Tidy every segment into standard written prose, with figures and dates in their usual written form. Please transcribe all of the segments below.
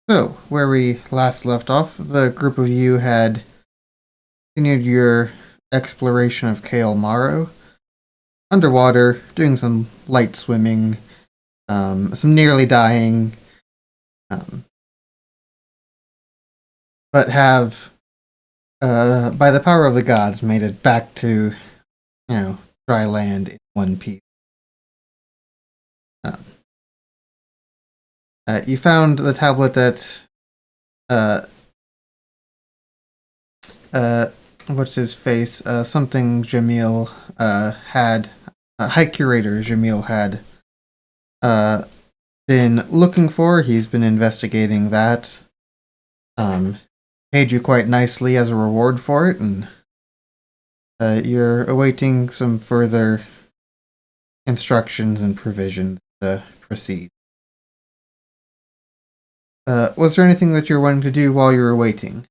So, where we last left off, the group of you had continued your exploration of Kael Morrow. Underwater, doing some light swimming, some nearly dying, um, but have, by the power of the gods, made it back to, dry land in one piece. Um, you found the tablet that, uh, uh, what's his face? Something Jamil had, High Curator Jamil had uh, been looking for. He's been investigating that. Paid you quite nicely as a reward for it, and you're awaiting some further instructions and provisions to proceed. Was there anything that you're wanting to do while you were waiting?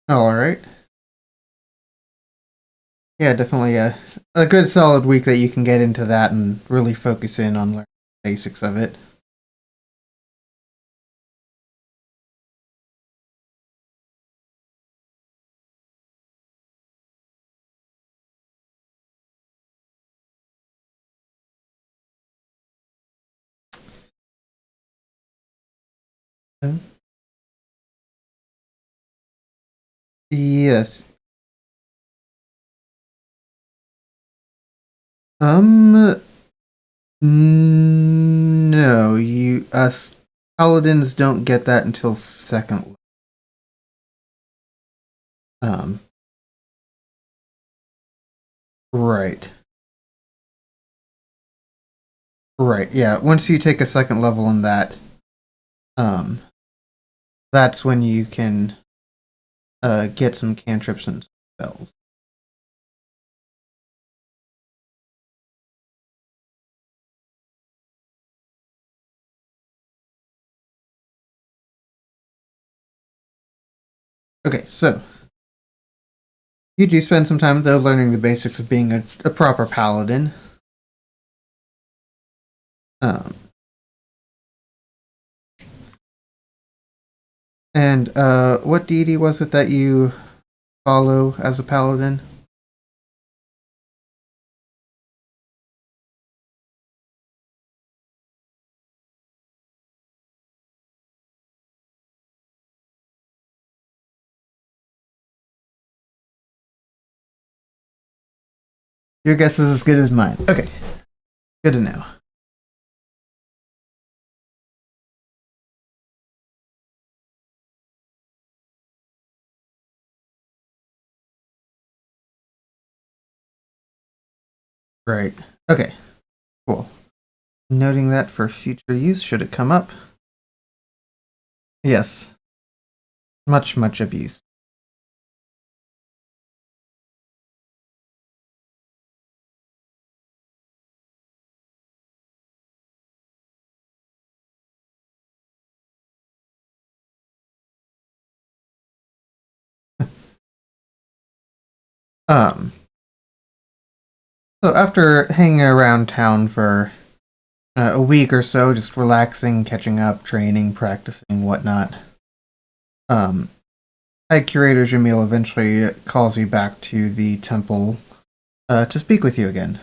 All right. Yeah, definitely a good solid week that you can get into that and really focus in on learning the basics of it. Okay. Yes. Um. No, you us paladins don't get that until second. Um. Right. Right. Yeah. Once you take a second level in that, um, that's when you can get some cantrips and spells. Okay, so you do spend some time though learning the basics of being a proper paladin. Um, and what deity was it that you follow as a paladin? Your guess is as good as mine. Okay, good to know. Right. Okay, cool. Noting that for future use, should it come up? Yes. Much abuse. Um, so after hanging around town for a week or so, just relaxing, catching up, training, practicing, whatnot, um, High Curator Jamil eventually calls you back to the temple to speak with you again.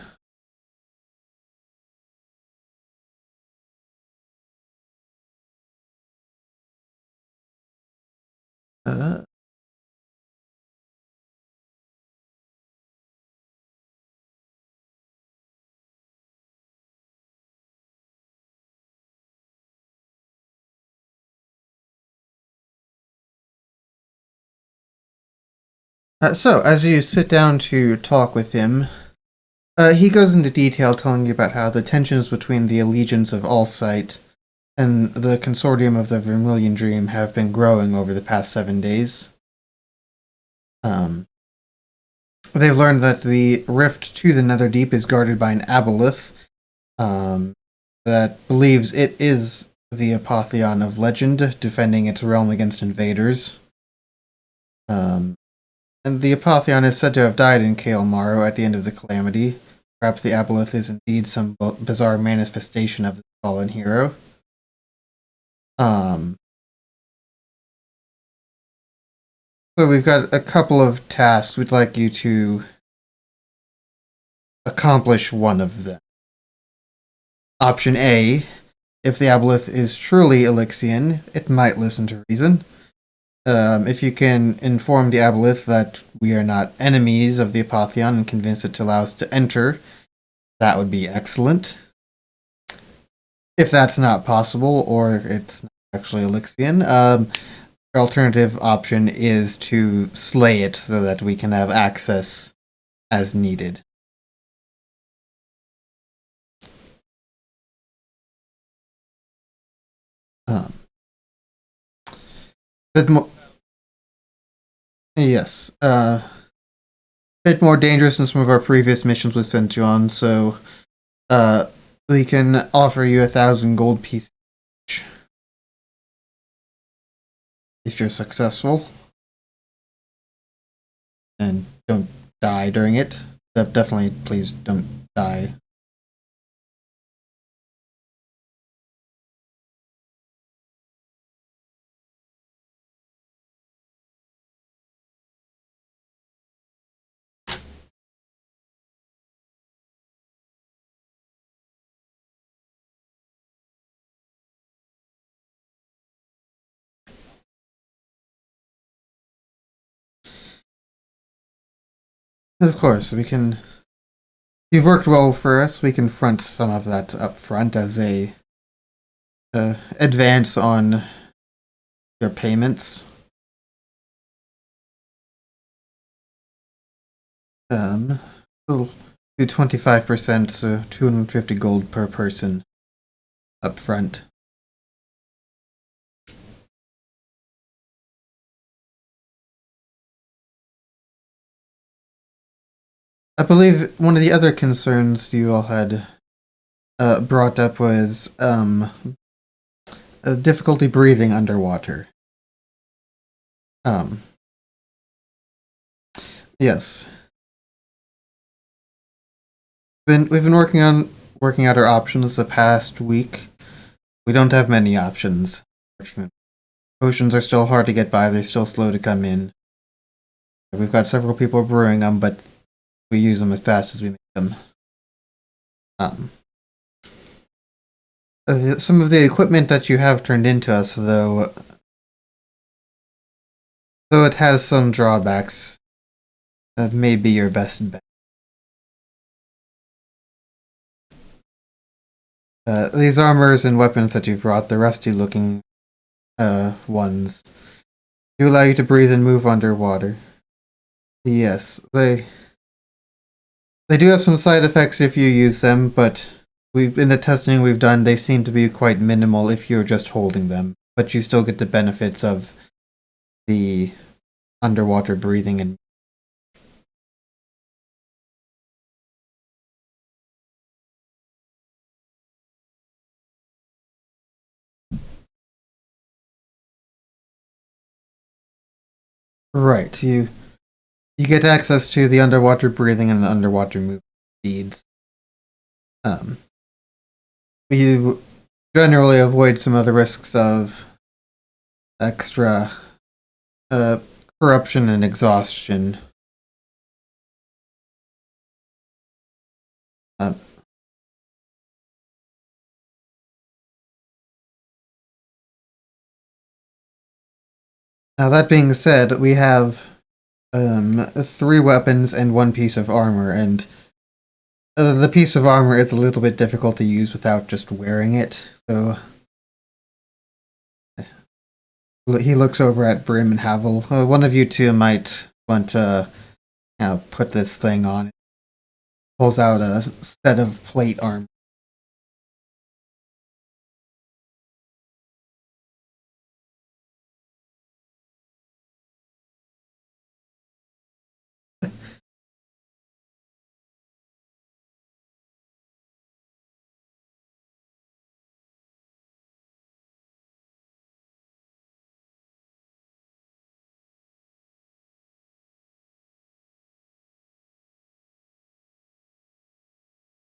Uh, so, as you sit down to talk with him, he goes into detail telling you about how the tensions between the allegiance of Allsight and the consortium of the Vermilion Dream have been growing over the past 7 days. Um, they've learned that the rift to the Netherdeep is guarded by an aboleth um, that believes it is the Apotheon of legend, defending its realm against invaders. Um, and the Apotheon is said to have died in Kael Morrow at the end of the Calamity. Perhaps the aboleth is indeed some bizarre manifestation of the fallen hero. Um, so we've got a couple of tasks we'd like you to accomplish one of them. Option A, if the aboleth is truly Elixian, it might listen to reason. If you can inform the aboleth that we are not enemies of the Apotheon and convince it to allow us to enter, that would be excellent. If that's not possible, or it's not actually Elixian, our alternative option is to slay it so that we can have access as needed. Um, bit mo- yes, bit more dangerous than some of our previous missions with sent you on, so uh, we can offer you 1,000 gold pieces if you're successful. And don't die during it. Definitely, please don't die. Of course, we can. You've worked well for us. We can front some of that up front as a advance on your payments. Um, we'll do 25%, so 250 gold per person up front. I believe one of the other concerns you all had brought up was difficulty breathing underwater. Um, yes. We've been working out our options the past week. We don't have many options, fortunately. Potions are still hard to get by, they're still slow to come in. We've got several people brewing them, but we use them as fast as we make them. Um, some of the equipment that you have turned into us, though it has some drawbacks, that may be your best bet. These armors and weapons that you've brought, the rusty looking ones, do allow you to breathe and move underwater. Yes, they do have some side effects if you use them, but in the testing we've done, they seem to be quite minimal if you're just holding them. But you still get the benefits of the underwater breathing and right. You get access to the underwater breathing and the underwater movement speeds. Um, you generally avoid some of the risks of extra uh, corruption and exhaustion. Uh, Now that being said, we have 3 weapons and 1 piece of armor, and the piece of armor is a little bit difficult to use without just wearing it. So he looks over at Brim and Havel. One of you two might want to put this thing on. Pulls out a set of plate armor.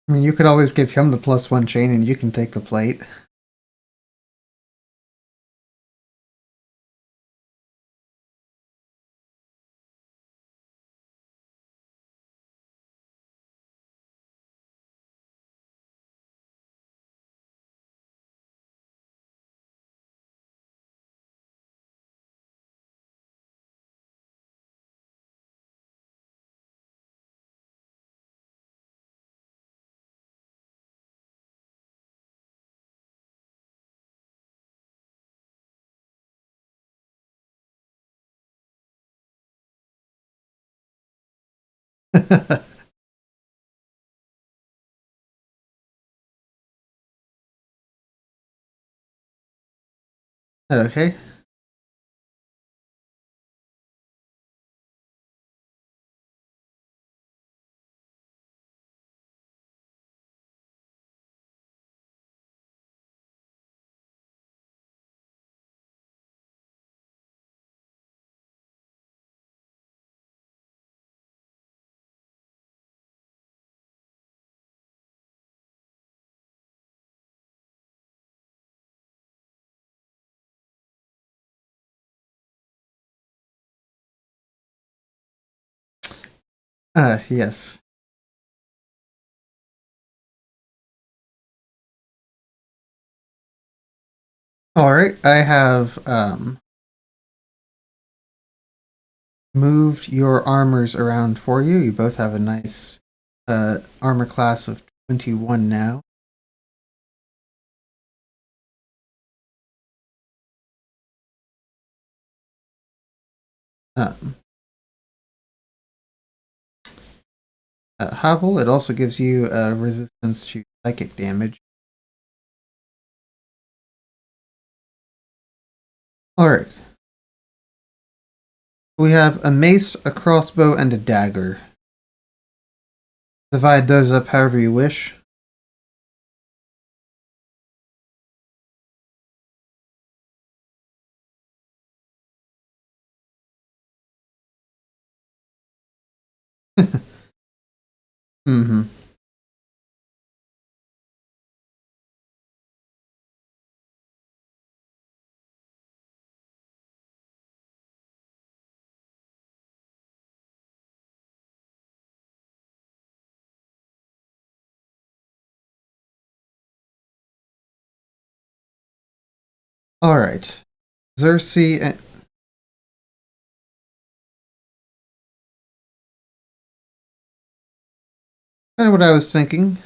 I mean, you could always give him the +1 chain and you can take the plate. Okay. Yes. Alright, I have moved your armors around for you. You both have a nice armor class of 21 now. Um, Havel, it also gives you resistance to psychic damage. Alright. We have a mace, a crossbow, and a dagger. Divide those up however you wish. Mm-hmm. Alright. Xerxes. Kind of what I was thinking.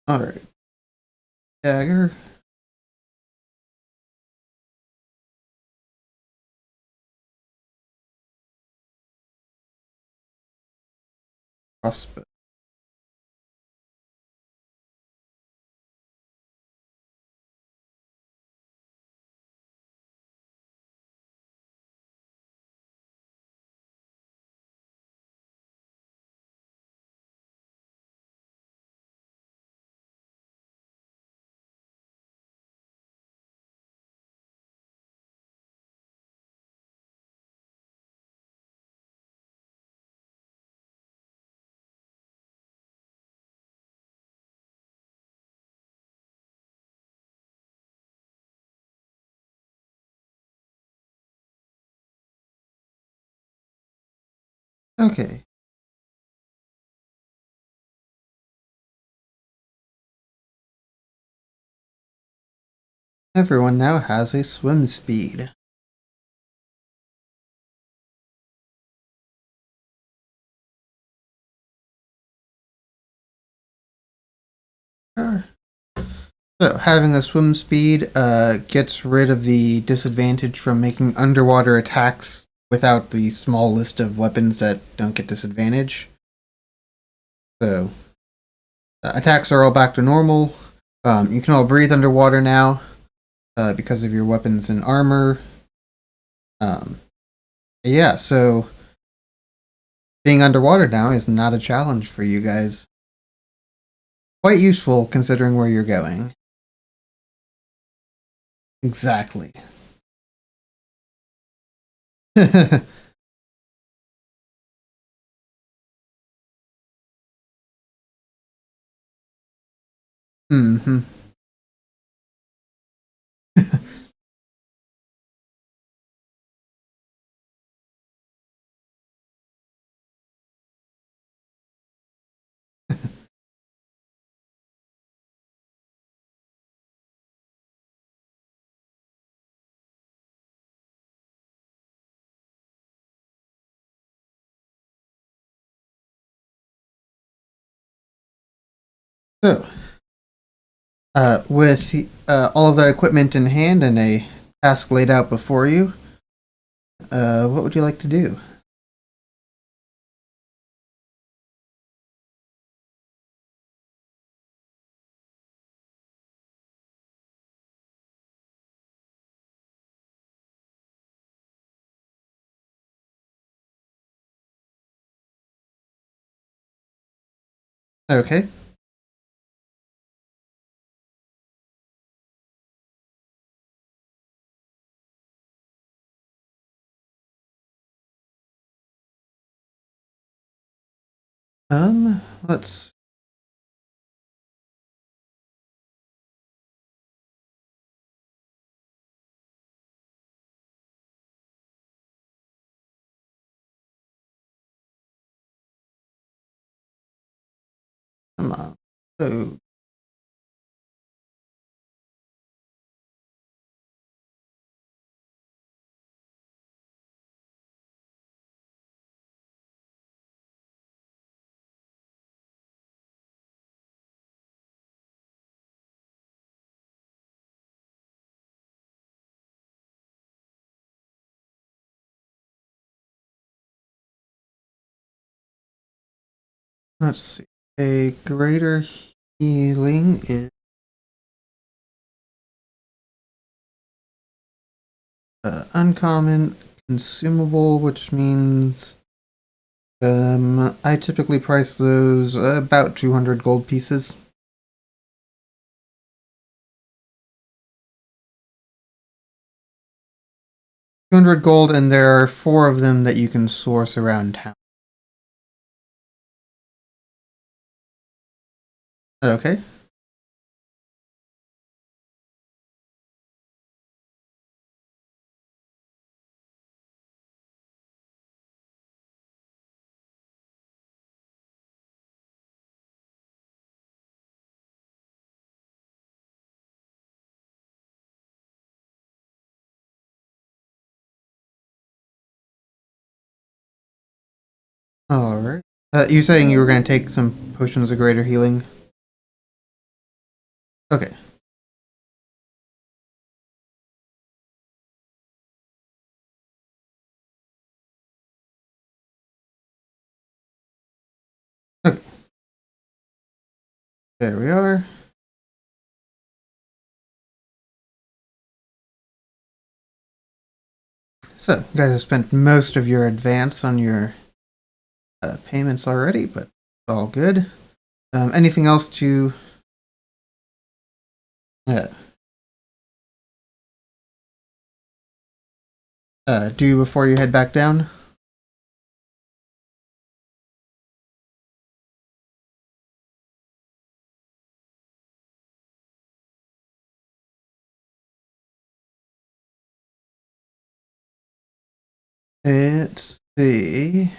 Alright. Dagger. Crossbow. Okay. Everyone now has a swim speed. Sure. So, having a swim speed gets rid of the disadvantage from making underwater attacks without the small list of weapons that don't get disadvantage. So, attacks are all back to normal. You can all breathe underwater now because of your weapons and armor. Um, yeah, so being underwater now is not a challenge for you guys. Quite useful considering where you're going. Exactly. Mm-hmm. So, with all of that equipment in hand and a task laid out before you, what would you like to do? Okay. Let's. Come on. So, let's see. A greater healing is uncommon consumable, which means I typically price those about 200 gold pieces. 200 gold, and there are four of them that you can source around town. Okay. Alright. You saying you were going to take some potions of greater healing? Okay. Okay. There we are. So, you guys have spent most of your advance on your payments already, but all good. Anything else to uh, do before you head back down? It's the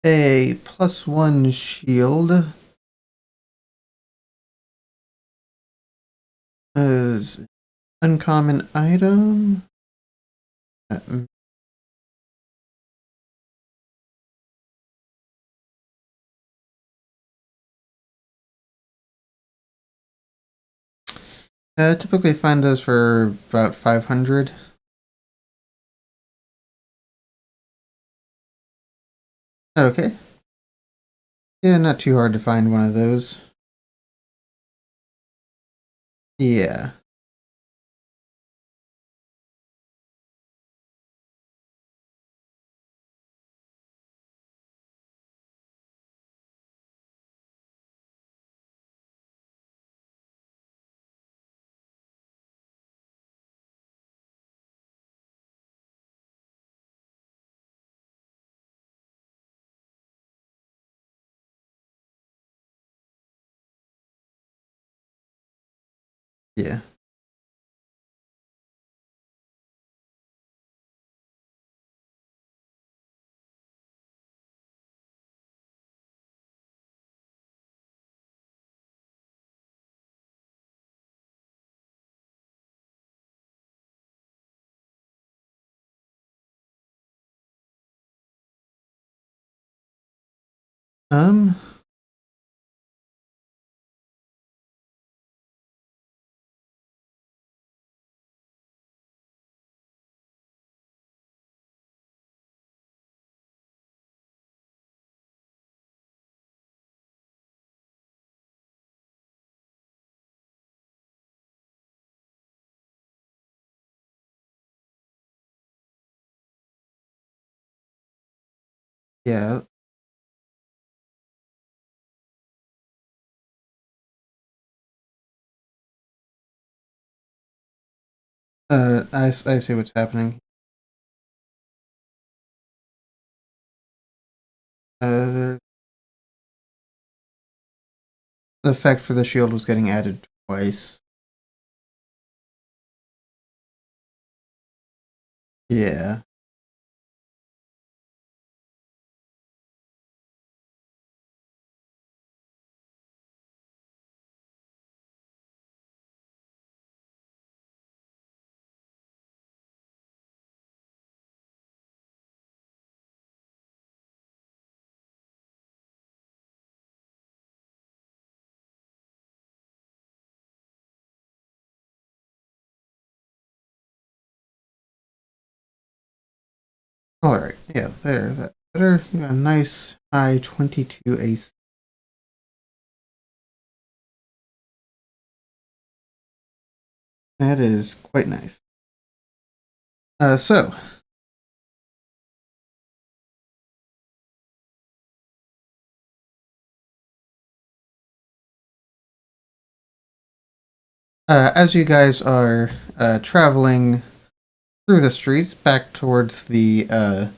a +1 shield is uncommon item. Typically find those for about 500. Okay. Yeah, not too hard to find one of those. Yeah. Yeah. Um. Yeah. I see what's happening. The effect for the shield was getting added twice. Yeah. All right. Yeah. There. That better. You got a nice high 22 AC. That is quite nice. So as you guys are traveling through the streets back towards the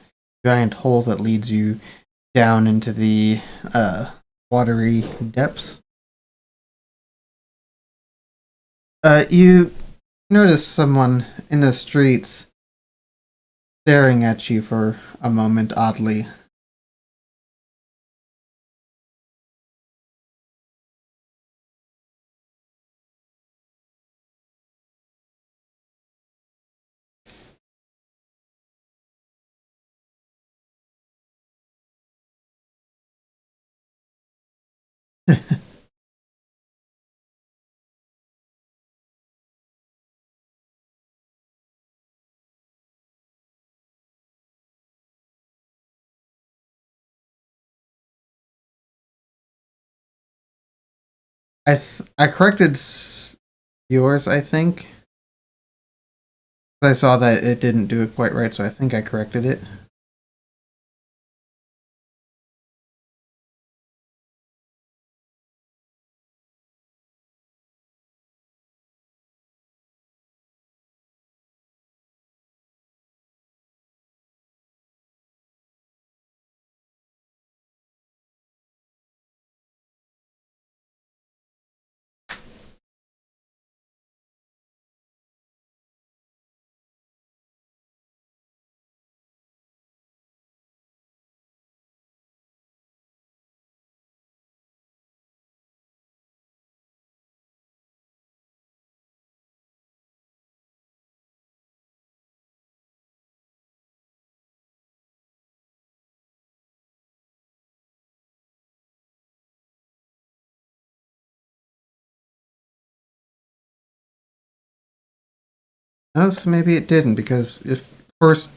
giant hole that leads you down into the watery depths, you notice someone in the streets staring at you for a moment oddly. I corrected yours, I think. I saw that it didn't do it quite right, so I think I corrected it. Oh, so maybe it didn't because if first,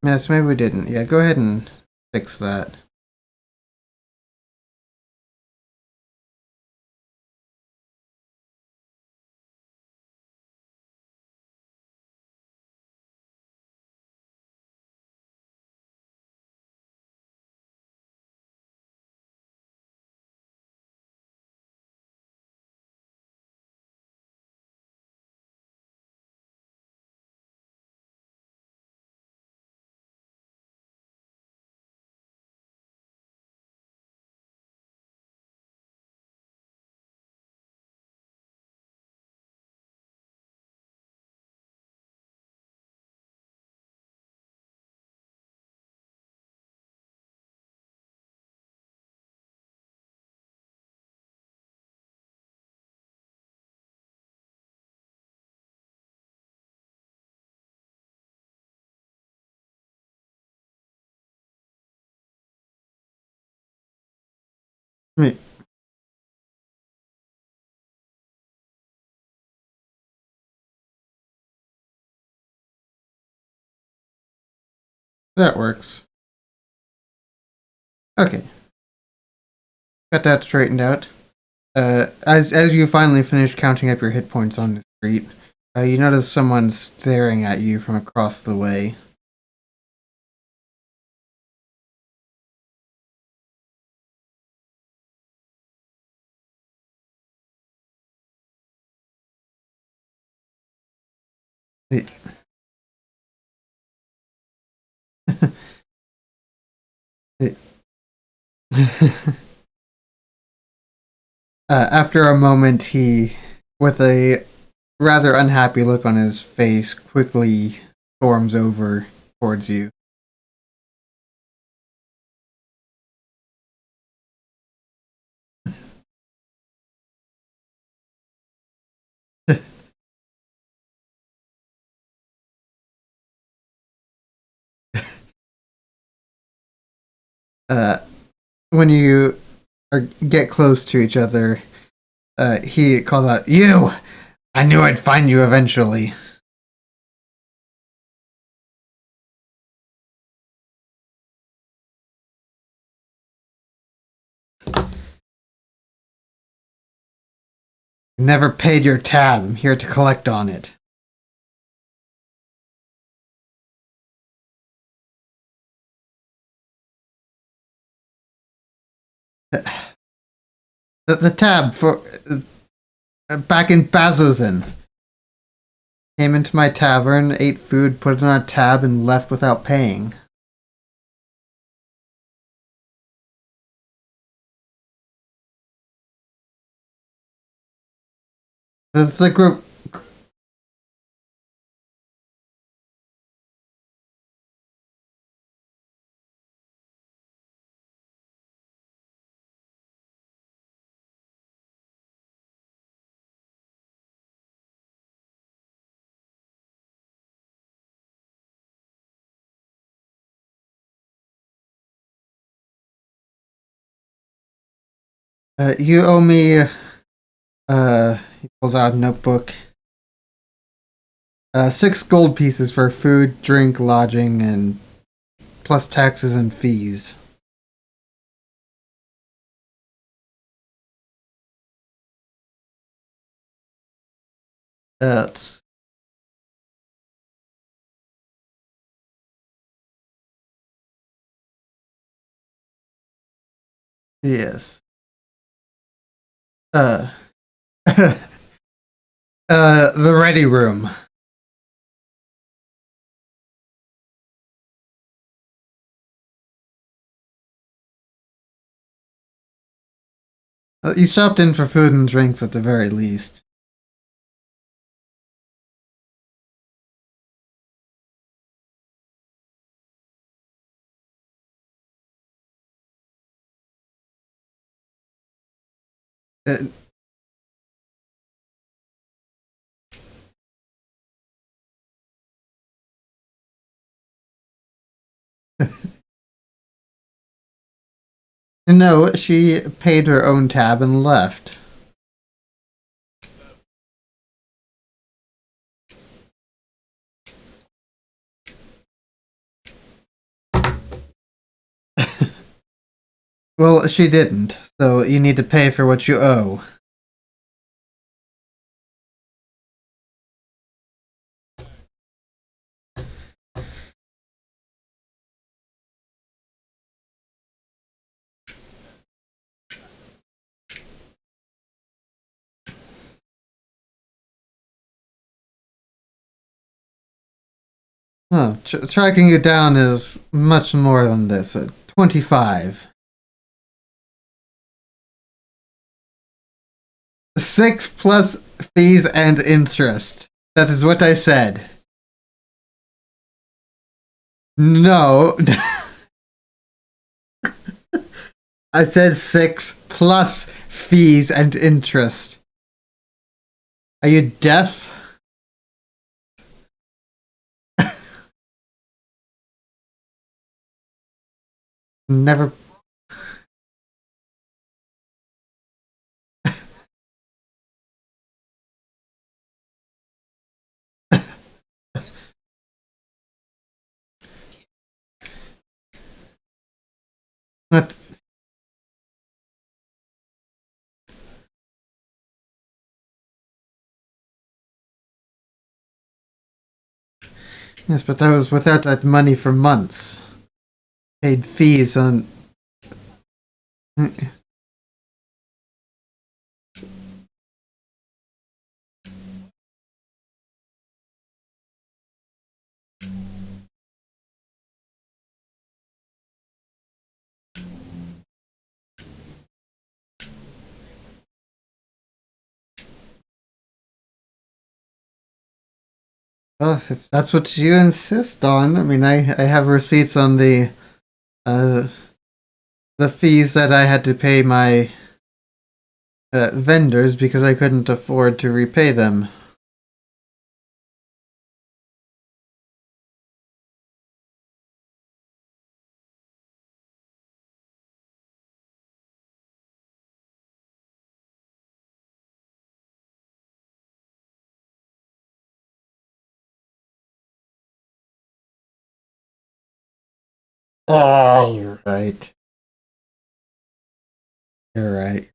yes, maybe we didn't. Yeah, go ahead and fix that. Me- That works. Okay, got that straightened out. As you finally finish counting up your hit points on the street, you notice someone staring at you from across the way. It- it- after a moment, he, with a rather unhappy look on his face, quickly storms over towards you. uh, when you get close to each other, he calls out, "You! I knew I'd find you eventually." Never paid your tab. I'm here to collect on it. The tab for back in Bazozin. Came into my tavern, ate food, put it on a tab, and left without paying. The group. You owe me. He pulls out a notebook. 6 gold pieces for food, drink, lodging, and plus taxes and fees. That's yes. Uh, the ready room. You stopped in for food and drinks at the very least. Uh, no, she paid her own tab and left. Well, she didn't, so you need to pay for what you owe. Oh, tracking you down is much more than this. 25. 6 plus fees and interest. That is what I said. No. I said 6 plus fees and interest. Are you deaf? Never. But yes, but that was without that money for months. Paid fees on. Well, if that's what you insist on, I mean, I have receipts on uh the fees that I had to pay my vendors because I couldn't afford to repay them. Oh, you're right. You're right.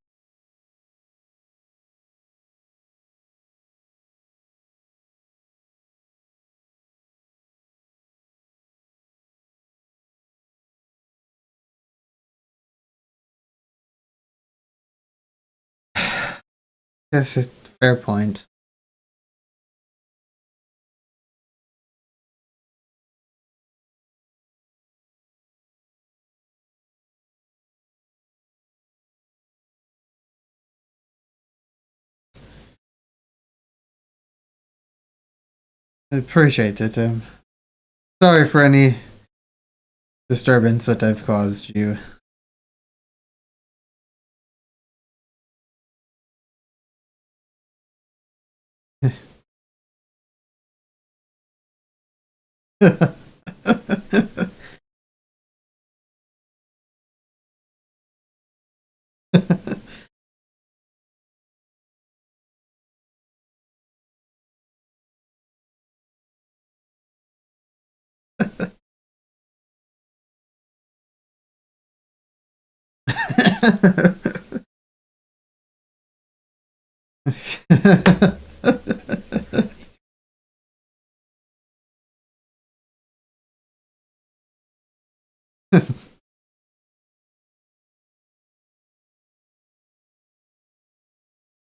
This is a fair point. I appreciate it. Sorry for any disturbance that I've caused you.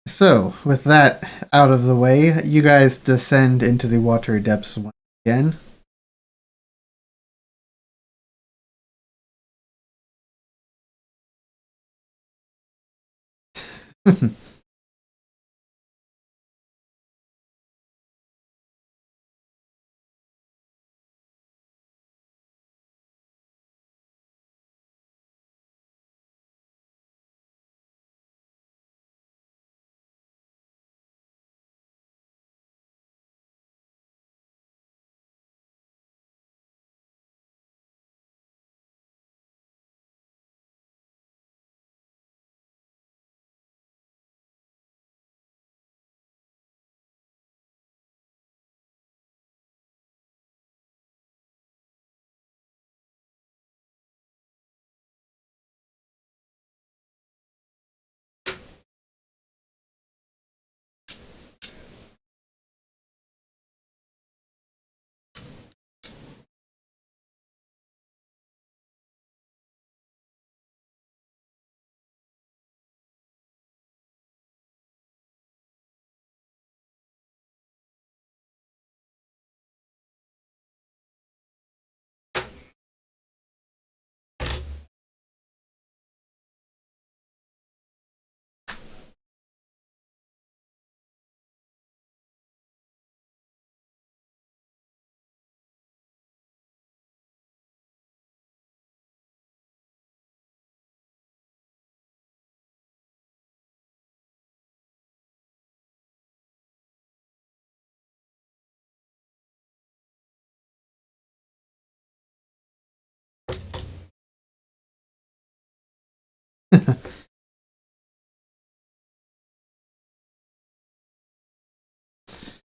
So, with that out of the way, you guys descend into the water depths once again.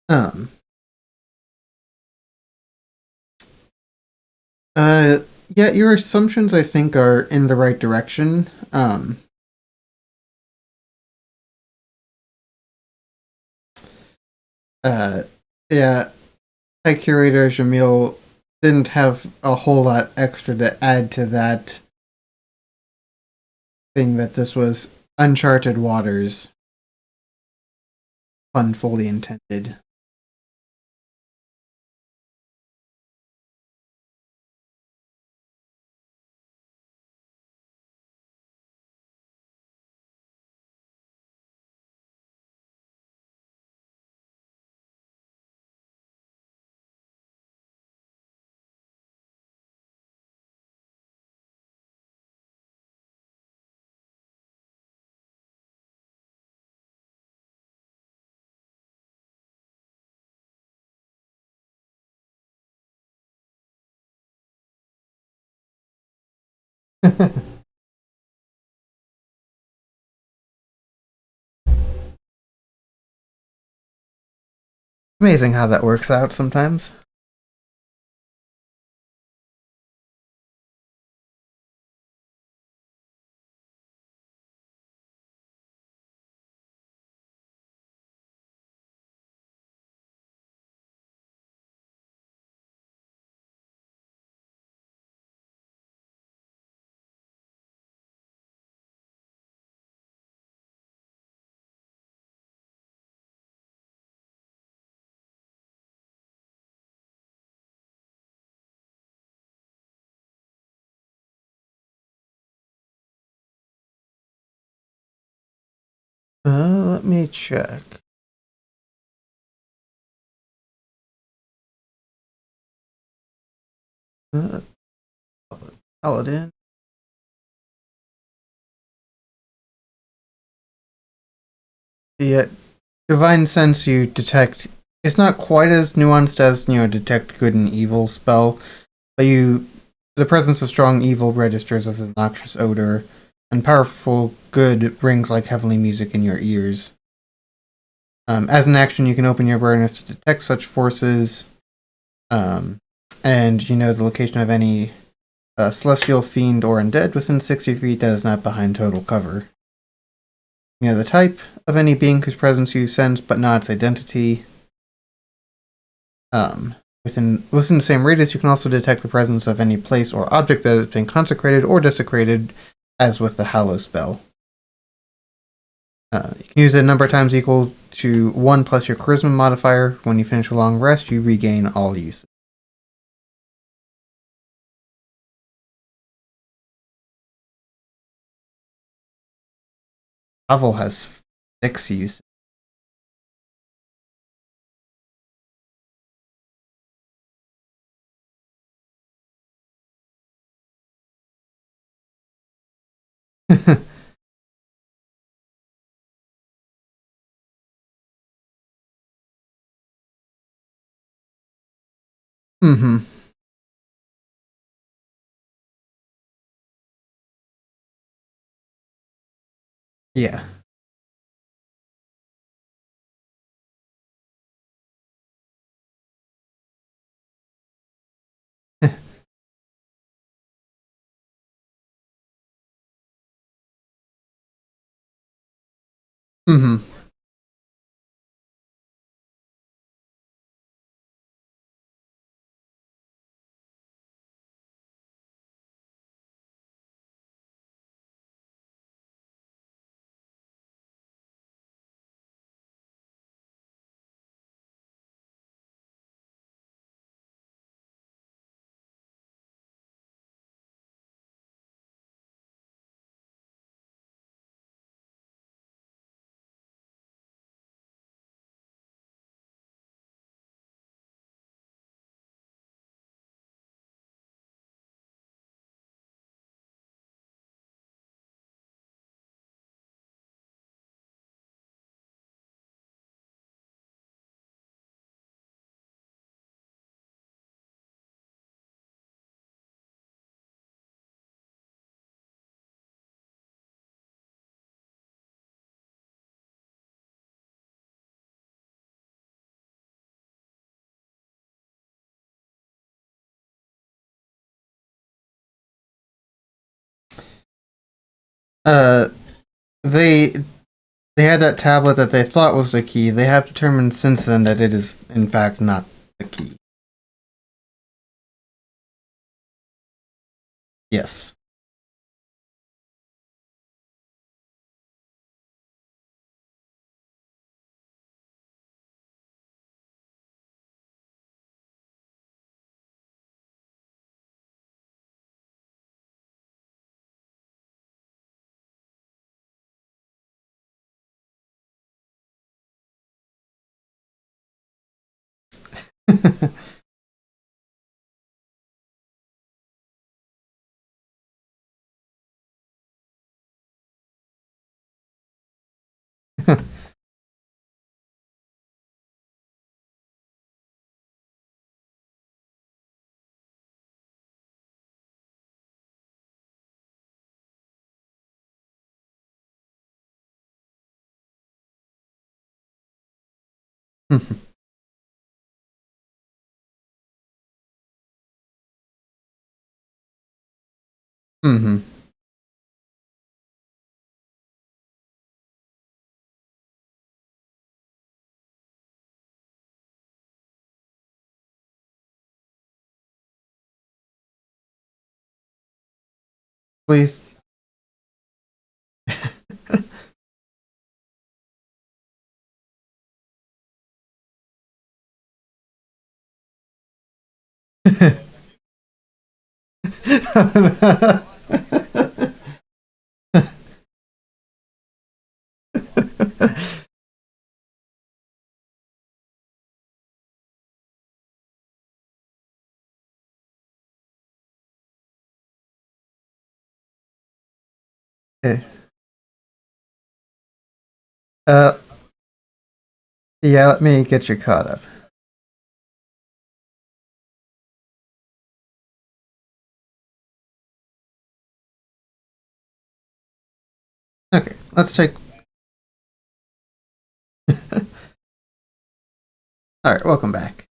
um, Yeah, your assumptions I think are in the right direction. Uh, yeah, High Curator Jamil didn't have a whole lot extra to add to that thing that this was uncharted waters, pun fully intended. Amazing how that works out sometimes. Let me check. Uh, Paladin. The Divine Sense you detect is not quite as nuanced as, detect good and evil spell, but the presence of strong evil registers as a noxious odor, and powerful good rings like heavenly music in your ears. As an action, you can open your awareness to detect such forces, um, and you know the location of any celestial fiend or undead within 60 feet that is not behind total cover. You know the type of any being whose presence you sense, but not its identity. Um, within the same radius, you can also detect the presence of any place or object that has been consecrated or desecrated, as with the Hallow spell. You can use it a number of times equal to 1 plus your charisma modifier. When you finish a long rest, you regain all use. Pavel has 6 use. Mm-hmm. Yeah. Mm-hmm. Uh, they they had that tablet that they thought was the key. They have determined since then that it is in fact not the key. Yes. Mm-hmm. Please. uh, yeah, let me get you caught up. Okay, let's take. All right, welcome back.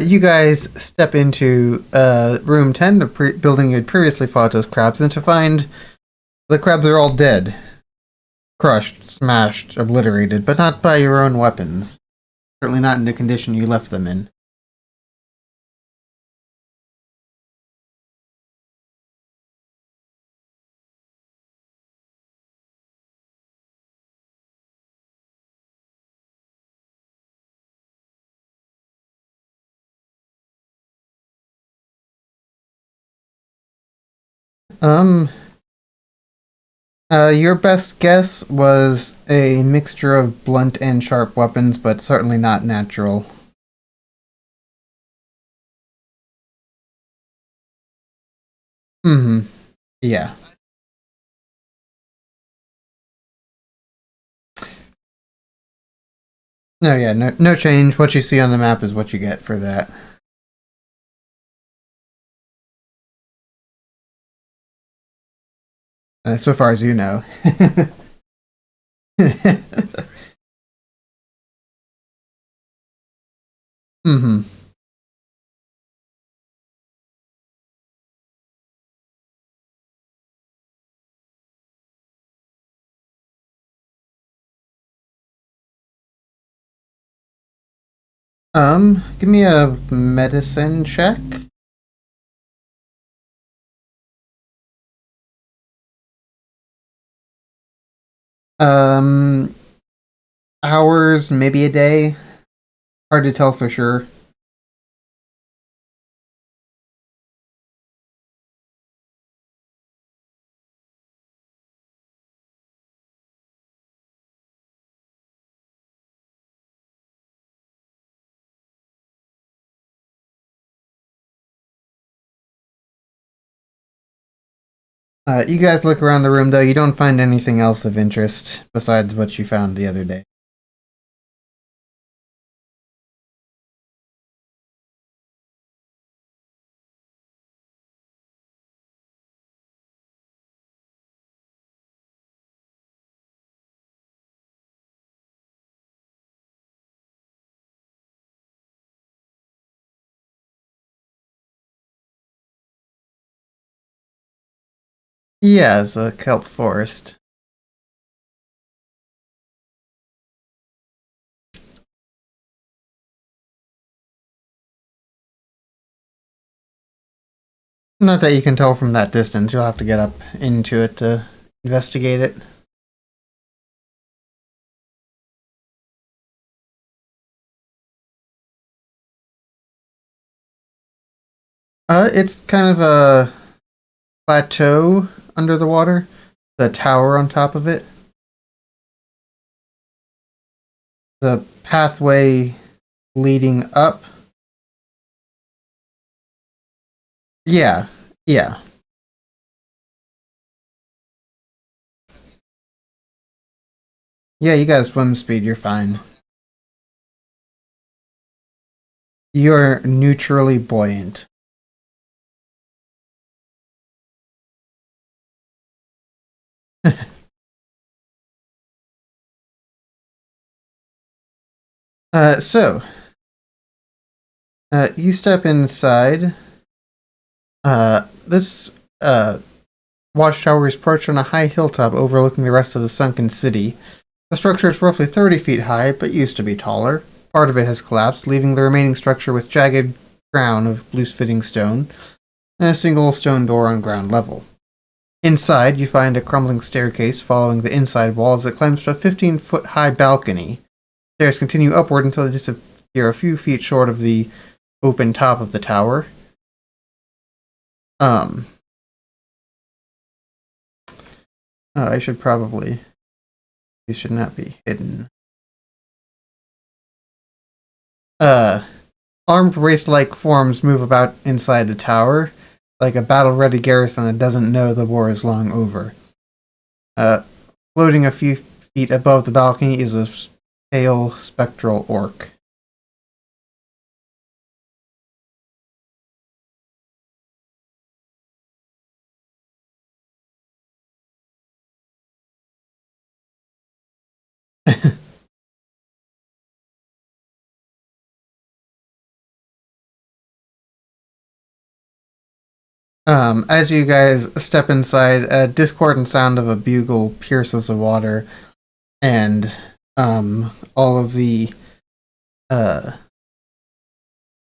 You guys step into room 10, the building you'd previously fought those crabs, and to find the crabs are all dead, crushed, smashed, obliterated, but not by your own weapons. Certainly not in the condition you left them in. Um, your best guess was a mixture of blunt and sharp weapons, but certainly not natural. Mm-hmm. Yeah. No, yeah, no change. What you see on the map is what you get for that. So far as you know. Mm-hmm. Give me a medicine check. Um, hours, maybe a day. Hard to tell for sure. You guys look around the room though. You don't find anything else of interest besides what you found the other day. Yeah, it's a kelp forest. Not that you can tell from that distance. You'll have to get up into it to investigate it. It's kind of a plateau under the water. The tower on top of it. The pathway leading up. Yeah, yeah. Yeah, you got swim speed, you're fine. You're neutrally buoyant. So, you step inside. This, watchtower is perched on a high hilltop overlooking the rest of the sunken city. The structure is roughly 30 feet high, but used to be taller. Part of it has collapsed, leaving the remaining structure with jagged crown of loose-fitting stone, and a single stone door on ground level. Inside, you find a crumbling staircase following the inside wall as it climbs to a 15-foot high balcony. Stairs continue upward until they disappear a few feet short of the open top of the tower. Um, I should probably. These should not be hidden. Uh, Armed wraith-like forms move about inside the tower, like a battle-ready garrison that doesn't know the war is long over. Uh, Floating a few feet above the balcony is a pale, spectral orc. As you guys step inside, a discordant sound of a bugle pierces the water, and all of the uh,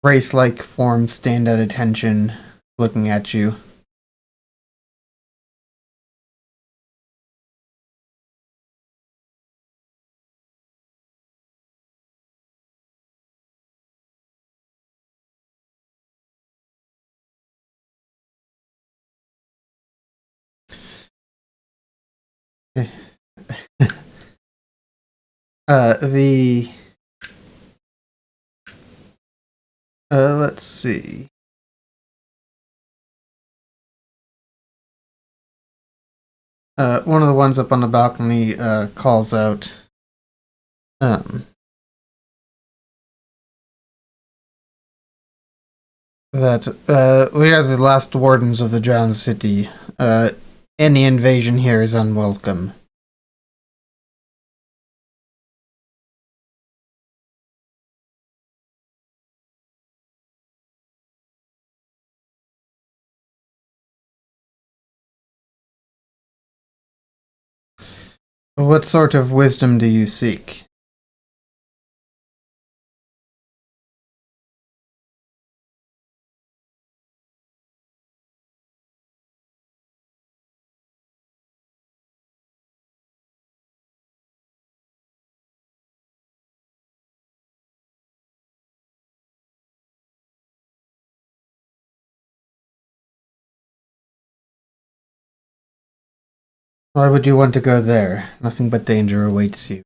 wraith-like forms stand at attention, looking at you. The let's see. One of the ones up on the balcony calls out, um, that we are the last wardens of the drowned city. Any invasion here is unwelcome. What sort of wisdom do you seek? Why would you want to go there? Nothing but danger awaits you.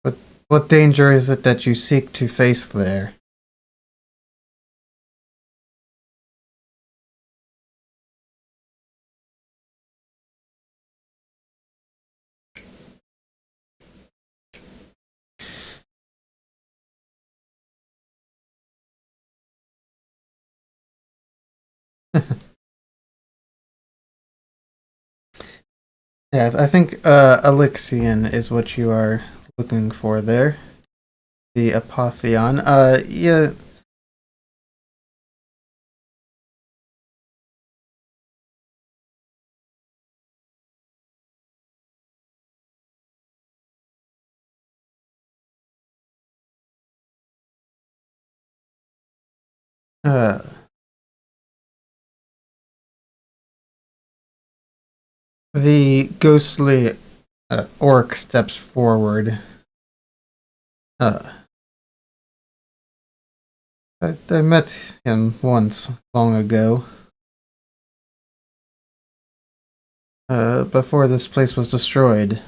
But what danger is it that you seek to face there? Yeah, I think Elixion is what you are looking for there. The Apotheon. Yeah. Uh, the ghostly orc steps forward. Uh, I met him once long ago. Before this place was destroyed.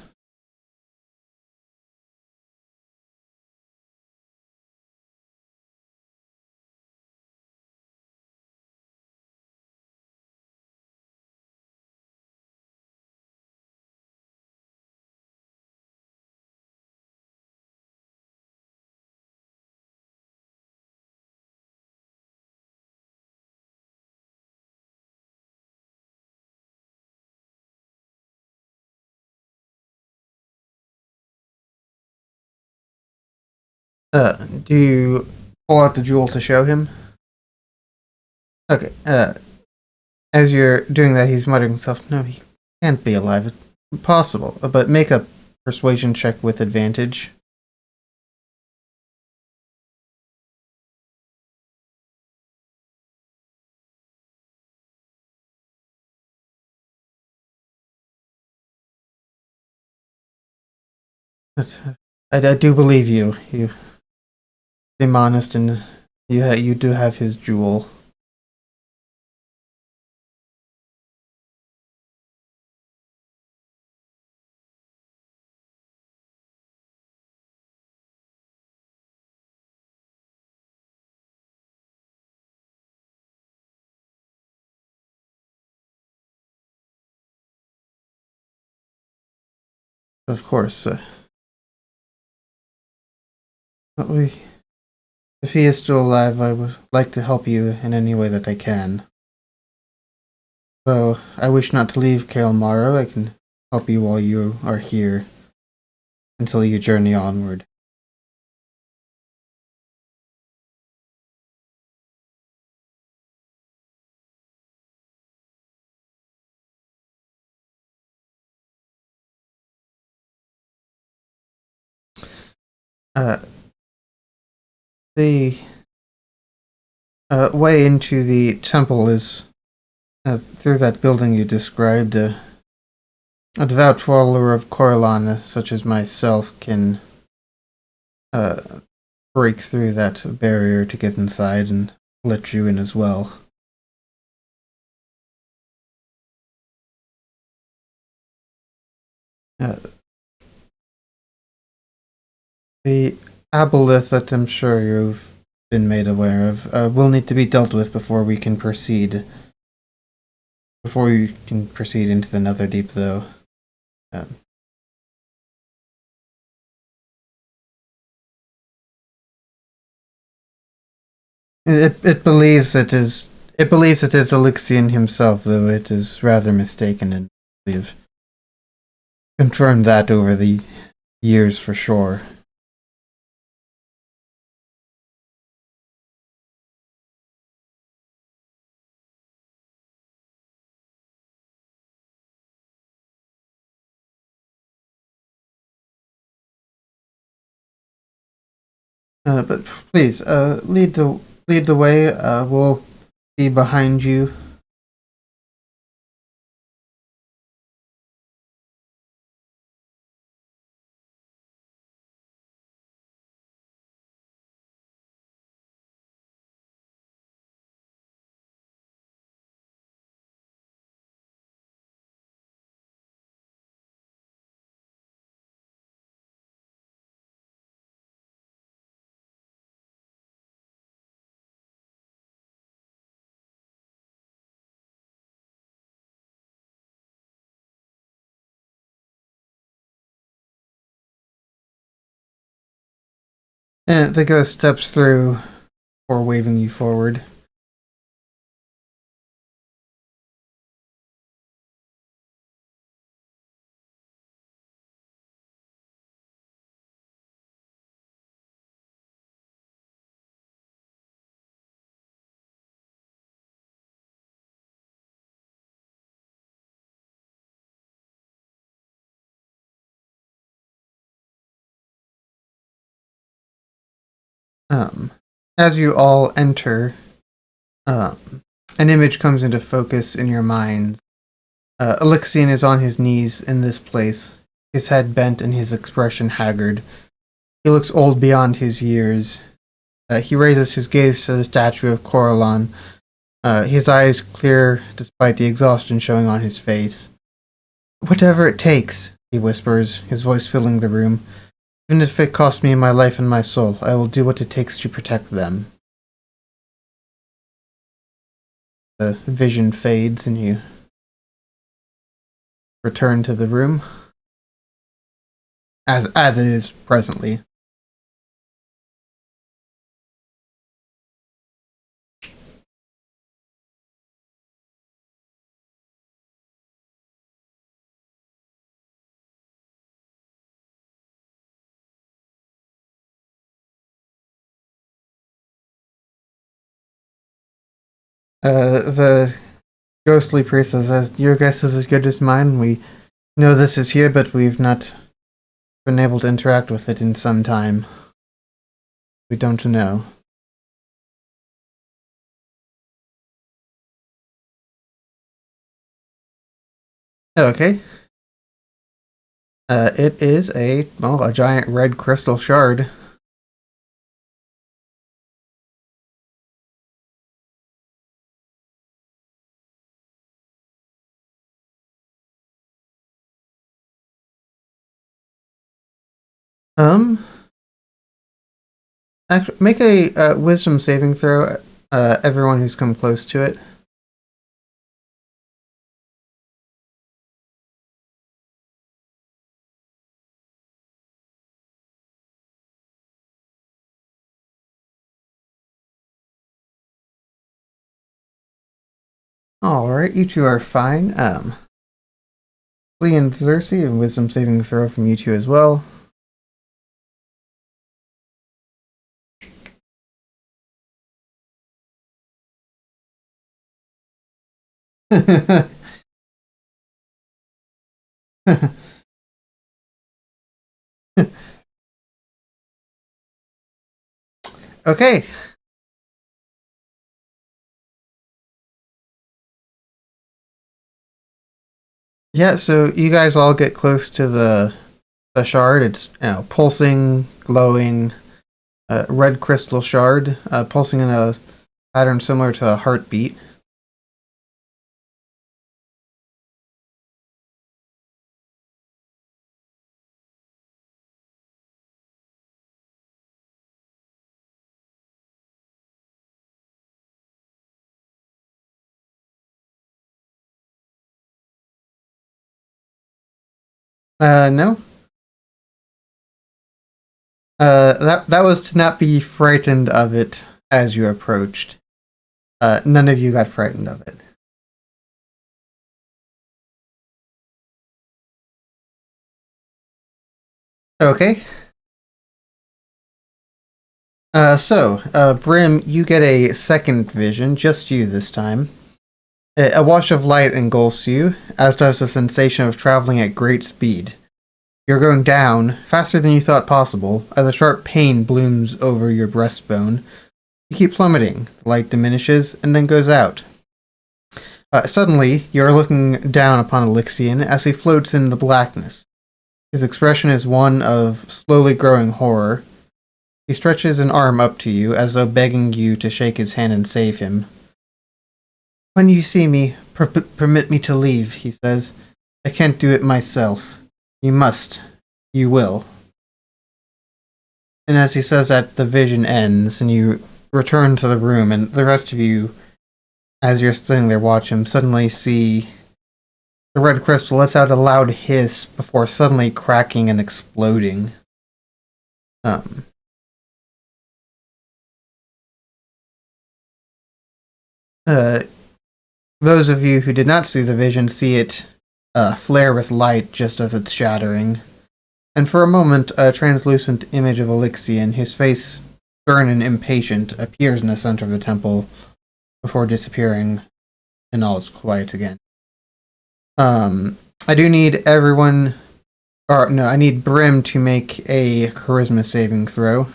Do you pull out the jewel to show him? Okay. As you're doing that, he's muttering to himself, "No, he can't be alive. It's impossible." But make a persuasion check with advantage. But I do believe you. You seem honest, and you do have his jewel. Of course. We, if he is still alive, I would like to help you in any way that I can. So I wish not to leave Kael'Mara. I can help you while you are here until you journey onward. Uh, the way into the temple is through that building you described. A devout follower of Corellon, such as myself, can uh, break through that barrier to get inside and let you in as well. Uh, the aboleth that I'm sure you've been made aware of will need to be dealt with before we can proceed. Before you can proceed into the Netherdeep, though. Um, it believes it believes it is Elixion himself, though it is rather mistaken, and we've confirmed that over the years for sure. But please, lead the way. We'll be behind you. And the ghost steps through, or waving you forward. Um, as you all enter, an image comes into focus in your minds. Alexian is on his knees in this place, his head bent and his expression haggard. He looks old beyond his years. He raises his gaze to the statue of Coralon, his eyes clear despite the exhaustion showing on his face. "Whatever it takes," he whispers, his voice filling the room. "Even if it costs me my life and my soul, I will do what it takes to protect them." The vision fades and you return to the room as it is presently. The ghostly priestess says, "Your guess is as good as mine. We know this is here, but we've not been able to interact with it in some time. We don't know." Okay. It is a giant red crystal shard. Um, make a wisdom saving throw. Everyone who's come close to it. All right, you two are fine. Lee and Xerxes, a wisdom saving throw from you two as well. Okay. Yeah, so you guys all get close to the shard. It's pulsing, glowing, red crystal shard, pulsing in a pattern similar to a heartbeat. No. That was to not be frightened of it as you approached. None of you got frightened of it. Okay. Brim, you get a second vision, just you this time. A wash of light engulfs you, as does the sensation of traveling at great speed. You're going down, faster than you thought possible, as a sharp pain blooms over your breastbone. You keep plummeting, the light diminishes, and then goes out. Suddenly, you're looking down upon Elixian as he floats in the blackness. His expression is one of slowly growing horror. He stretches an arm up to you, as though begging you to shake his hand and save him. "When you see me, permit me to leave," he says. "I can't do it myself. You must. You will." And as he says that, the vision ends, and you return to the room, and the rest of you, as you're sitting there watching him, suddenly see the red crystal lets out a loud hiss before suddenly cracking and exploding. Um, uh, those of you who did not see the vision see it flare with light just as it's shattering. And for a moment, a translucent image of Elixian, his face stern and impatient, appears in the center of the temple before disappearing, and all is quiet again. I do need everyone, or no, I need Brim to make a charisma saving throw.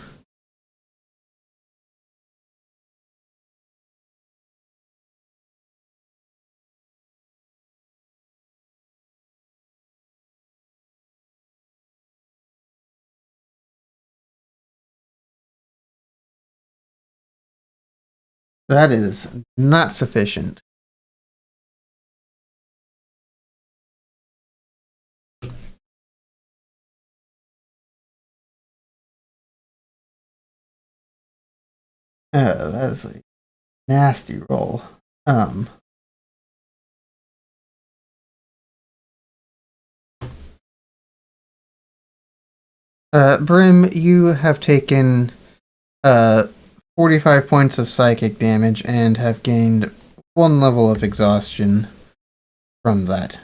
That is not sufficient. That is a nasty roll. Um, Brim, you have taken uh 45 points of psychic damage and have gained 1 level of exhaustion from that.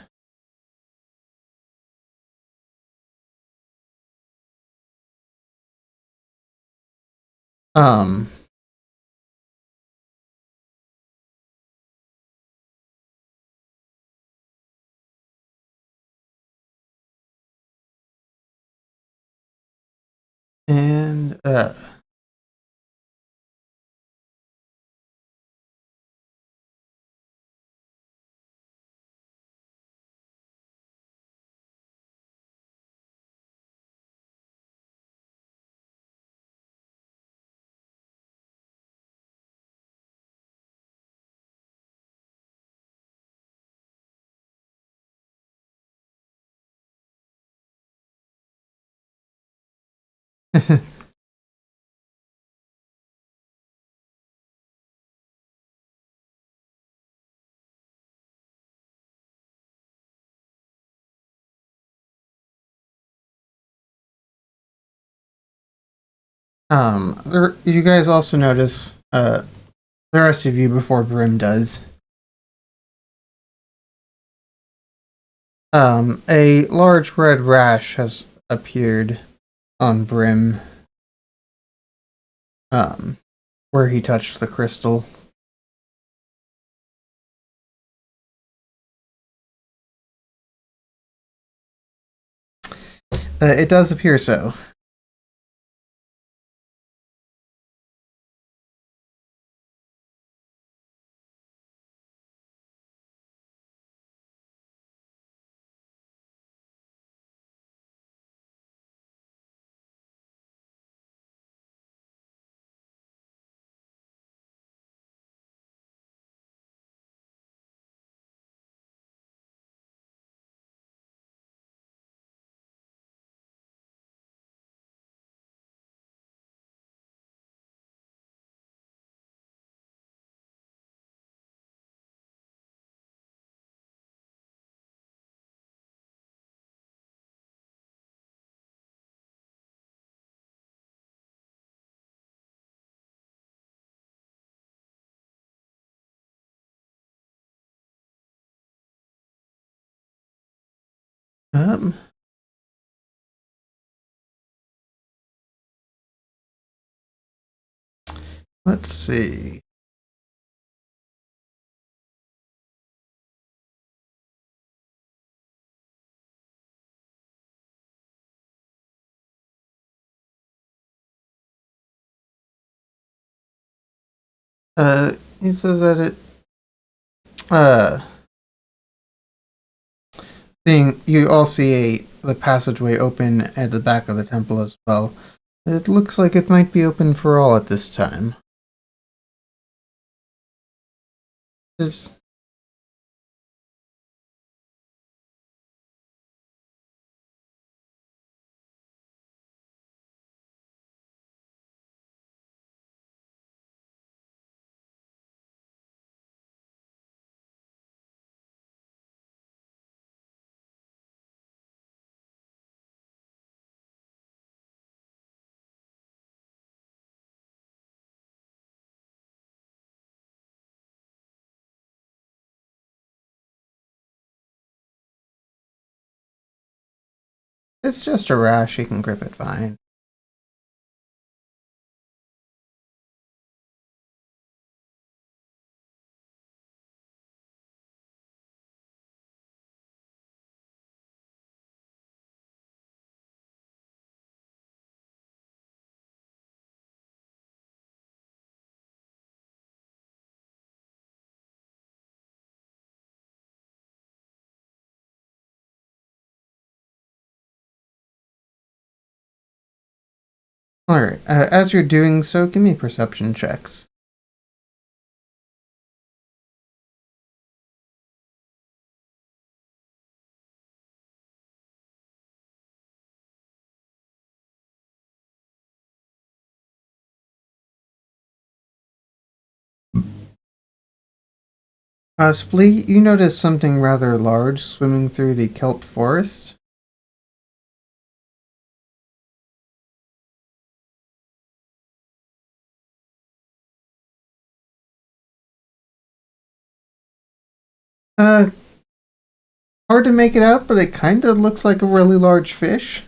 Um, and you guys also notice the rest of you before Brim does. A large red rash has appeared on Brim, um, where he touched the crystal. It does appear so. Um, let's see. He says that uh, you all see the passageway open at the back of the temple as well. It looks like it might be open for all at this time. It's, it's just a rash. He can grip it fine. Alright, as you're doing so, give me perception checks. Splee, you notice something rather large swimming through the kelp forest. Uh, Hard to make it out, but it kinda looks like a really large fish.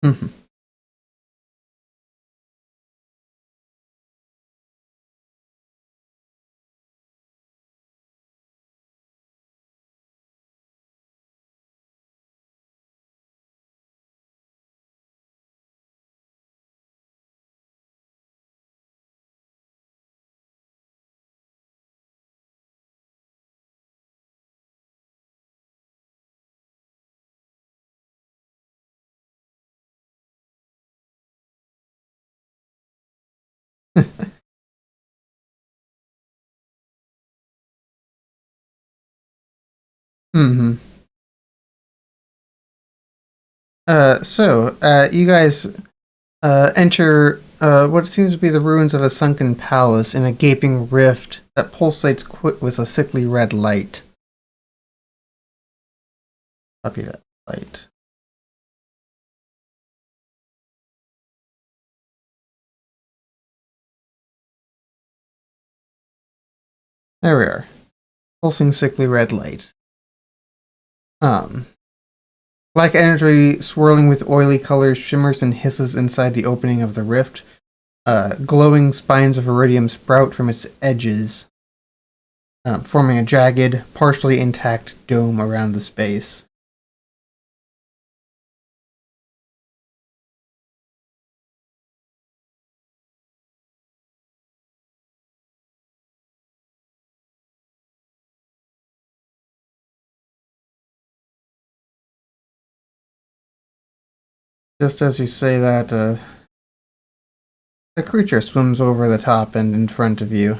Mhm. Mhm. You guys enter what seems to be the ruins of a sunken palace in a gaping rift that pulsates quick with a sickly red light. Copy that light. There we are. Pulsing sickly red light. Um, Black energy swirling with oily colors shimmers and hisses inside the opening of the rift. Glowing spines of iridium sprout from its edges, forming a jagged, partially intact dome around the space. Just as you say that, a creature swims over the top and in front of you.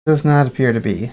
Does not appear to be.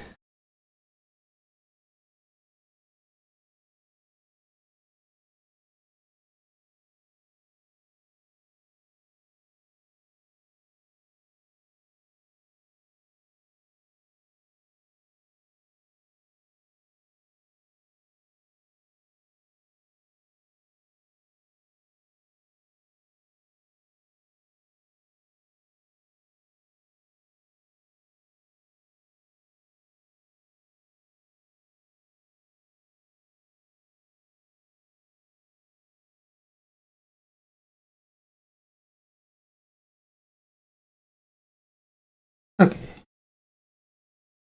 Okay,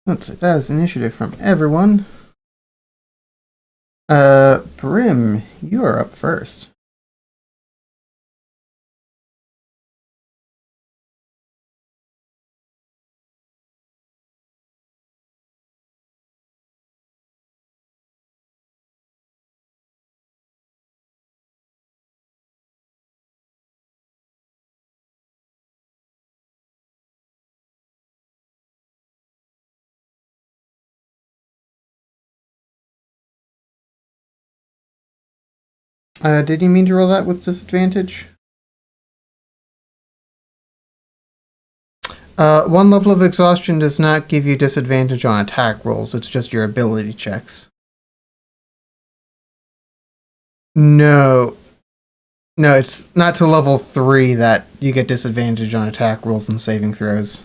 let's see. That is initiative from everyone. Brim, you are up first. Did you mean to roll that with disadvantage? One level of exhaustion does not give you disadvantage on attack rolls, it's just your ability checks. No. No, it's not to level 3 that you get disadvantage on attack rolls and saving throws.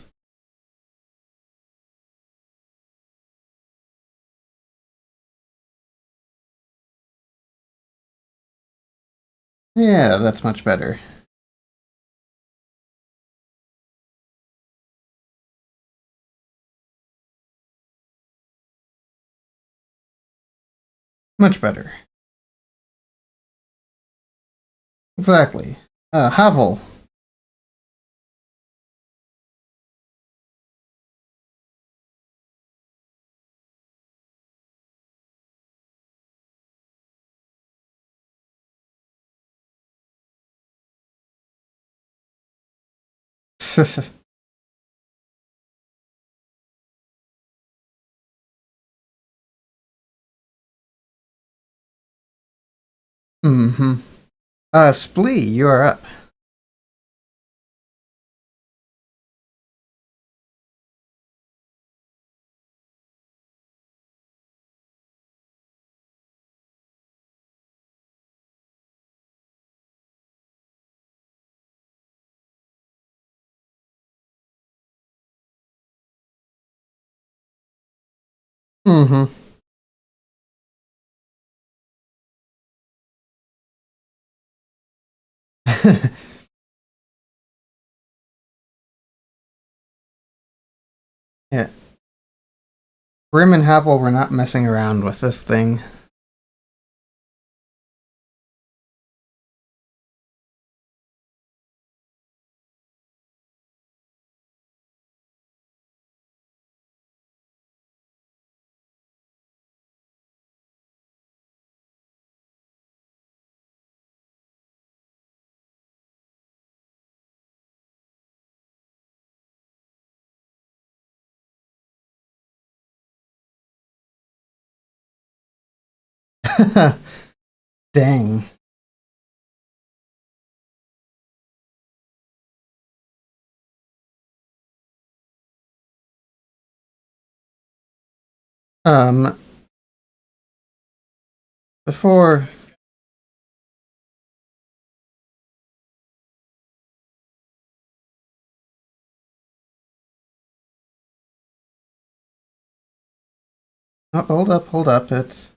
Yeah, that's much better. Much better. Exactly. Havel. Mm-hmm. Splee, you are up. Mm-hmm. Yeah. Brim and Havel were not messing around with this thing. Dang. Um, before. Oh, hold up. It's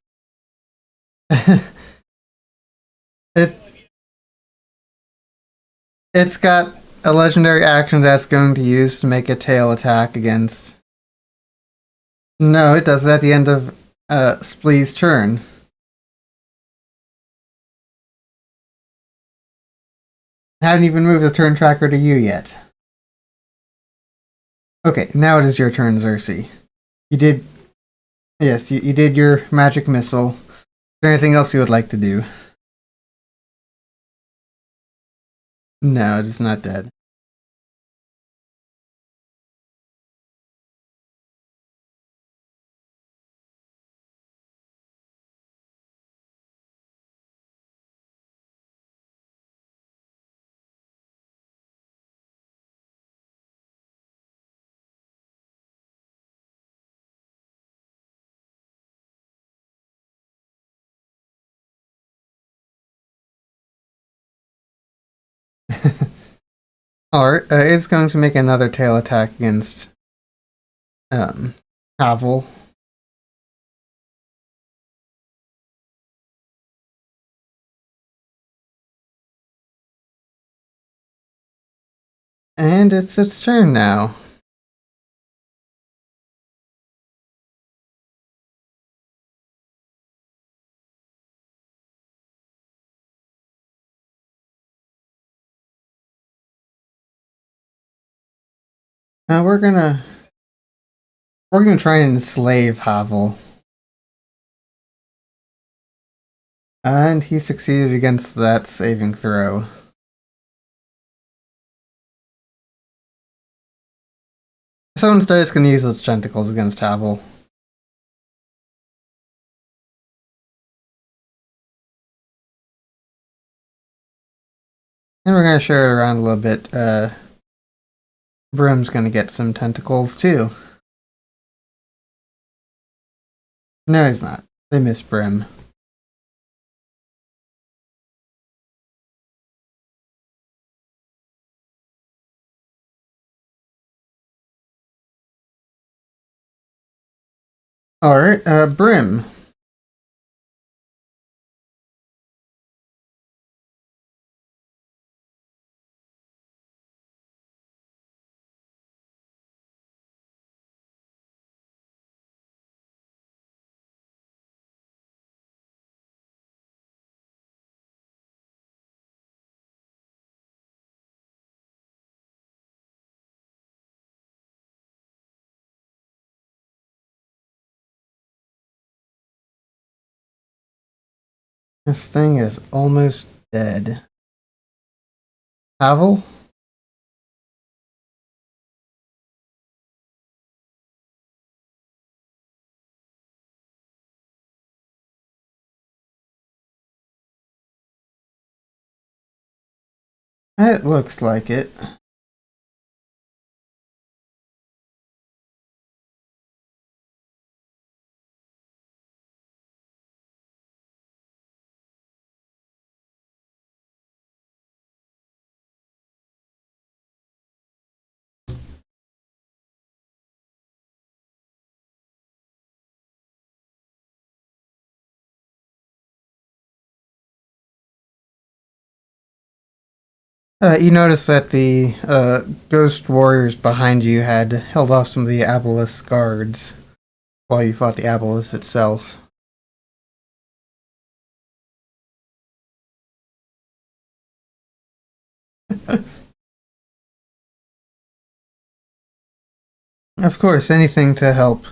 it's got a legendary action that's going to use to make a tail attack against. No, it does it at the end of Splee's turn. I haven't even moved the turn tracker to you yet. Okay, now it is your turn, Xerxes. You did. Yes, you did your magic missile. Is there anything else you would like to do? No, it is not dead. Alright, it's going to make another tail attack against um Havel. And it's its turn now. Now we're gonna try and enslave Havel. And he succeeded against that saving throw. So instead it's gonna use its tentacles against Havel. And we're gonna share it around a little bit. Brim's gonna get some tentacles too. No, he's not. They miss Brim. Alright, Brim. This thing is almost dead. Havel? It looks like it. You notice that the ghost warriors behind you had held off some of the Aboleth guards while you fought the Aboleth itself. Of course, anything to help.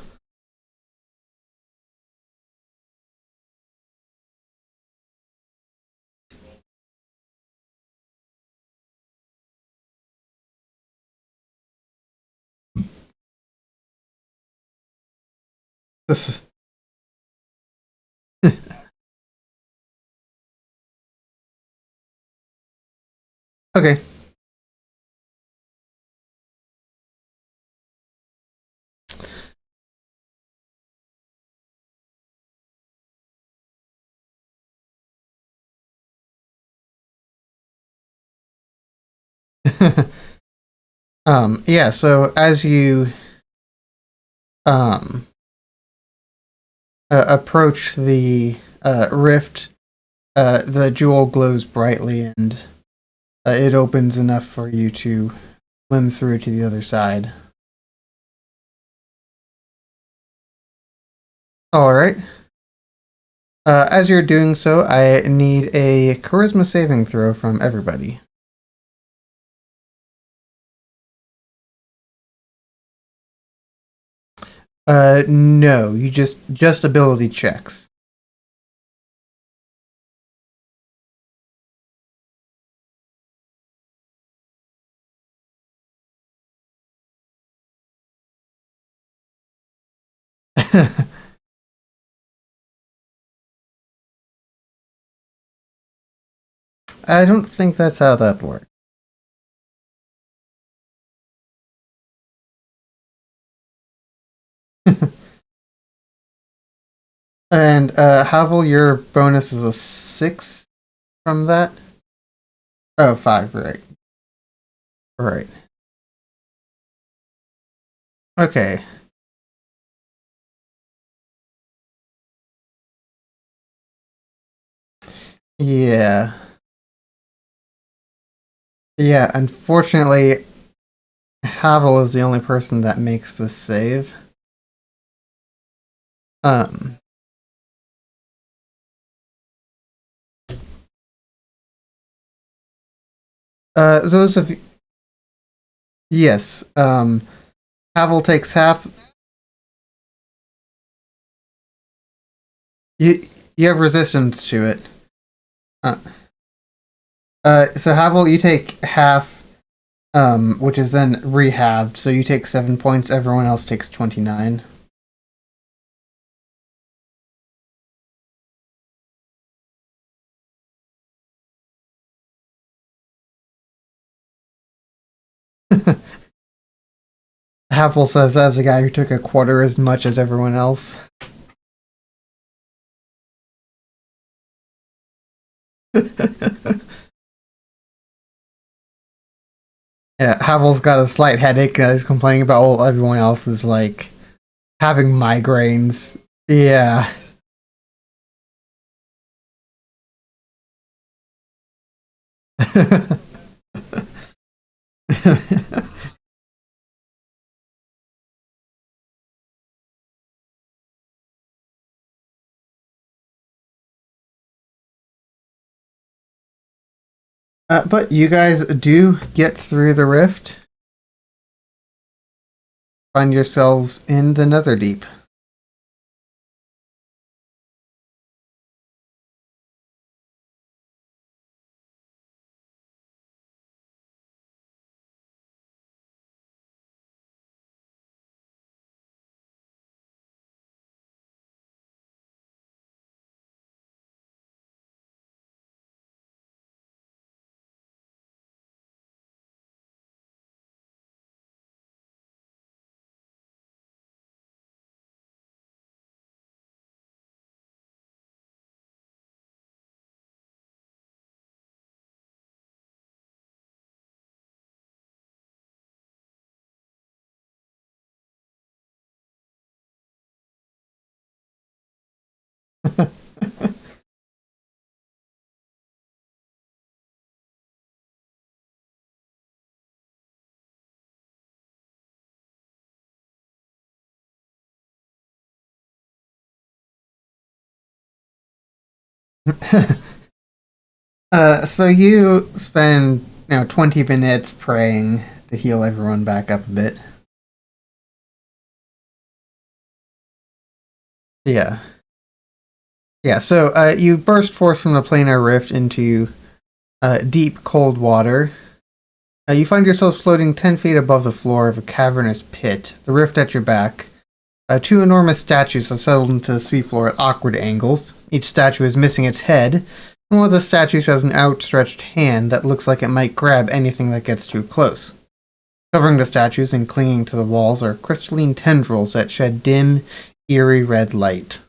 Okay. Yeah, so as you um approach the rift, the jewel glows brightly and it opens enough for you to swim through to the other side. Alright. As you're doing so, I need a charisma saving throw from everybody. No, you just ability checks. I don't think that's how that works. And Havel, your bonus is a 6 from that? Oh, 5, right. Right. Okay. Yeah. Yeah, unfortunately, Havel is the only person that makes this save. Um, those of yes, Havel takes half. You have resistance to it. Uh, so Havel, you take half, which is then rehalved. So you take 7 points. Everyone else takes 29. Havel says, as a guy who took a quarter as much as everyone else. Yeah, Havel's got a slight headache. He's complaining about all everyone else is like having migraines. Yeah. But you guys do get through the rift. Find yourselves in the Netherdeep. So you spend 20 minutes praying to heal everyone back up a bit. Yeah. Yeah, so you burst forth from the planar rift into deep, cold water. You find yourself floating 10 feet above the floor of a cavernous pit, the rift at your back. Two enormous statues have settled into the seafloor at awkward angles. Each statue is missing its head, and one of the statues has an outstretched hand that looks like it might grab anything that gets too close. Covering the statues and clinging to the walls are crystalline tendrils that shed dim, eerie red light.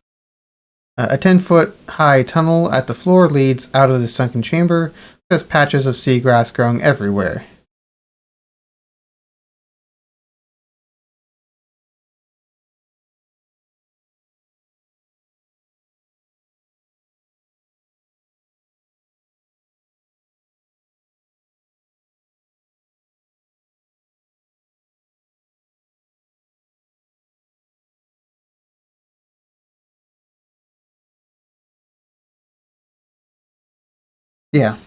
A 10-foot high tunnel at the floor leads out of the sunken chamber, with patches of seagrass growing everywhere. Yeah.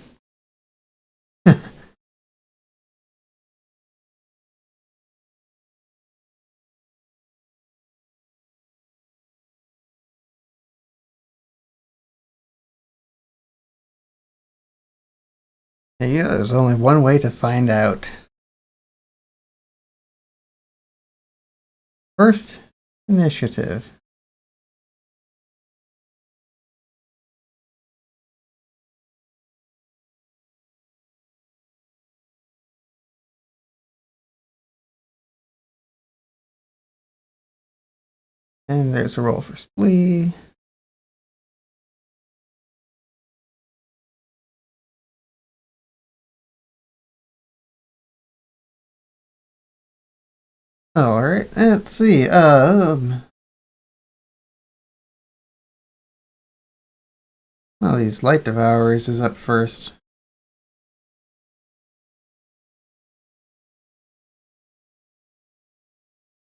Yeah, there's only one way to find out. First, initiative. And there's a roll for Splee. Alright, let's see. Well, these light devourers is up first.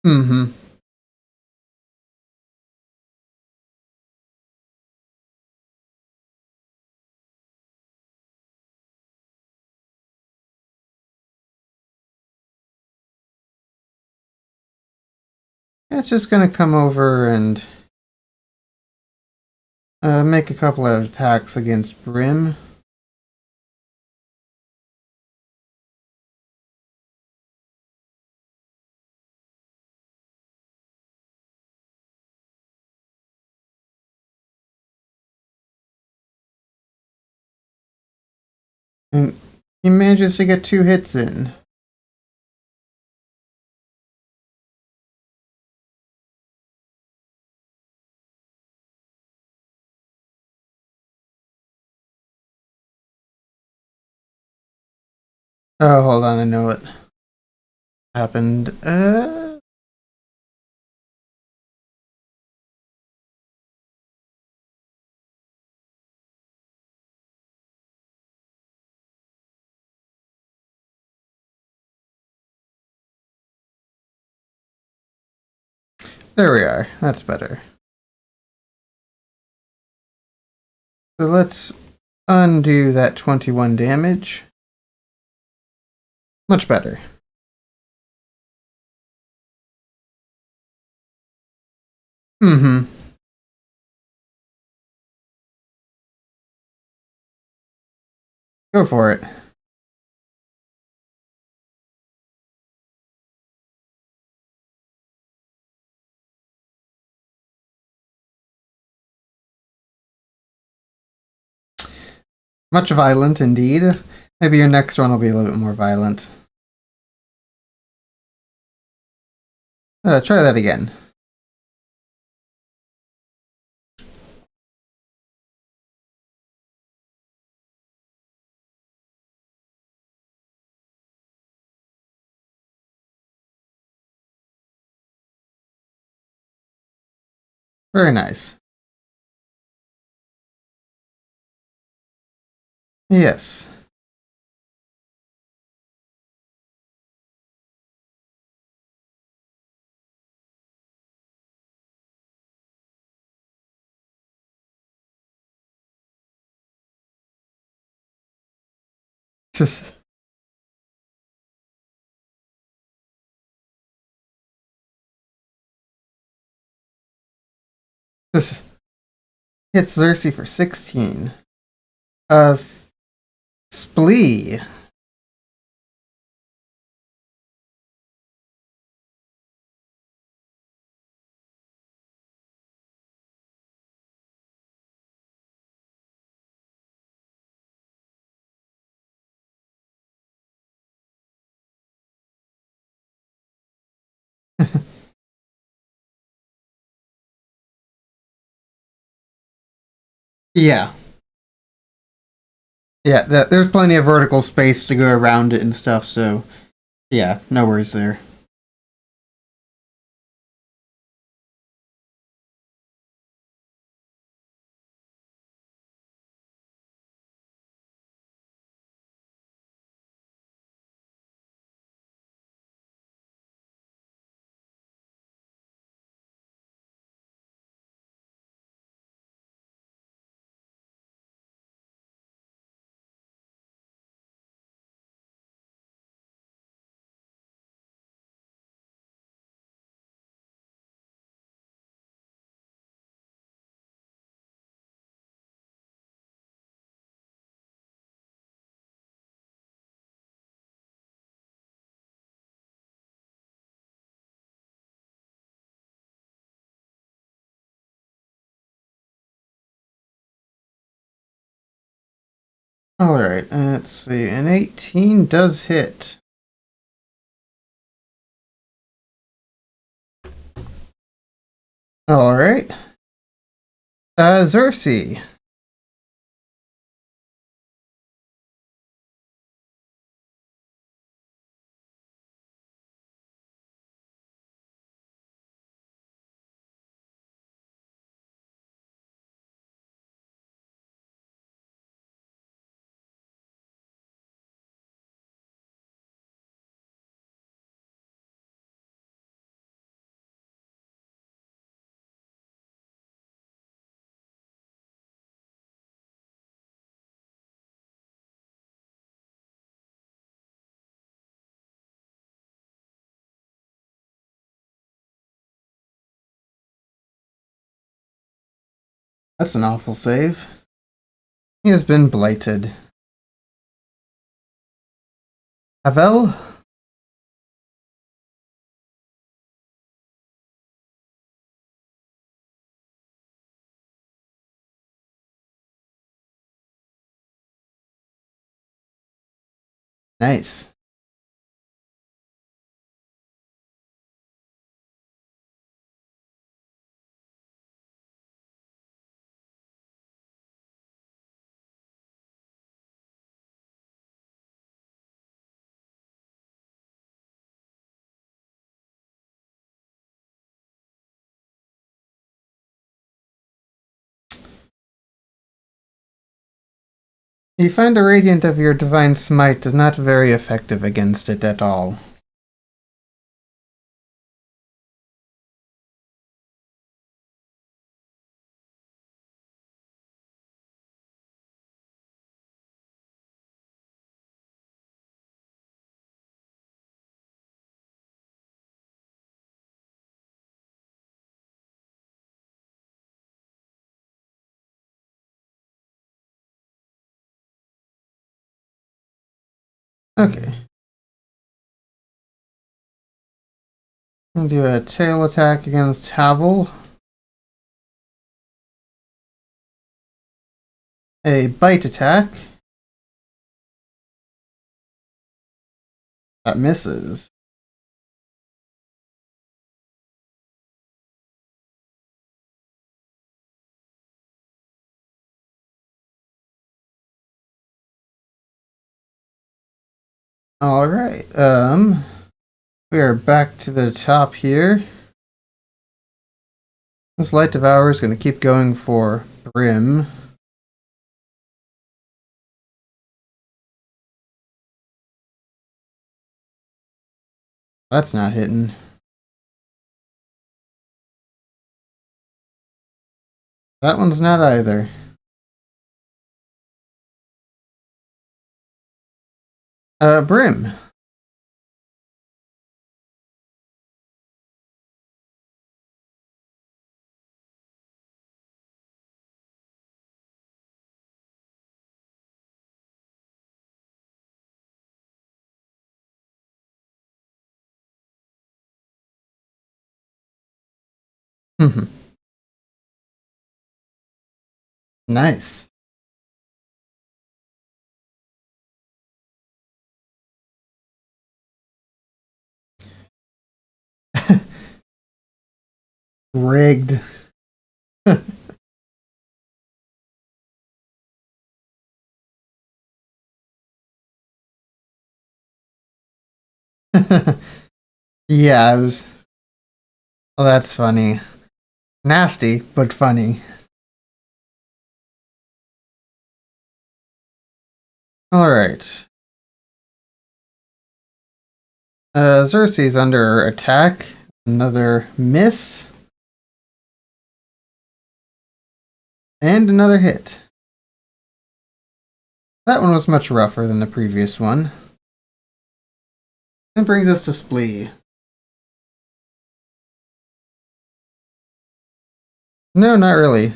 Mm-hmm. It's just gonna come over and make a couple of attacks against Brim. And he manages to get 2 hits in. Oh, hold on, I know what happened. There we are. That's better. So let's undo that 21 damage. Much better. Mm-hmm. Go for it. Much violent indeed. Maybe your next one will be a little bit more violent. Try that again. Very nice. Yes. Hits Xerxes for 16. Uh, Splee. Yeah. Yeah, there's plenty of vertical space to go around it and stuff, so yeah, no worries there. Alright, let's see. An 18 does hit. Alright. Xerxes. That's an awful save. He has been blighted. Havel? Nice. You find a radiant of your divine smite is not very effective against it at all. Okay. I'll do a tail attack against Havel. A bite attack. That misses. Alright, we are back to the top here. This Light Devourer is going to keep going for Brim. That's not hitting. That one's not either. Brim. Mhm. Nice. Rigged. Yeah, I was. Oh, that's funny. Nasty, but funny. Alright. Xerxes under attack. Another miss. And another hit. That one was much rougher than the previous one. And brings us to Splee. No, not really.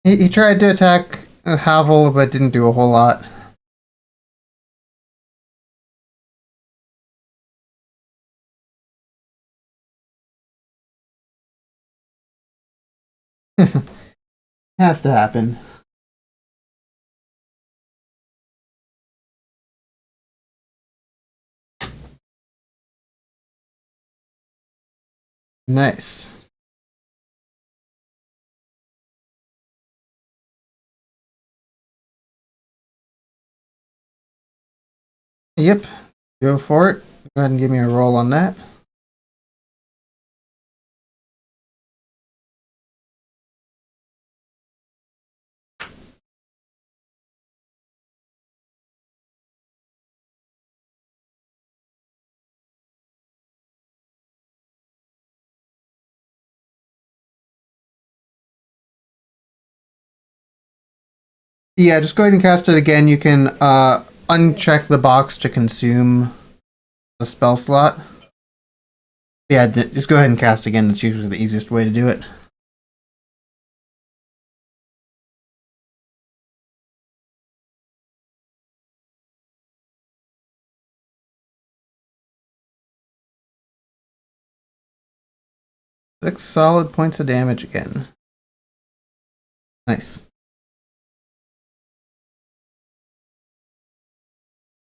He tried to attack Havel, but didn't do a whole lot. Has to happen. Nice. Yep. Go for it. Go ahead and give me a roll on that. Yeah, just go ahead and cast it again. You can uncheck the box to consume the spell slot. Yeah, just go ahead and cast again. That's usually the easiest way to do it. Six solid points of damage again. Nice.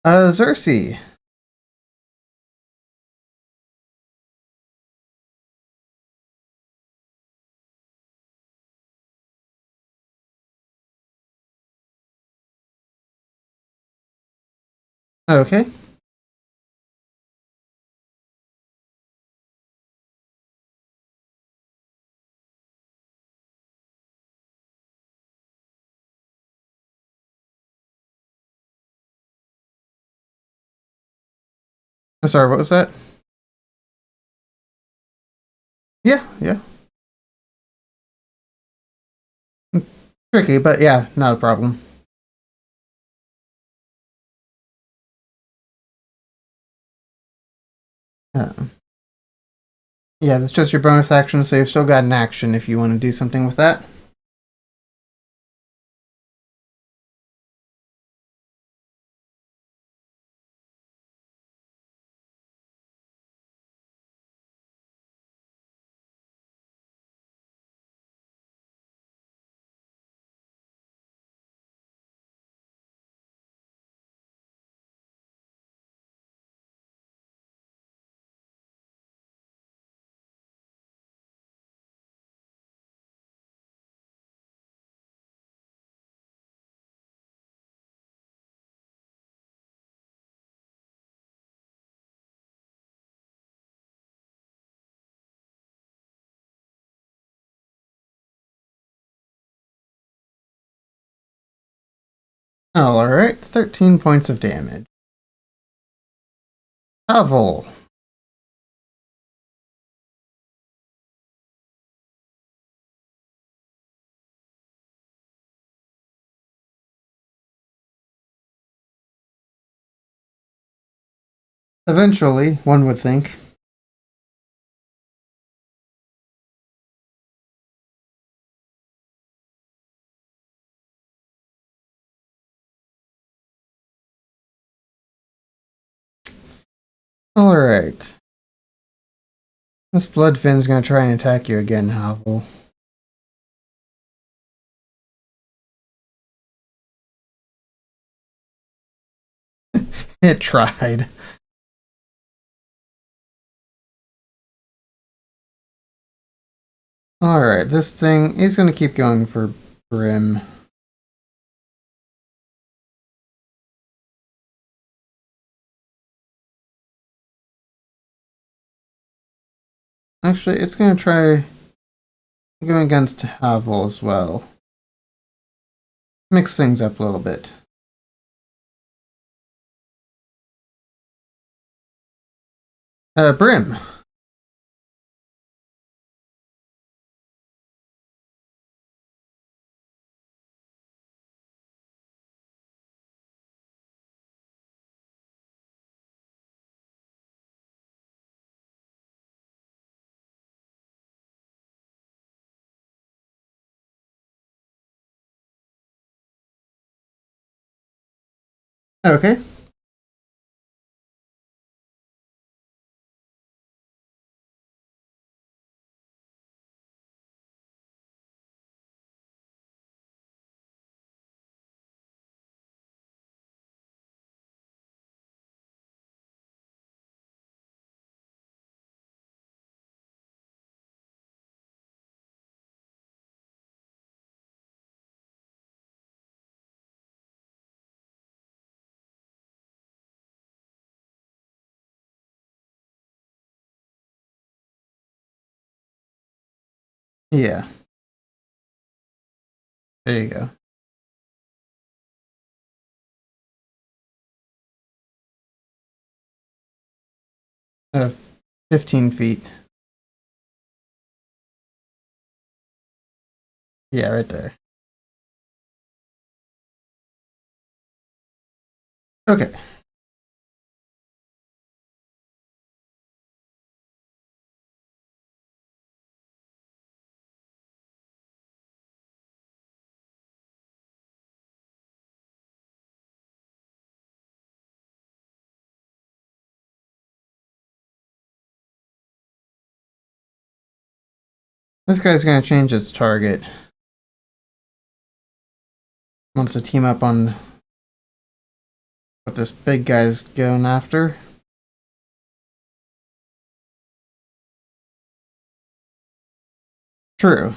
Xerxes. Okay. I'm sorry, what was that? Yeah, yeah. Tricky, but yeah, not a problem. Uh, yeah, that's just your bonus action, so you've still got an action if you want to do something with that. Alright, 13 points of damage. Havel. Eventually, one would think. Alright. This Bloodfin's gonna try and attack you again, Havel. It tried. Alright, this thing, he's gonna keep going for Brim. Actually, it's gonna try going against Havel as well. Mix things up a little bit. Brim. Okay. Yeah. There you go. 15 feet. Yeah, right there. Okay. This guy's gonna change its target. Wants to team up on what this big guy's going after. True.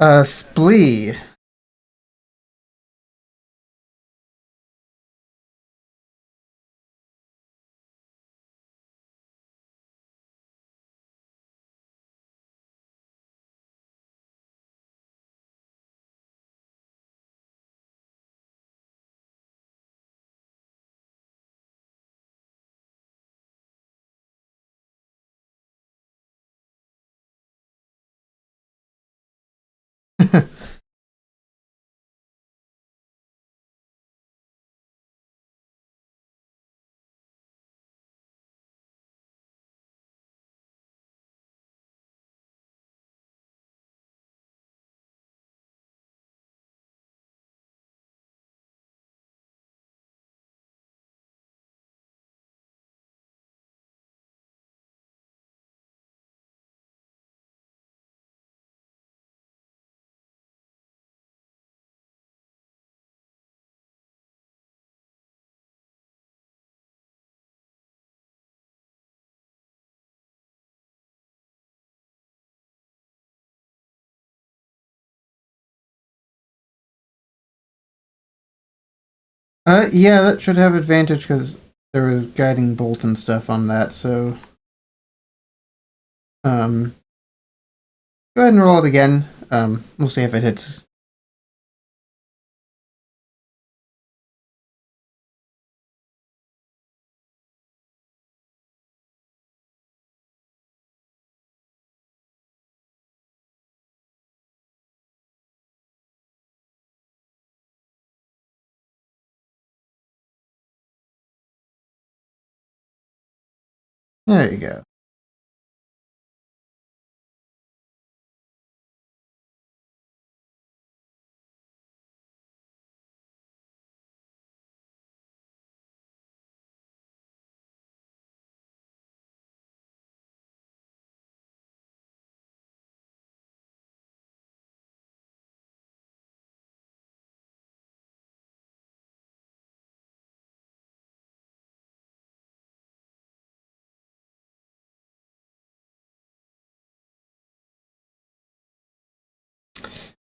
Splee. Yeah, that should have advantage because there was guiding bolt and stuff on that, so go ahead and roll it again. We'll see if it hits. There you go.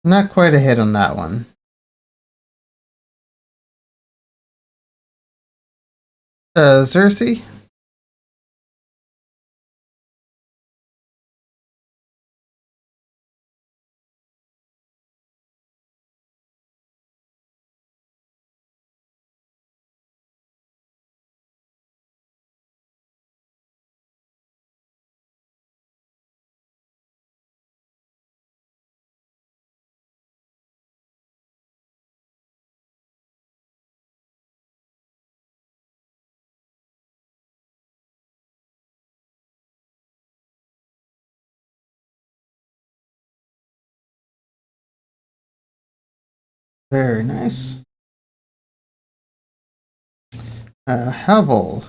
Not quite a hit on that one. Cersei? Very nice. Havel.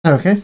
Okay.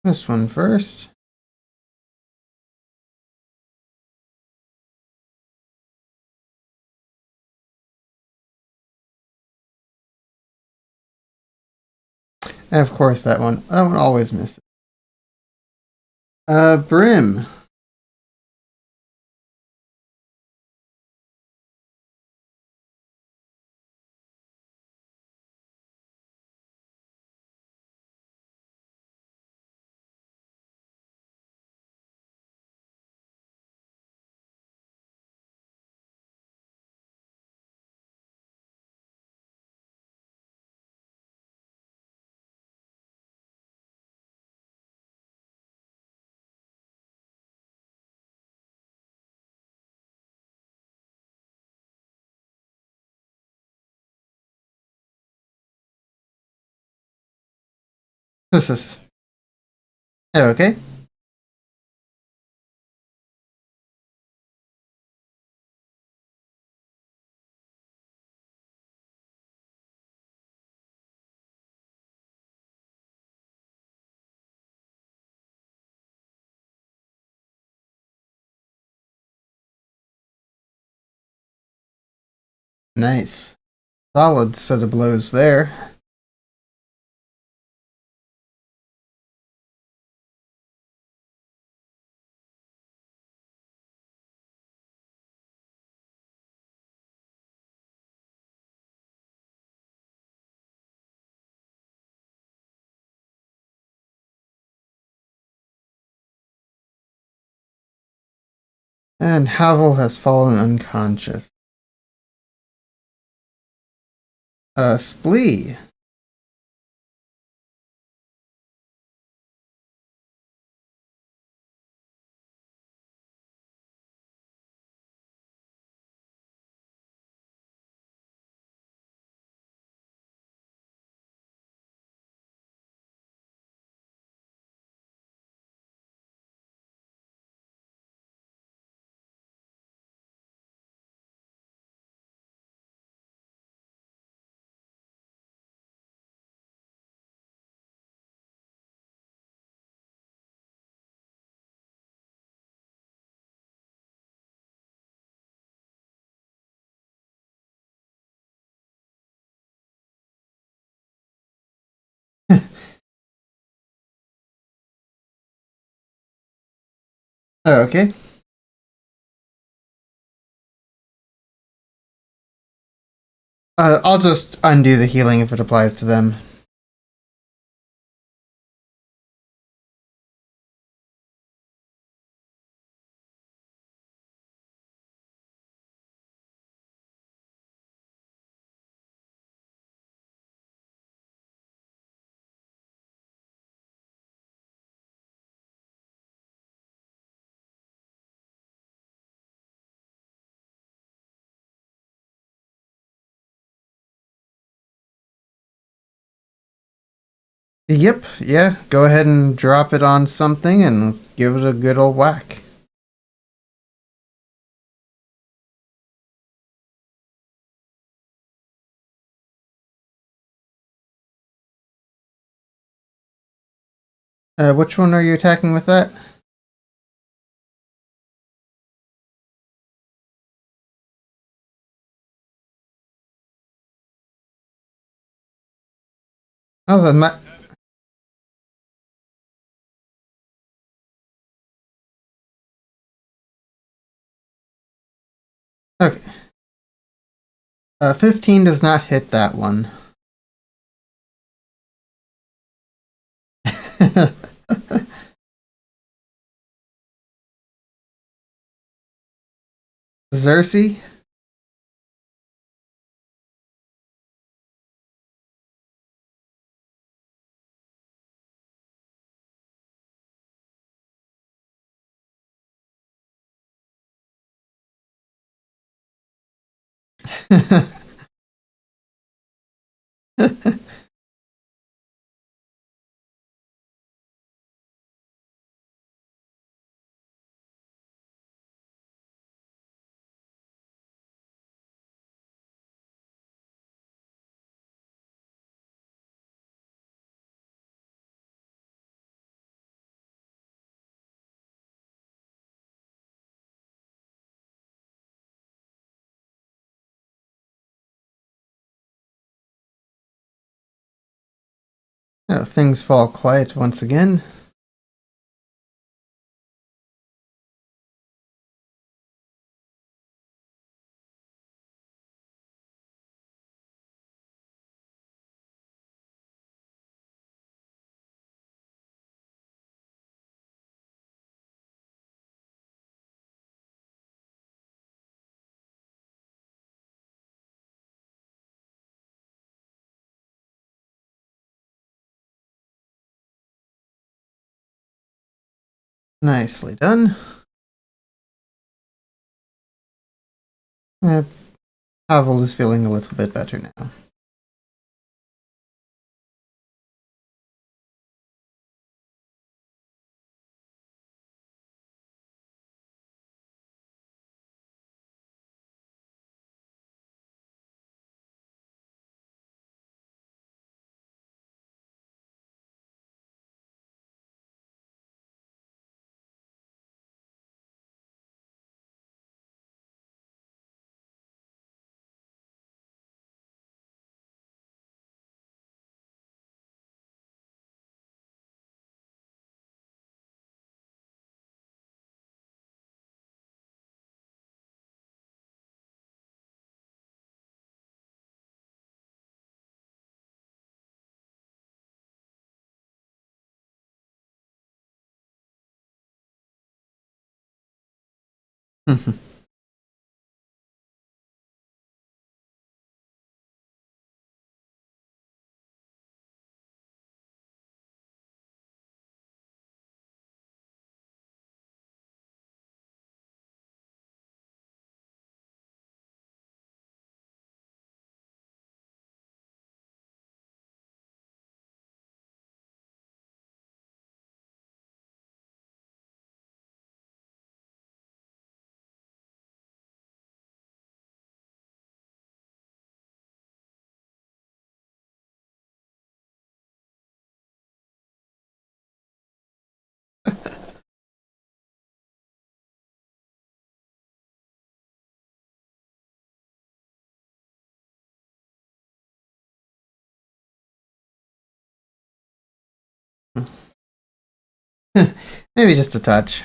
This one first. And of course, that one. That one always misses. Brim. Okay. Nice. Solid set of blows there. And Havel has fallen unconscious. Splee. Okay. I'll just undo the healing if it applies to them. Yep, yeah. Go ahead and drop it on something and give it a good old whack. Which one are you attacking with that? Oh, okay. 15 does not hit that one. Xerxes? Oh, things fall quiet once again. Nicely done. Uh, Pavel is feeling a little bit better now. Maybe just a touch.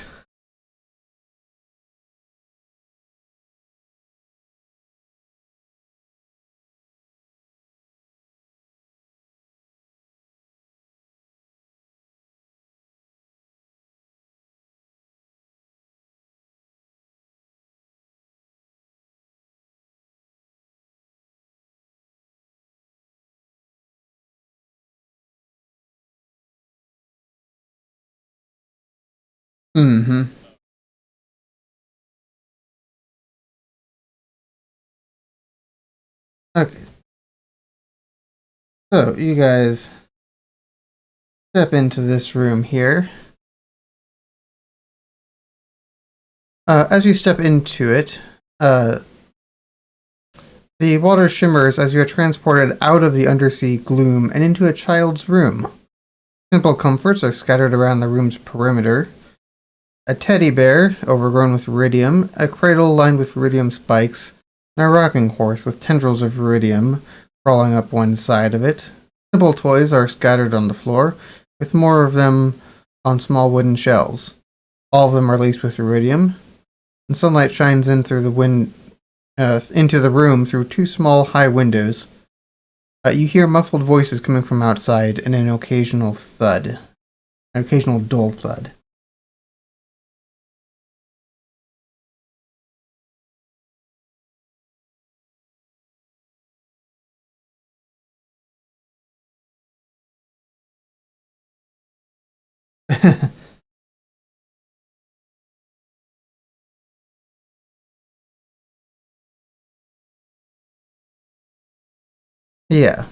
Mm-hmm. Okay, so you guys step into this room here. As you step into it, uh, the water shimmers as you're transported out of the undersea gloom and into a child's room. Simple comforts are scattered around the room's perimeter. A teddy bear, overgrown with iridium, a cradle lined with iridium spikes, and a rocking horse with tendrils of iridium crawling up one side of it. Simple toys are scattered on the floor, with more of them on small wooden shelves. All of them are laced with iridium, and sunlight shines in through into the room through two small high windows. You hear muffled voices coming from outside and an occasional thud, an occasional dull thud. Yeah.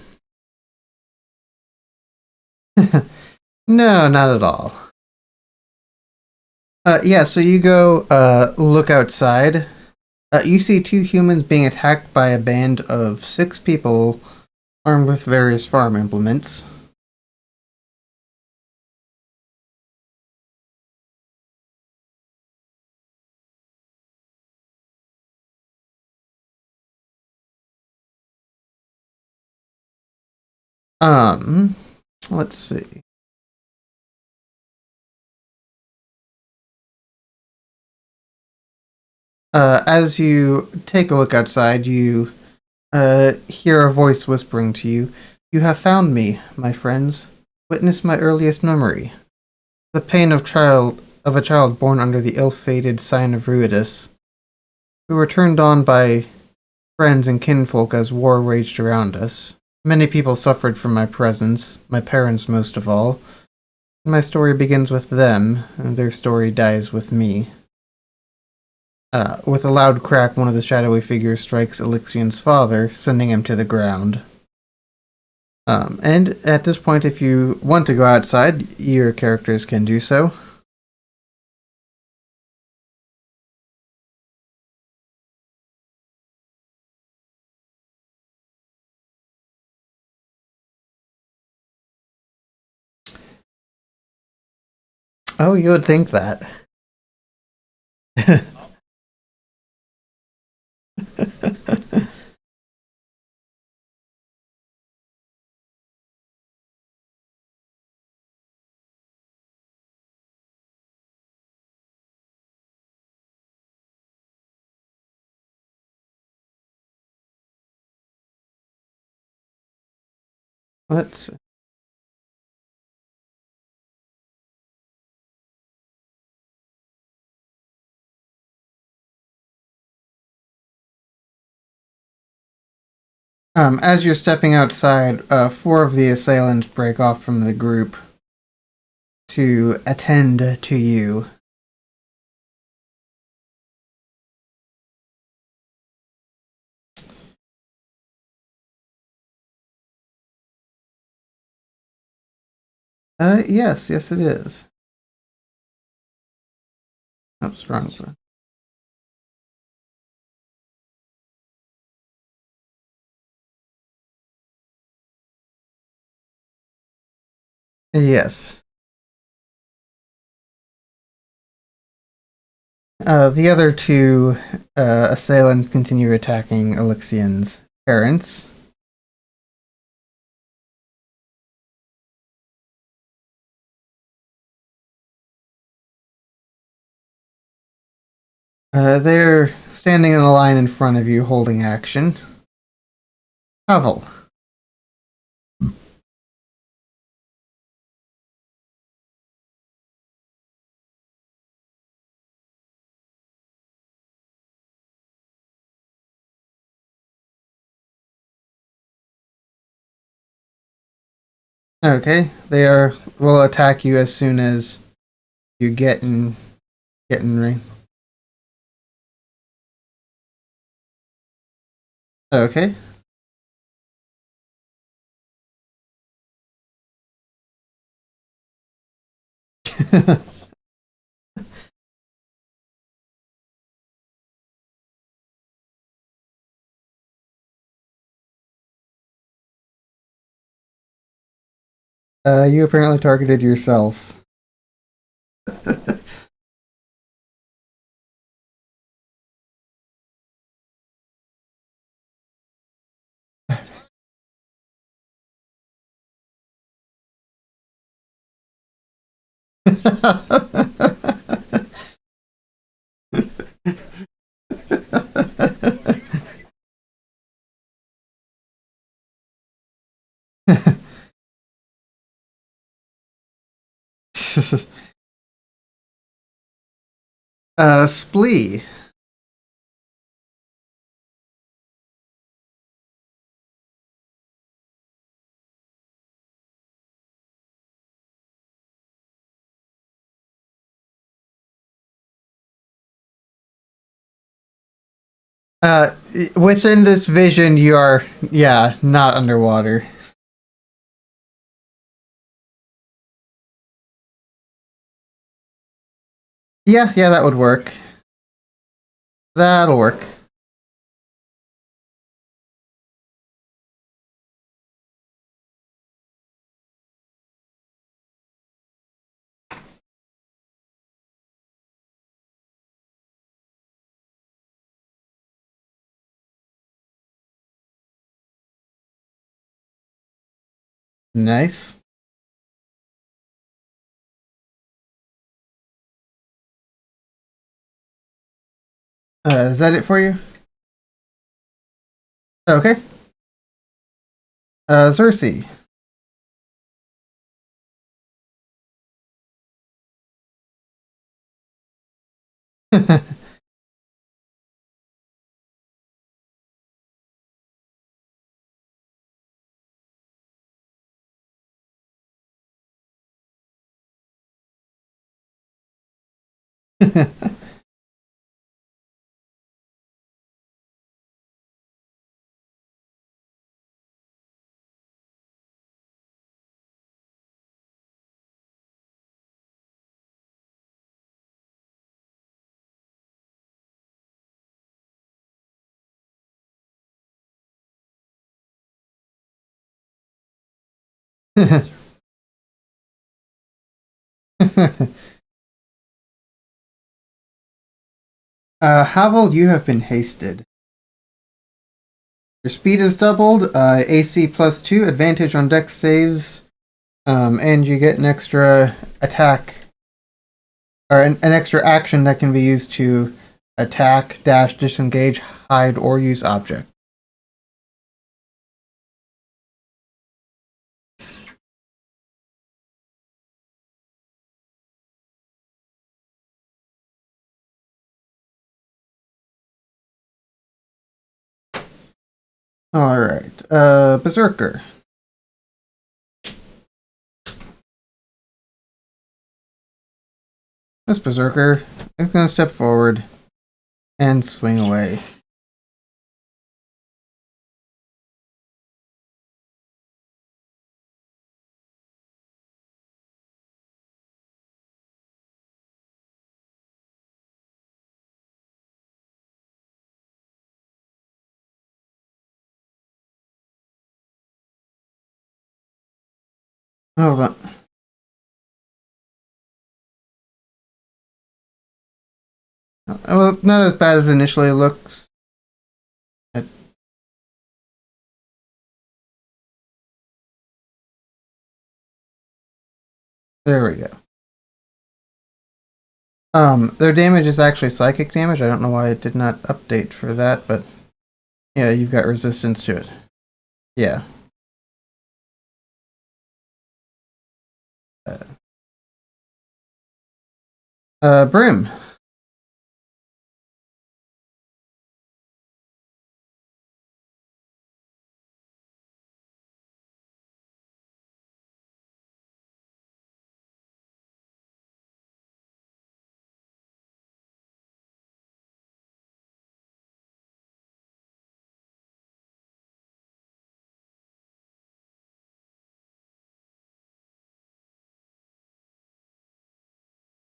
No, not at all. Yeah, so you go look outside. You see two humans being attacked by a band of six people armed with various farm implements. Um, let's see. As you take a look outside, you hear a voice whispering to you, "You have found me, my friends. Witness my earliest memory. The pain of a child born under the ill-fated sign of Ruidus. We were turned on by friends and kinfolk as war raged around us. Many people suffered from my presence, my parents most of all. My story begins with them, and their story dies with me." With a loud crack, one of the shadowy figures strikes Elixion's father, sending him to the ground. And at this point, if you want to go outside, your characters can do so. Oh, you would think that. Let's. As you're stepping outside, four of the assailants break off from the group to attend to you. Yes, yes, it is. Oh, strong. Yes. The other two assailants continue attacking Elixian's parents. They're standing in a line in front of you, holding action. Pavel. Okay, will attack you as soon as you get in ring. Okay. You apparently targeted yourself. Splee. Uh, Within this vision, you are, yeah, not underwater. Yeah, yeah, that would work. That'll work. Nice. Is that it for you? Okay. Cersei. Havel, you have been hasted. Your speed is doubled, AC +2, advantage on dex saves, and you get an extra attack, or an extra action that can be used to attack, dash, disengage, hide, or use object. Alright, Berserker. This Berserker is going to step forward and swing away. Hold on. Well, not as bad as initially it looks. There we go. Their damage is actually psychic damage. I don't know why it did not update for that, but yeah, you've got resistance to it. Yeah. Brim.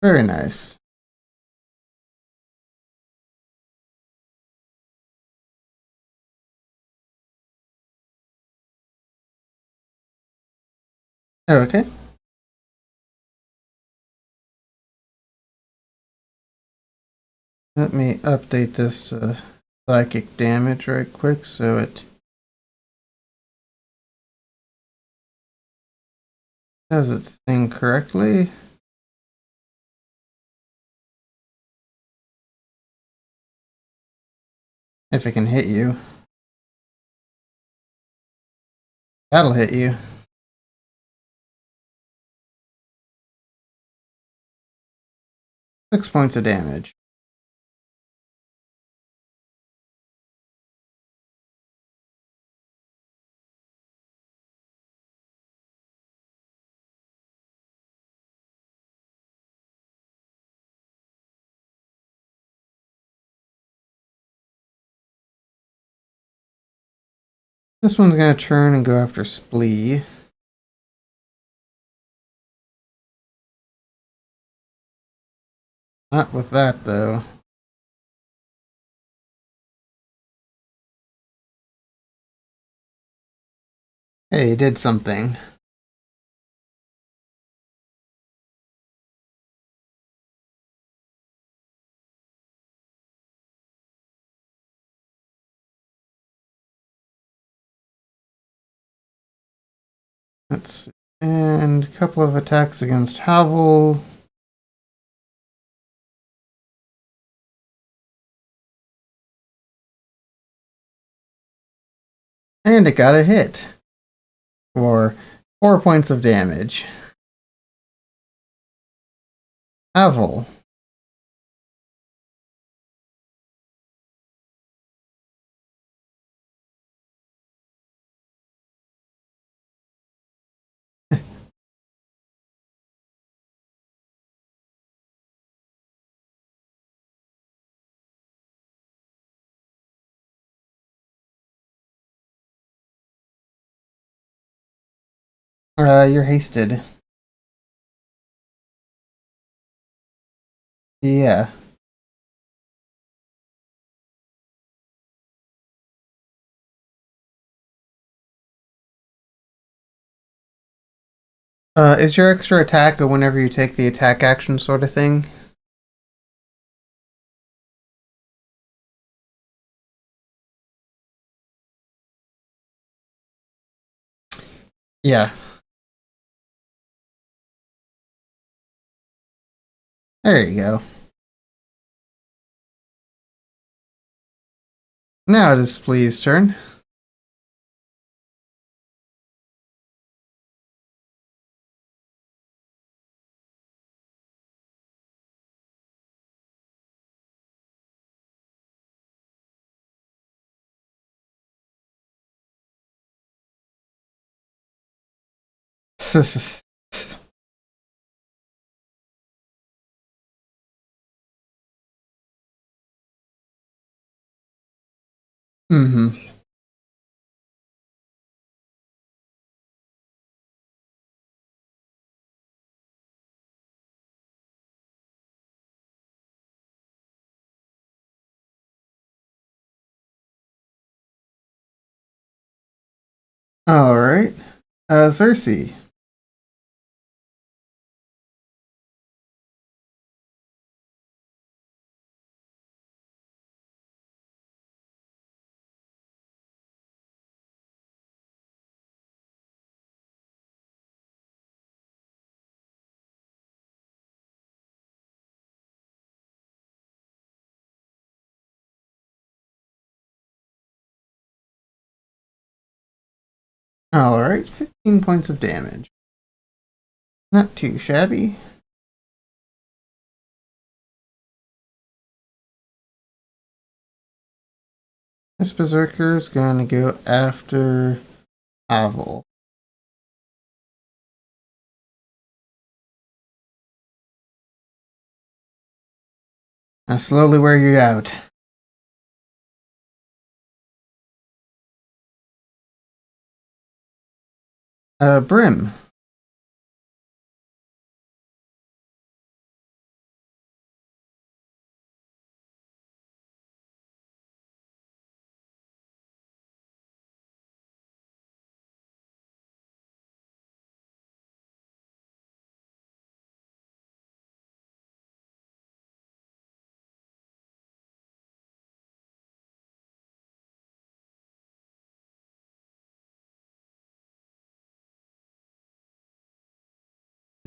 Very nice. Okay. Let me update this psychic damage right quick so it does its thing correctly. If it can hit you. That'll hit you. Six points of damage. This one's gonna turn and go after Splee. Not with that though. Hey, he did something. Let's see. And a couple of attacks against Havel. And it got a hit. For 4 points of damage. Havel. You're hasted. Yeah. Is your extra attack a whenever you take the attack action sort of thing? Yeah. There you go. Now it is Splee's turn. Mm-hmm. All right. Cersei. All right. 15 points of damage. Not too shabby. This berserker is gonna go after Avel. I slowly wear you out. Brim.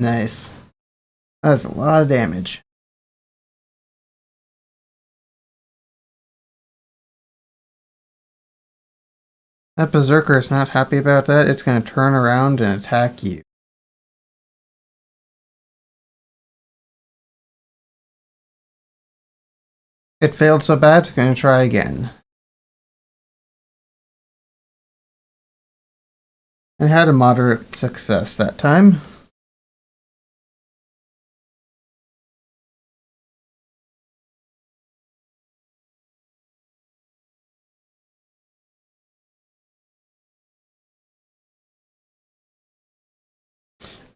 Nice. That's a lot of damage. That berserker is not happy about that. It's gonna turn around and attack you. It failed so bad, it's gonna try again. It had a moderate success that time.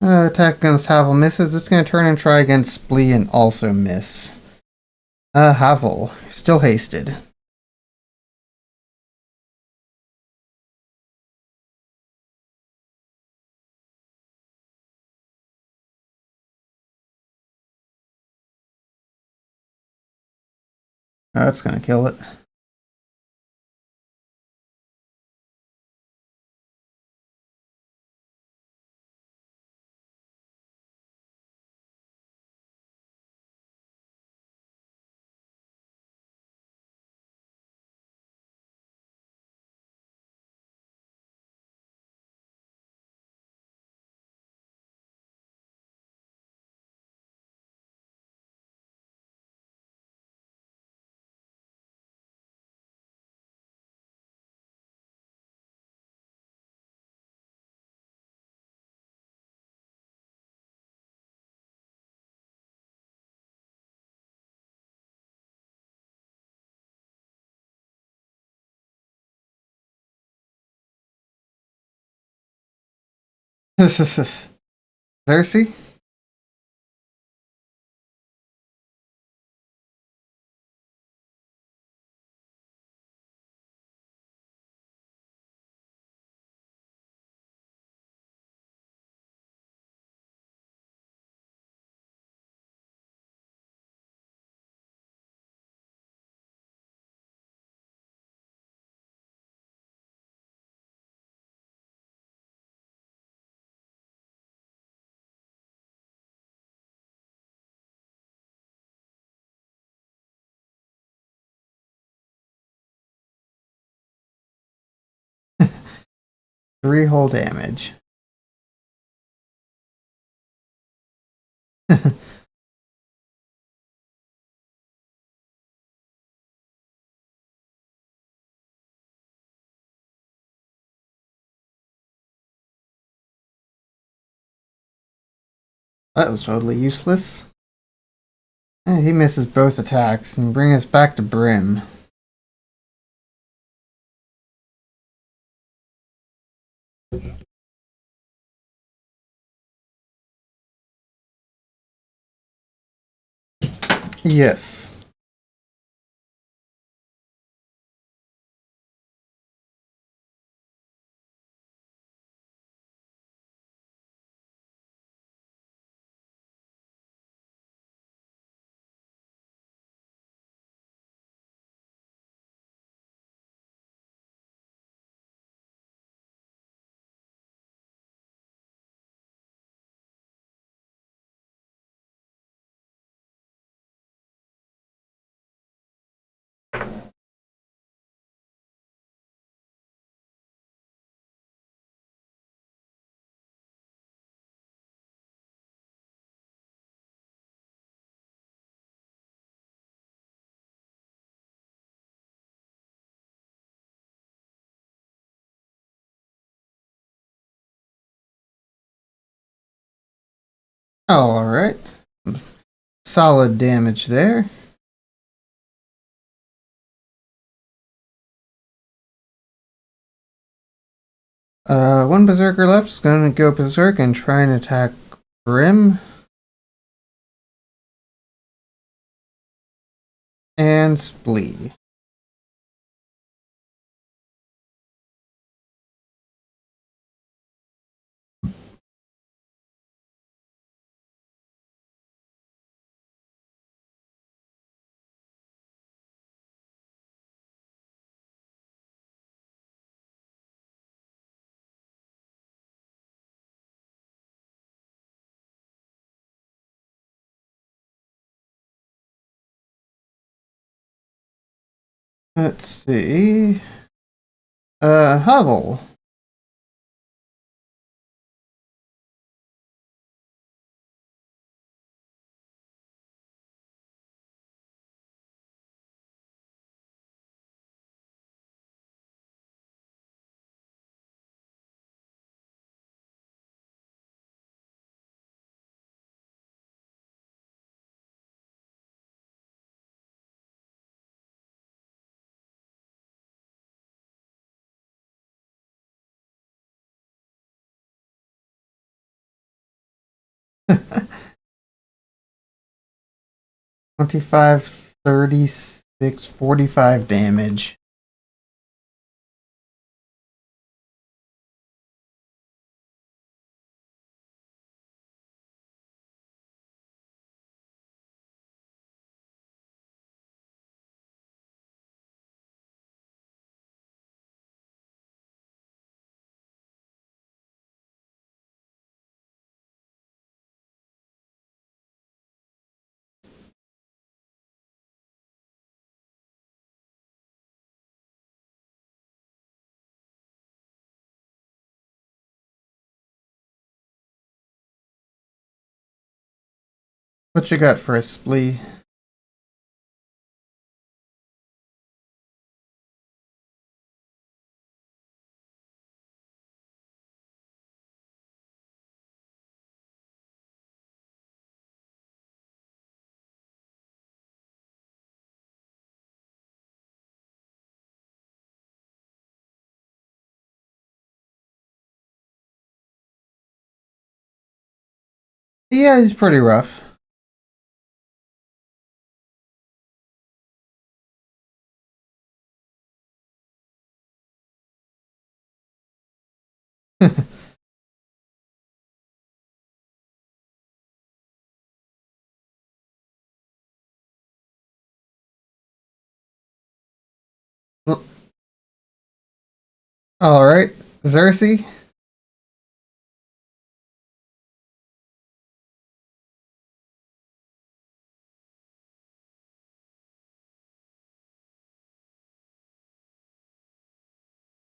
Attack against Havel misses. It's gonna turn and try against Splee and also miss. Havel, still hasted. That's gonna kill it. Cersei? Three whole damage. That was totally useless. He misses both attacks and bring us back to Brim. Yes. Alright. Solid damage there. One berserker left is gonna go berserk and try and attack Brim. And Splee. Let's see. Hovel. $25, 36, 45 damage. What you got for a Splee? Yeah, he's pretty rough. Alright, Xerxes?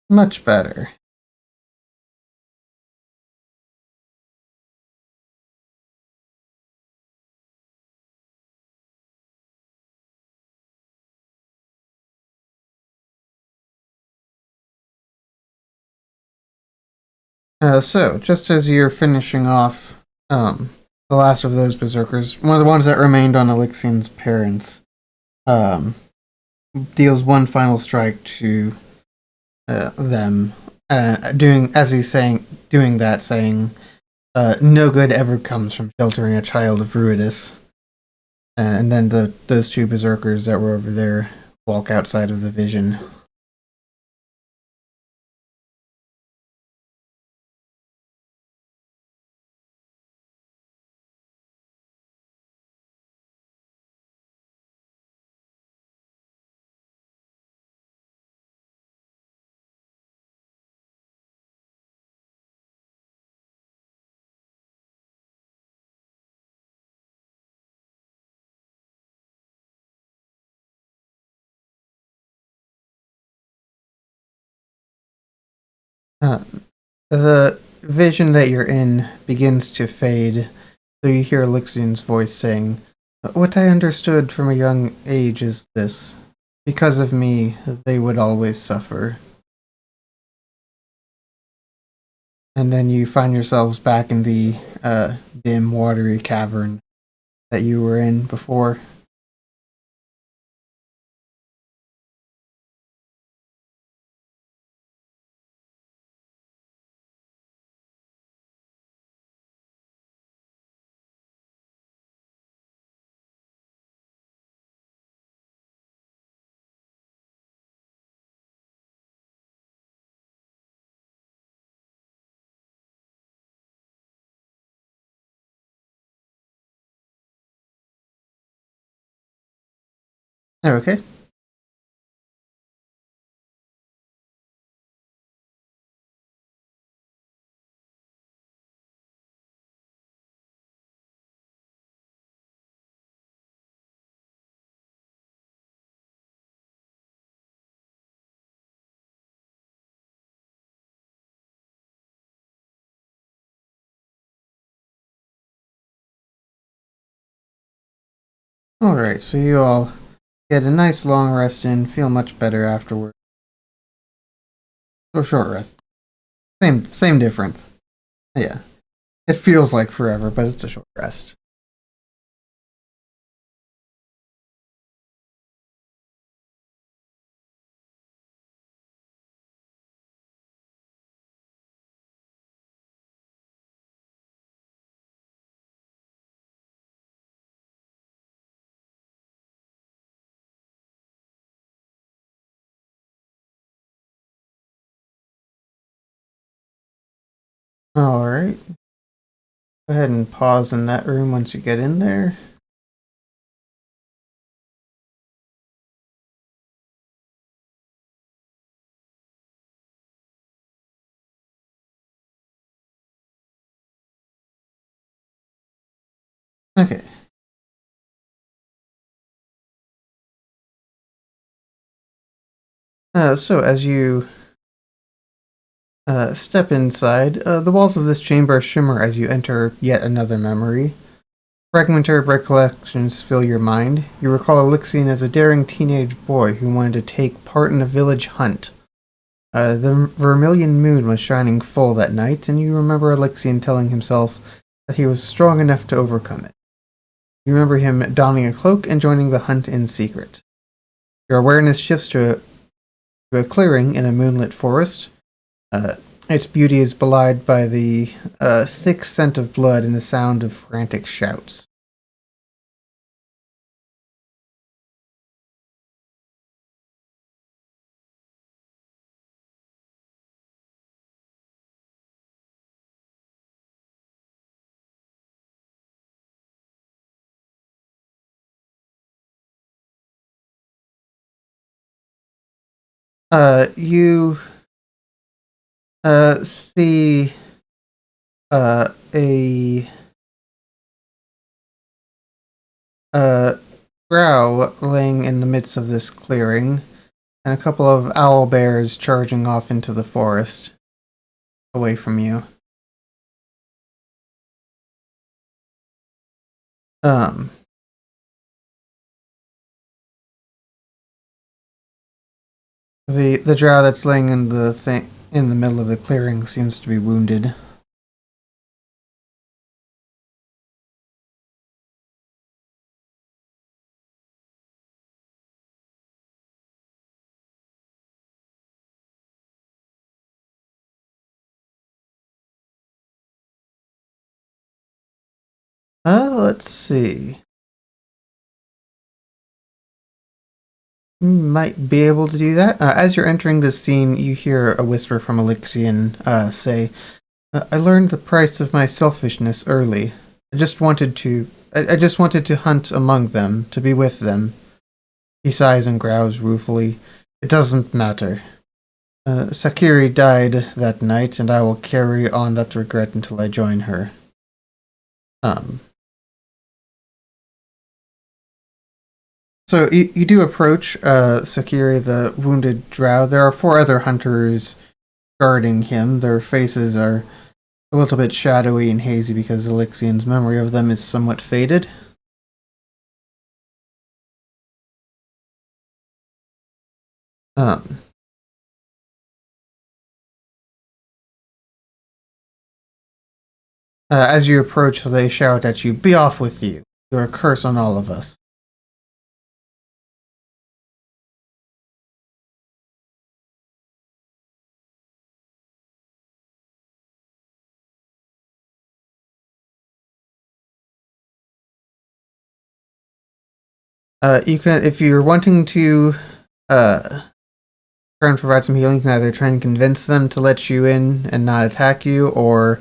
Much better. So, just as you're finishing off the last of those berserkers, one of the ones that remained on Elixion's parents, um, deals one final strike to them, doing as he's saying, doing that, saying, "No good ever comes from sheltering a child of Ruidus." And then those two berserkers that were over there walk outside of the vision. Uh, the vision that you're in begins to fade, so you hear Elixion's voice saying, "What I understood from a young age is this. Because of me, they would always suffer." And then you find yourselves back in the dim, watery cavern that you were in before. Okay. Alright, so you all get a nice long rest in, feel much better afterward. Or short rest. Same difference. Yeah. It feels like forever, but it's a short rest. Alright. Go ahead and pause in that room once you get in there. Okay. So as you step inside, the walls of this chamber shimmer as you enter yet another memory. Fragmentary recollections fill your mind. You recall Elixion as a daring teenage boy who wanted to take part in a village hunt. The vermilion moon was shining full that night, and you remember Elixion telling himself that he was strong enough to overcome it. You remember him donning a cloak and joining the hunt in secret. Your awareness shifts to a clearing in a moonlit forest. Uh, its beauty is belied by the thick scent of blood and the sound of frantic shouts. You see a uh, drow laying in the midst of this clearing, and a couple of owl bears charging off into the forest away from you. Um, the drow that's laying in the thing in the middle of the clearing seems to be wounded. Let's see. You might be able to do that. As you're entering this scene, you hear a whisper from Elixian say, I learned the price of my selfishness early. I just wanted to hunt among them, to be with them. He sighs and growls ruefully. It doesn't matter. Sakiri died that night, and I will carry on that regret until I join her. Um, so you do approach Sakiri, the wounded drow. There are four other hunters guarding him. Their faces are a little bit shadowy and hazy because Elixian's memory of them is somewhat faded. Um, as you approach, they shout at you, Be off with you! You're a curse on all of us. You can, if you're wanting to uh, try and provide some healing, you can either try and convince them to let you in and not attack you, or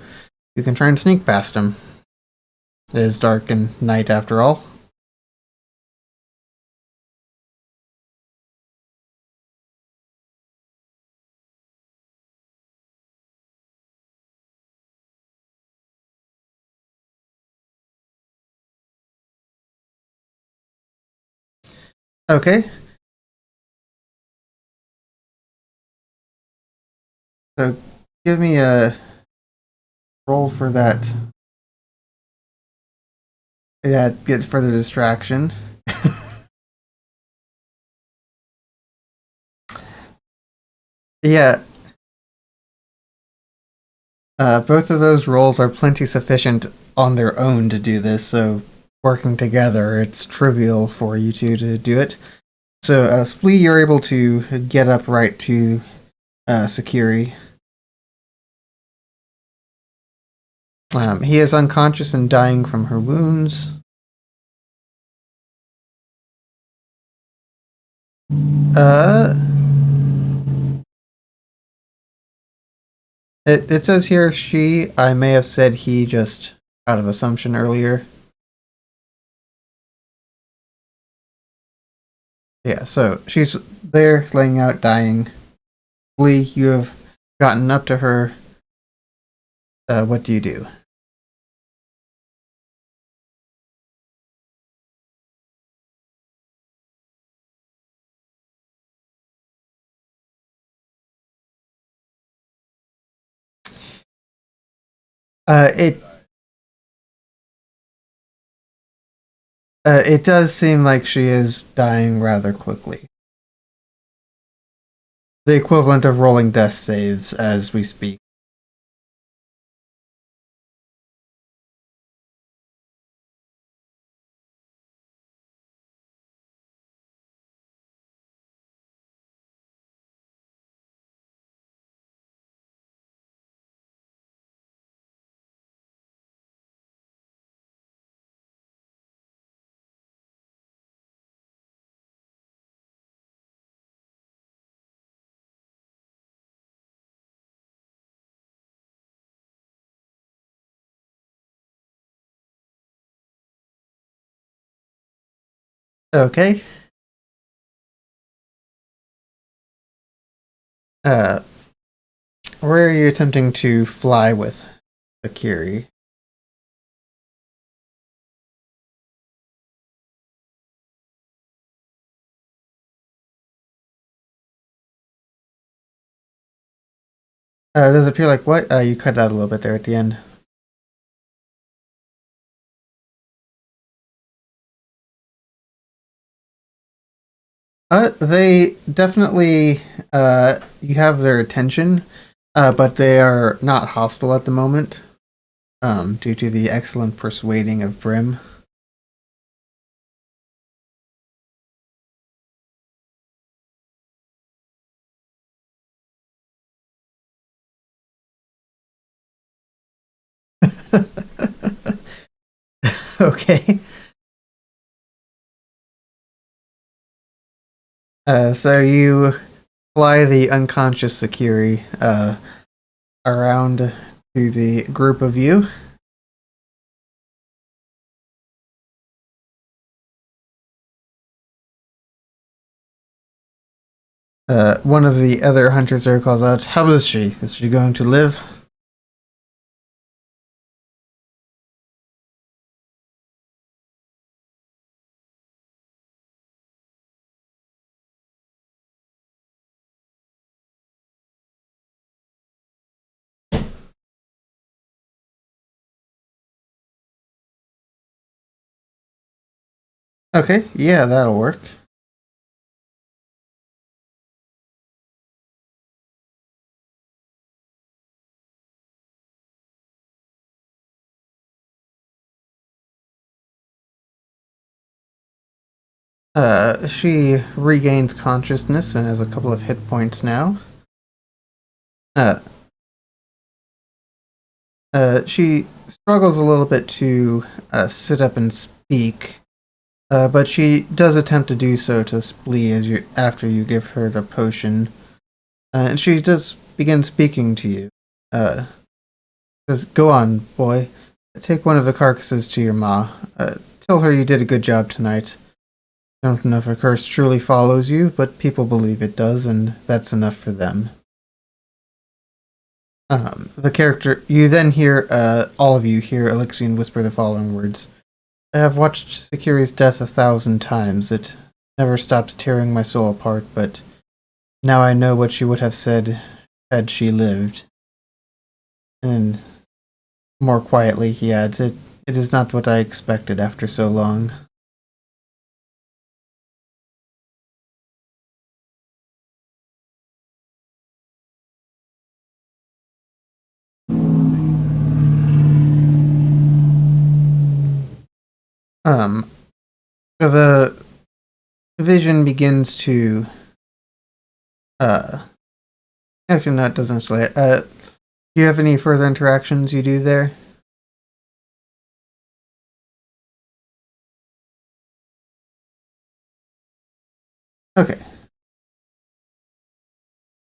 you can try and sneak past them. It is dark and night after all. Okay, so give me a roll for that. That gets further distraction. Yeah, both of those rolls are plenty sufficient on their own to do this, so working together, it's trivial for you two to do it. So, Splee, you're able to get up right to Sakiri. He is unconscious and dying from her wounds. Uh, it says here she. I may have said he just out of assumption earlier. Yeah, so she's there laying out dying. Lee, you have gotten up to her. What do you do? Uh, it it does seem like she is dying rather quickly. The equivalent of rolling death saves as we speak. Okay. Uh, where are you attempting to fly with Akiri? Does it appear like what? You cut out a little bit there at the end. They definitely, you have their attention, but they are not hostile at the moment, due to the excellent persuading of Brim. Okay. So you fly the unconscious Sakiri around to the group of you. One of the other hunters there calls out, "How is she? Is she going to live?" Okay, yeah, that'll work. She regains consciousness and has a couple of hit points now. Uh, she struggles a little bit to sit up and speak, but she does attempt to do so to Splee as you after you give her the potion, and she does begin speaking to you. Uh, says, "Go on, boy. Take one of the carcasses to your ma. Tell her you did a good job tonight. Don't know if her curse truly follows you, but people believe it does, and that's enough for them." The character you then hear, all of you hear Alexian whisper the following words: "I have watched Sakiri's death 1,000 times. It never stops tearing my soul apart, but now I know what she would have said had she lived." And more quietly, he adds, "It is not what I expected after so long." Um, the vision begins to, uh, actually, no, it doesn't necessarily. Do you have any further interactions you do there? Okay.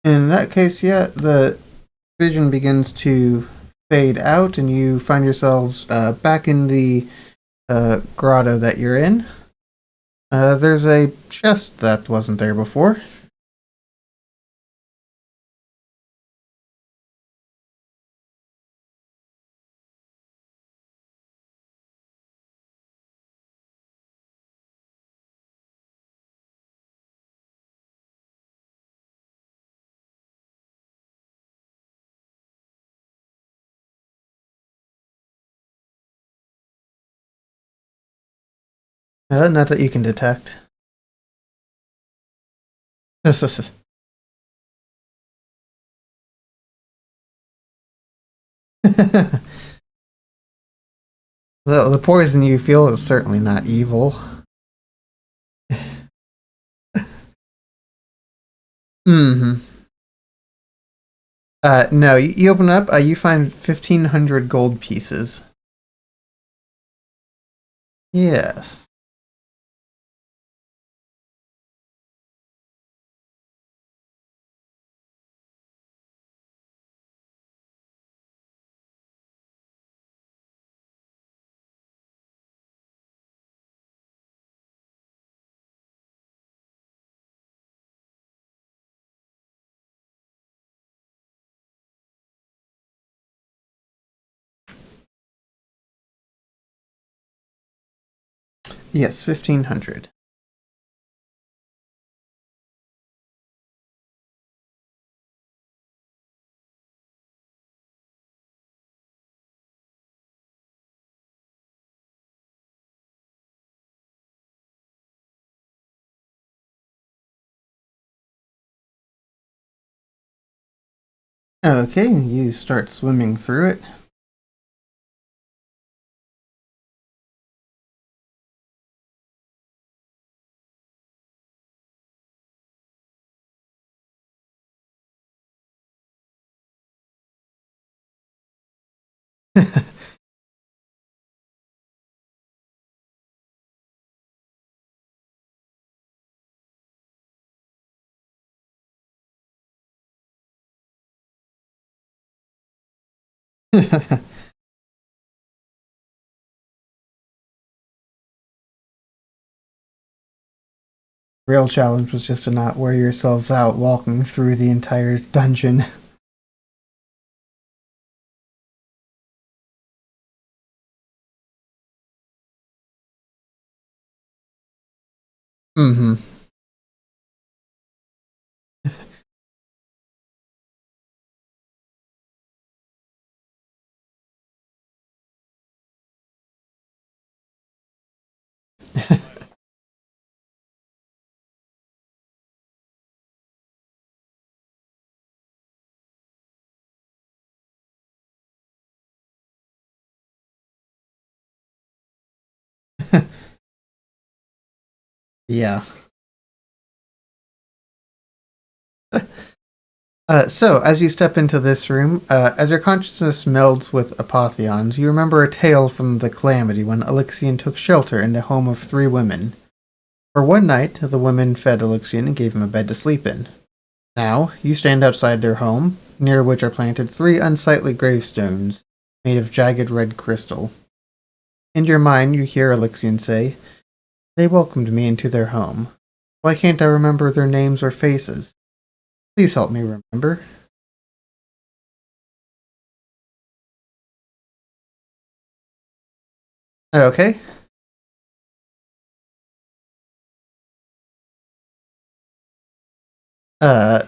In that case, yeah, the vision begins to fade out, and you find yourselves back in the grotto that you're in. There's a chest that wasn't there before. Not that you can detect. The poison you feel is certainly not evil. Hmm. No, you open up, you find 1,500 gold pieces. Yes. Yes, 1,500. Okay, you start swimming through it. Real challenge was just to not wear yourselves out walking through the entire dungeon. Mm-hmm. Yeah. So, as you step into this room, as your consciousness melds with Apotheon's, you remember a tale from the Calamity when Alexian took shelter in the home of three women. For one night, the women fed Alexian and gave him a bed to sleep in. Now, you stand outside their home, near which are planted three unsightly gravestones made of jagged red crystal. In your mind, you hear Alexian say, "They welcomed me into their home. Why can't I remember their names or faces? Please help me remember." Okay. Uh,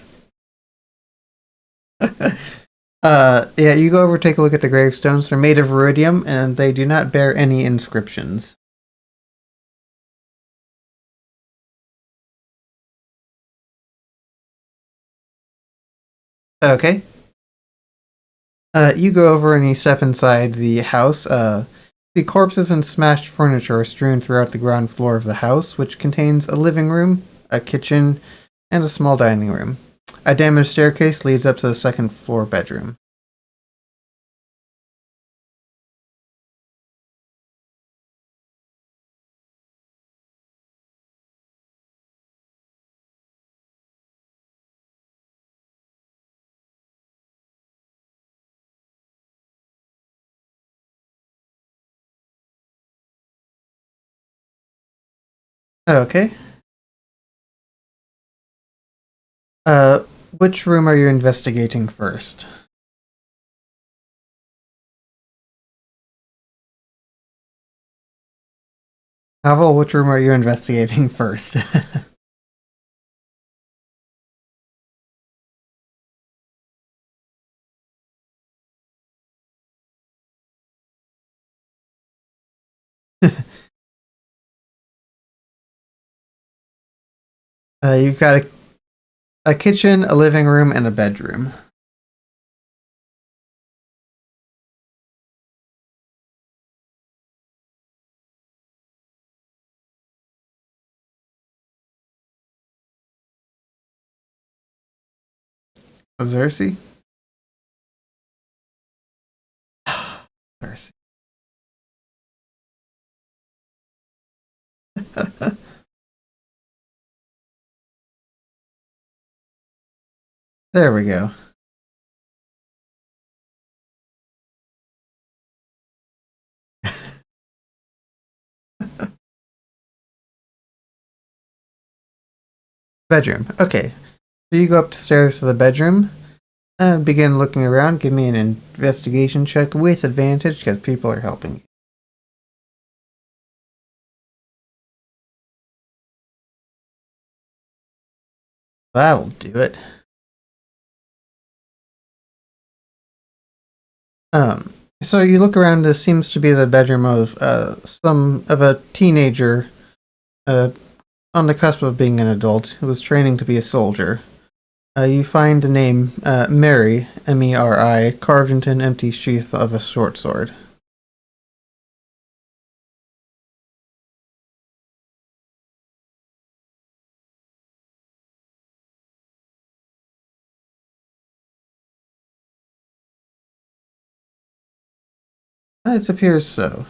yeah, you go over, take a look at the gravestones. They're made of iridium, and they do not bear any inscriptions. Okay. You go over and you step inside the house. The corpses and smashed furniture are strewn throughout the ground floor of the house, which contains a living room, a kitchen, and a small dining room. A damaged staircase leads up to the second floor bedroom. Okay. Uh, which room are you investigating first? Pavel, which room are you investigating first? You've got a kitchen, a living room, and a bedroom. Xerxes? Xerxes. There we go. Bedroom. Okay. So you go upstairs to the bedroom and begin looking around. Give me an investigation check with advantage because people are helping you. That'll do it. Um, so you look around. This seems to be the bedroom of some of a teenager uh, on the cusp of being an adult who was training to be a soldier. You find the name Mary, Meri, carved into an empty sheath of a short sword. It appears so.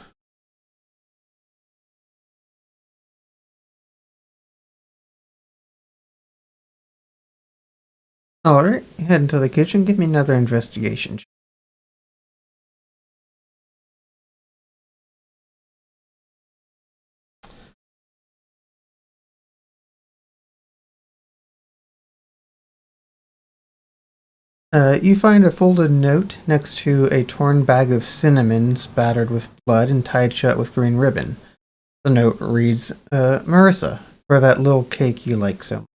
Alright, head into the kitchen. Give me another investigation. You find a folded note next to a torn bag of cinnamon spattered with blood and tied shut with green ribbon. The note reads, Marissa, for that little cake you like so much.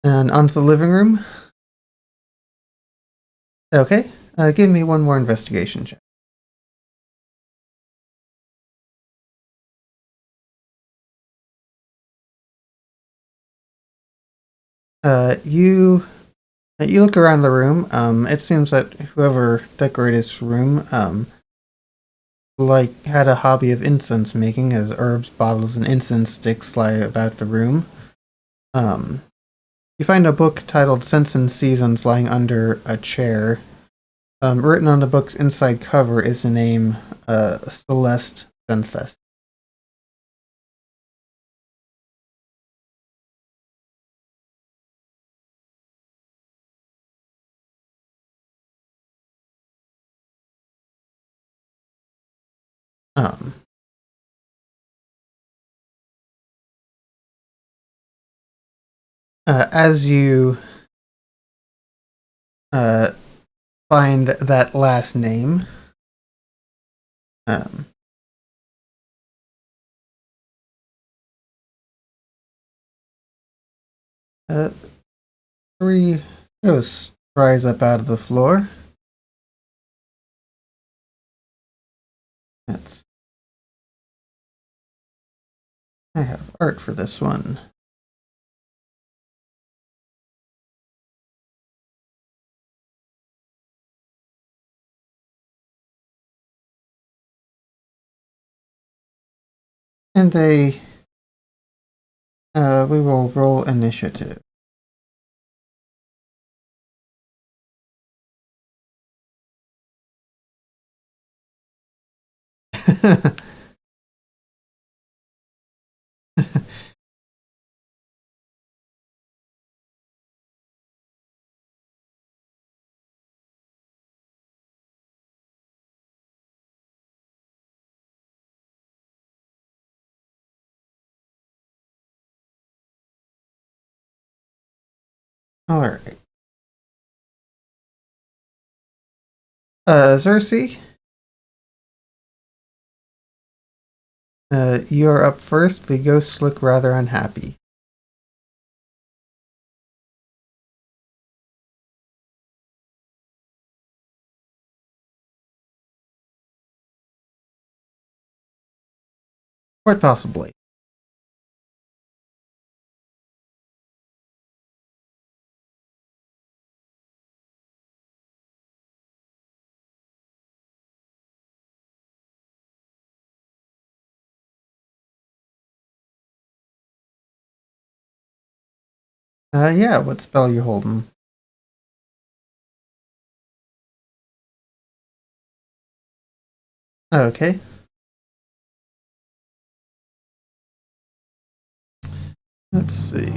And onto the living room. Okay, give me one more investigation check. You look around the room. It seems that whoever decorated this room, had a hobby of incense making, as herbs, bottles, and incense sticks lie about the room. Um, you find a book titled "Scents and Seasons" lying under a chair. Written on the book's inside cover is the name Celeste Synthes. Um, as you uh, find that last name, um, uh, three ghosts rise up out of the floor. That's I have art for this one. And we will roll initiative. All right. Cersei, you're up first. The ghosts look rather unhappy. Quite possibly. Yeah, what spell you holding? Okay. Let's see.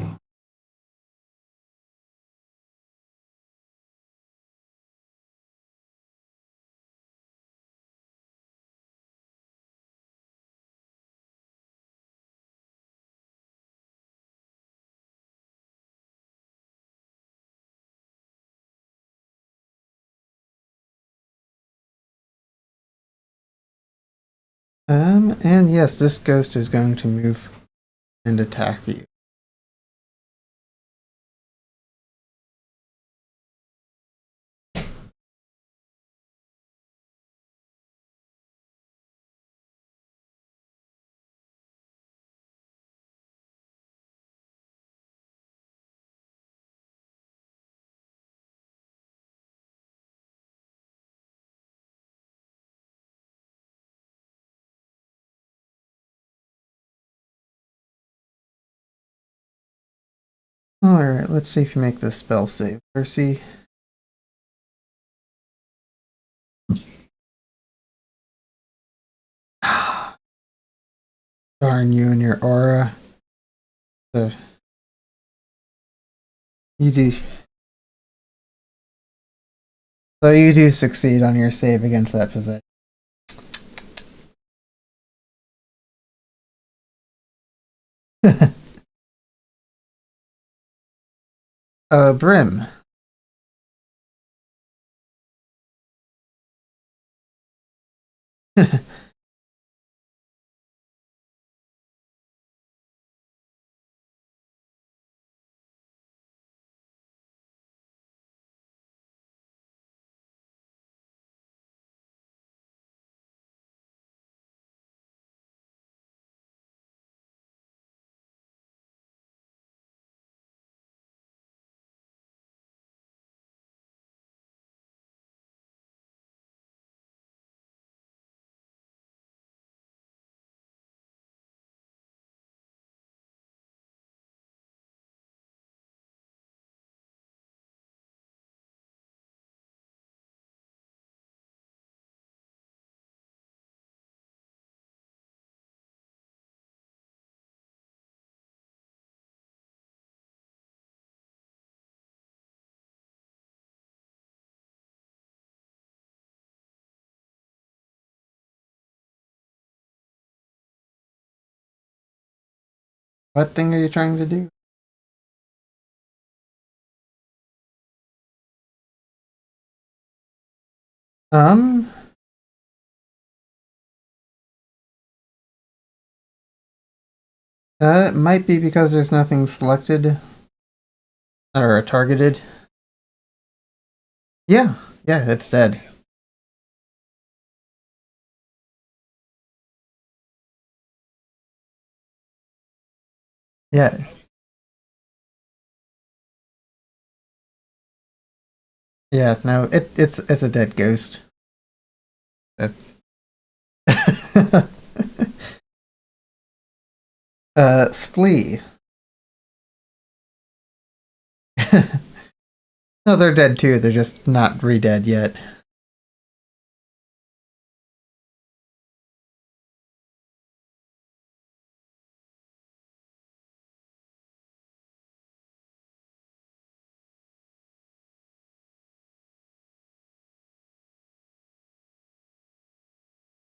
And yes, this ghost is going to move and attack you. Alright, let's see if you make this spell save. Percy. Darn you and your aura. So, you do. So you do succeed on your save against that possession. Brim. What thing are you trying to do? Um, it might be because there's nothing selected or targeted. Yeah, yeah, it's dead. Yeah, yeah. No, it's a dead ghost. That- Splee. No, they're dead too. They're just not re-dead yet.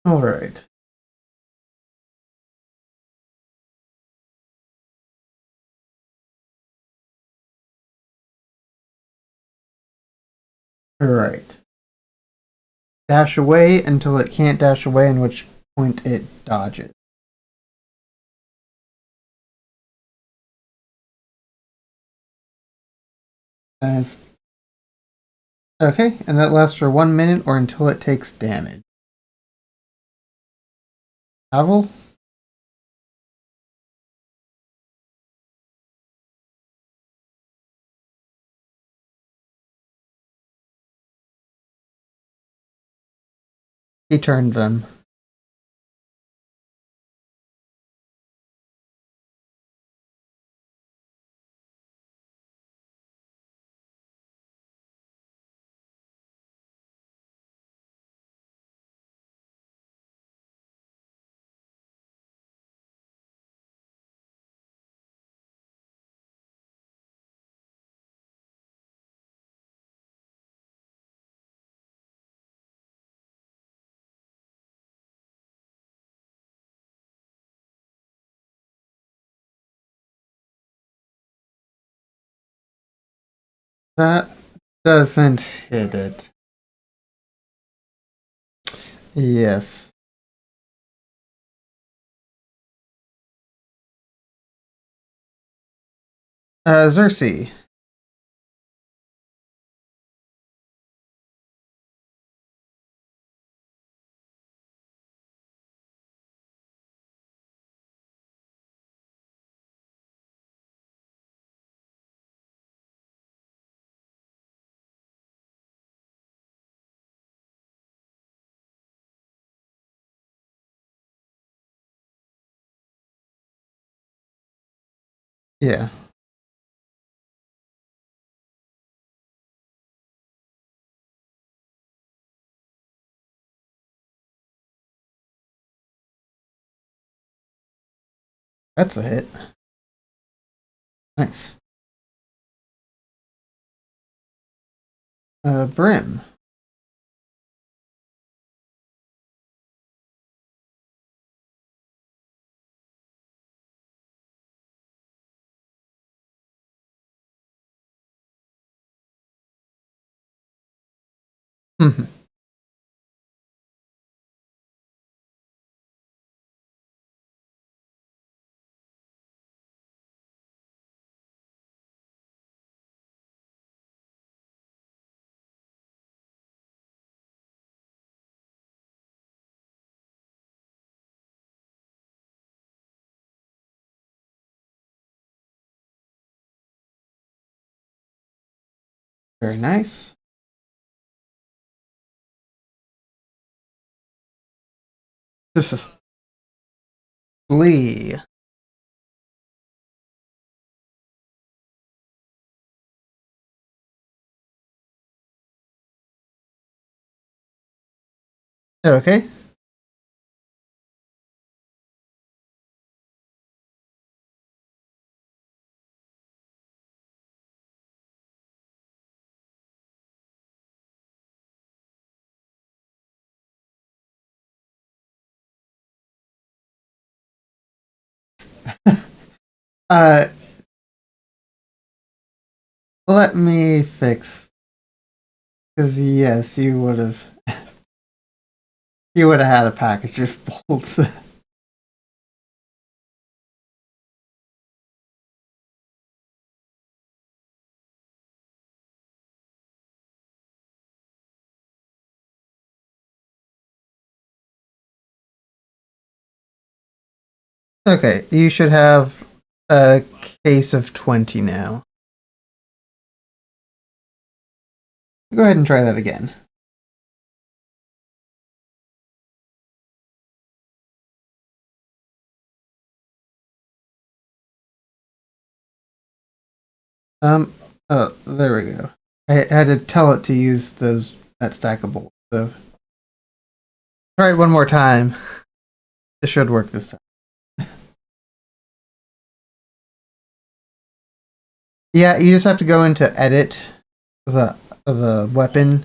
All right. All right. Dash away until it can't dash away, in which point it dodges. And okay, and that lasts for 1 minute or until it takes damage. Havel, he turned them. That doesn't hit it. Yes. Xerxes. Yeah, that's a hit. Nice. Brim. Mhm. Very nice. This is Lee. Okay. Uh, let me fix. Because yes, you would have had a package of bolts. Okay, you should have a case of 20 now. Go ahead and try that again. Um, there we go. I had to tell it to use that stack of bolts. So try it one more time. It should work this time. Yeah, you just have to go into edit the weapon,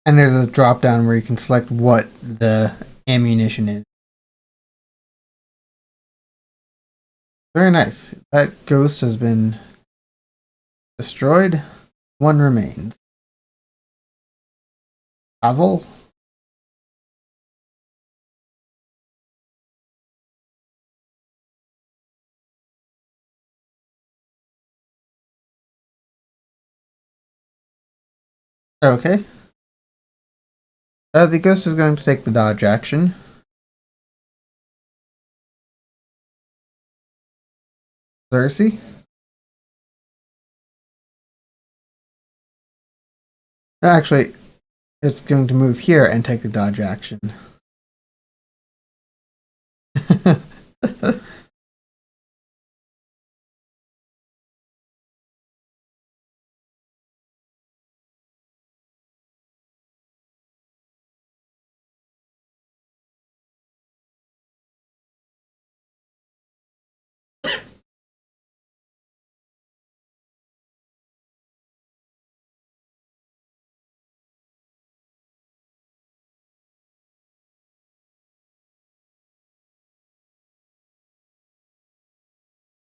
and there's a drop down where you can select what the ammunition is. Very nice. That ghost has been destroyed. One remains. Pavel? Okay. The ghost is going to take the dodge action. Cersei? Actually, it's going to move here and take the dodge action.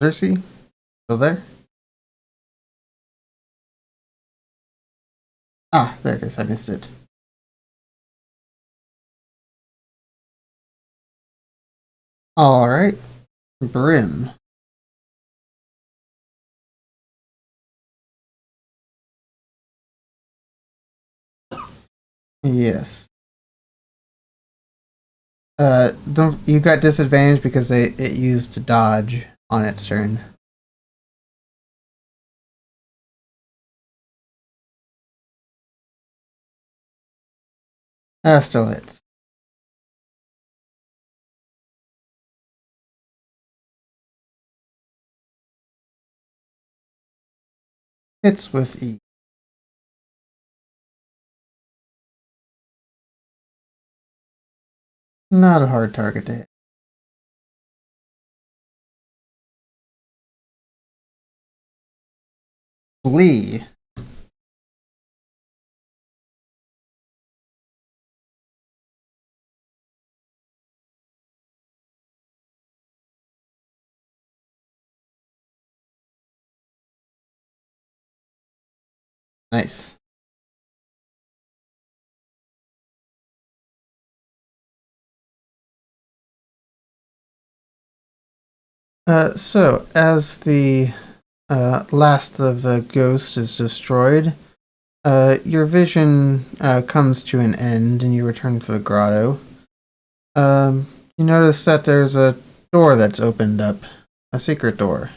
Cersei? Still there? Ah, there it is. I missed it. Alright. Brim. Yes. Don't you got disadvantage because it used dodge on its turn. Still hits. Hits with E. Not a hard target to hit. Lee. Nice. So as the last of the ghosts is destroyed, your vision comes to an end and you return to the grotto. You notice that there's a door that's opened up, a secret door.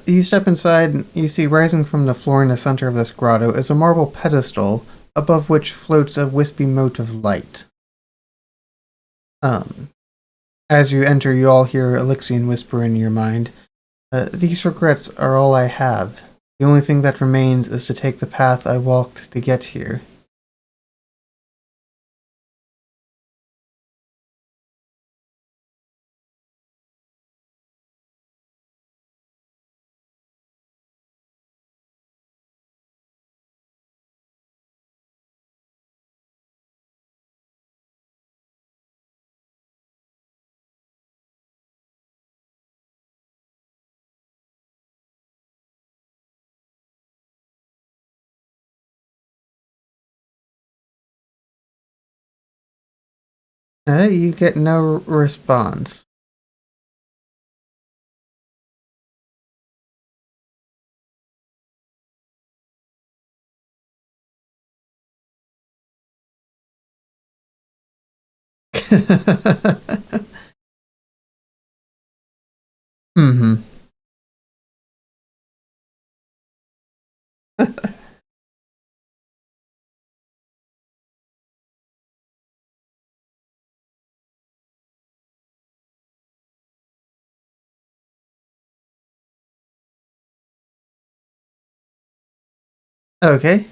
You step inside and you see rising from the floor in the center of this grotto is a marble pedestal above which floats a wispy mote of light. Um, as you enter, you all hear Elixian whisper in your mind, "These regrets are all I have. The only thing that remains is to take the path I walked to get here." You get no response. Mm-hmm. Okay.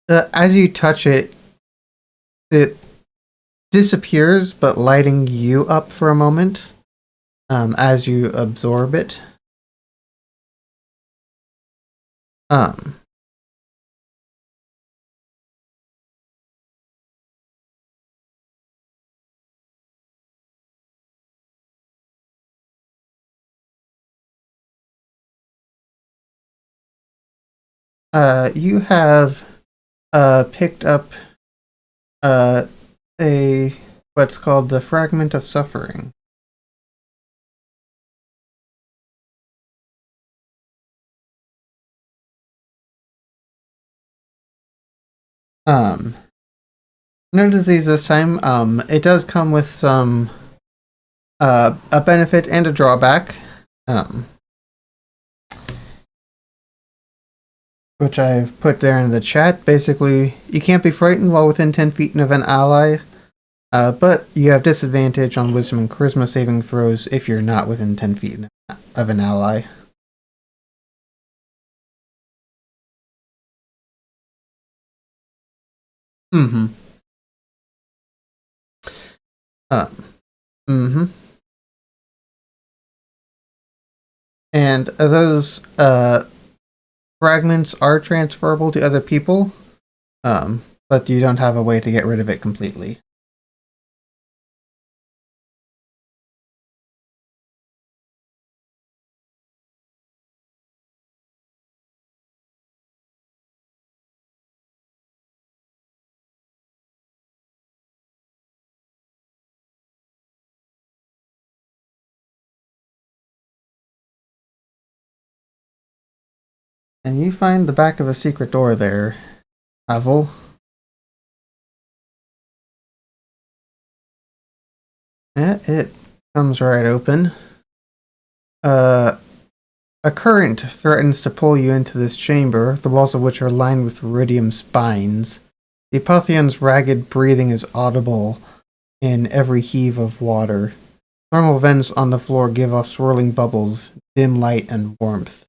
As you touch it, it disappears, but lighting you up for a moment as you absorb it. Um, you have picked up uh, a what's called the fragment of suffering. Um, no disease this time. It does come with some a benefit and a drawback. Um, which I've put there in the chat. Basically, you can't be frightened while within 10 feet of an ally, but you have disadvantage on wisdom and charisma saving throws if you're not within 10 feet of an ally. Mm-hmm. Uh, mm-hmm. And those fragments are transferable to other people, but you don't have a way to get rid of it completely. And you find the back of a secret door there, Avel. Yeah, it comes right open. Uh, A current threatens to pull you into this chamber, the walls of which are lined with iridium spines. The Apotheon's ragged breathing is audible in every heave of water. Thermal vents on the floor give off swirling bubbles, dim light and warmth.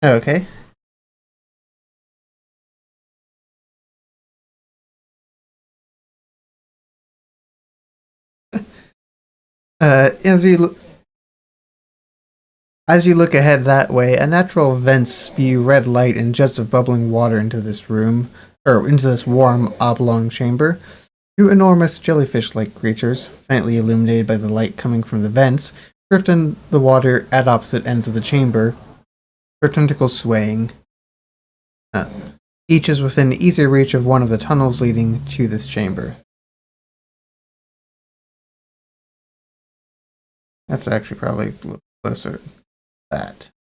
Okay. Uh, as you as you look ahead that way, a natural vents spew red light and jets of bubbling water into this room, or into this warm oblong chamber. Two enormous jellyfish-like creatures, faintly illuminated by the light coming from the vents, drift in the water at opposite ends of the chamber, their tentacles swaying. Uh, each is within easy reach of one of the tunnels leading to this chamber. That's actually probably a little closer to that.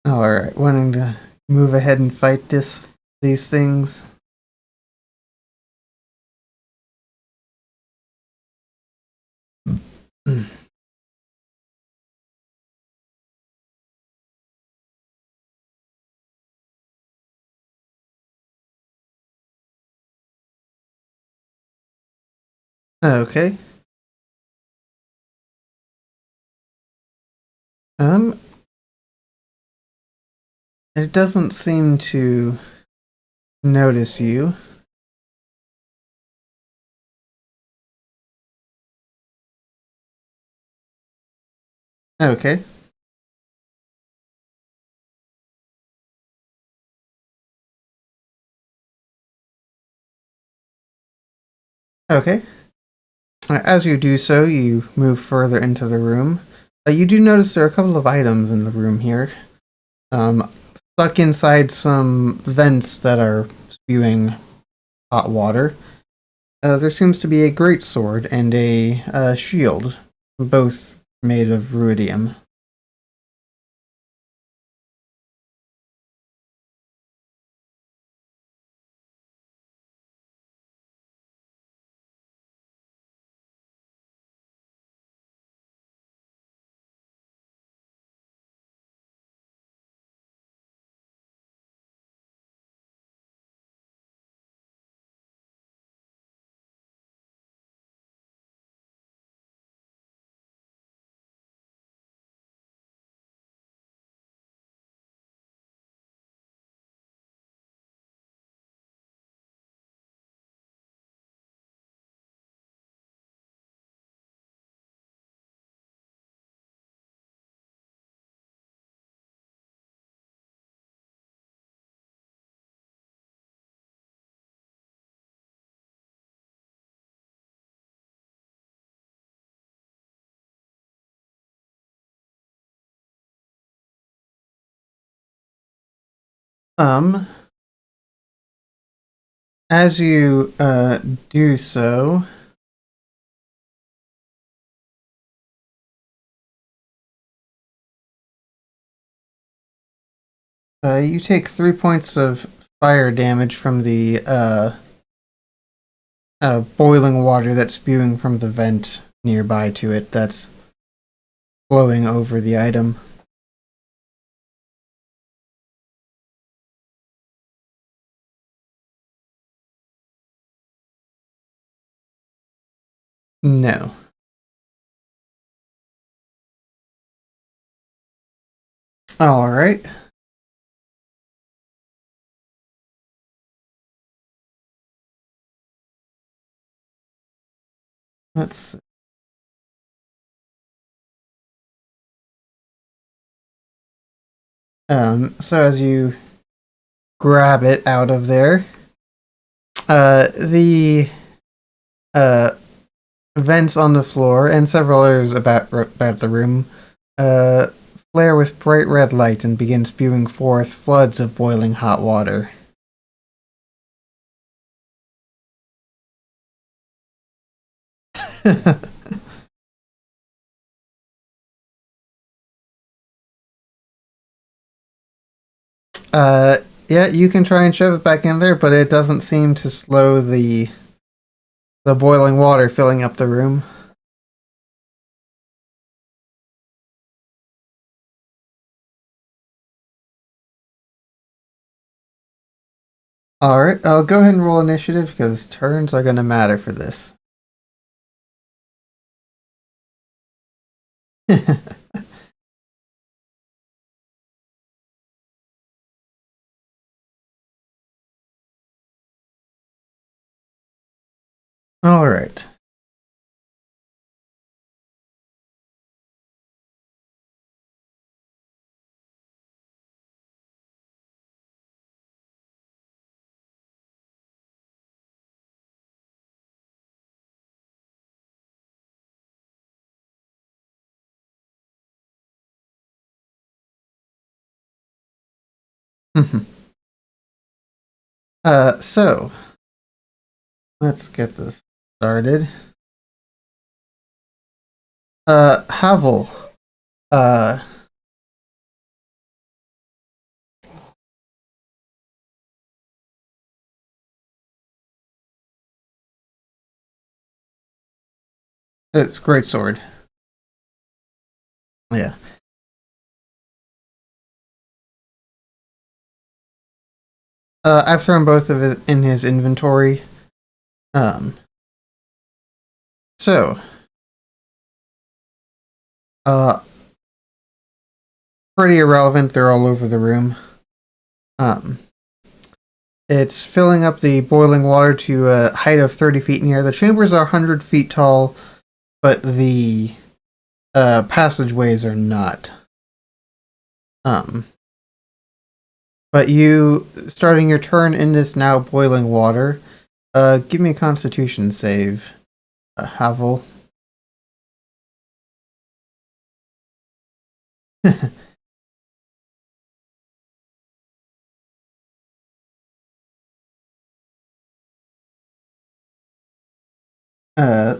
Alright, wanting to move ahead and fight these things. Okay. Um, it doesn't seem to notice you. Okay. Okay. As you do so, you move further into the room. You do notice there are a couple of items in the room here. Um, stuck inside some vents that are spewing hot water. There seems to be a great sword and a shield, both made of ruidium. Um, as you do so, you take 3 points of fire damage from the boiling water that's spewing from the vent nearby to it that's flowing over the item. No. Alright. Let's. So as you grab it out of there, the uh, vents on the floor and several others about the room uh, flare with bright red light and begin spewing forth floods of boiling hot water. uh, yeah, you can try and shove it back in there, but it doesn't seem to slow the The boiling water filling up the room. Alright, I'll go ahead and roll initiative because turns are going to matter for this. Alright. So let's get this started. Havel. Uh, it's great sword. Yeah. I've thrown both of it in his inventory. Um, so, uh, pretty irrelevant. They're all over the room. Um, it's filling up the boiling water to a height of 30 feet in the air. The chambers are 100 feet tall, but the passageways are not. Um, but you, starting your turn in this now boiling water, give me a Constitution save, Havel. uh,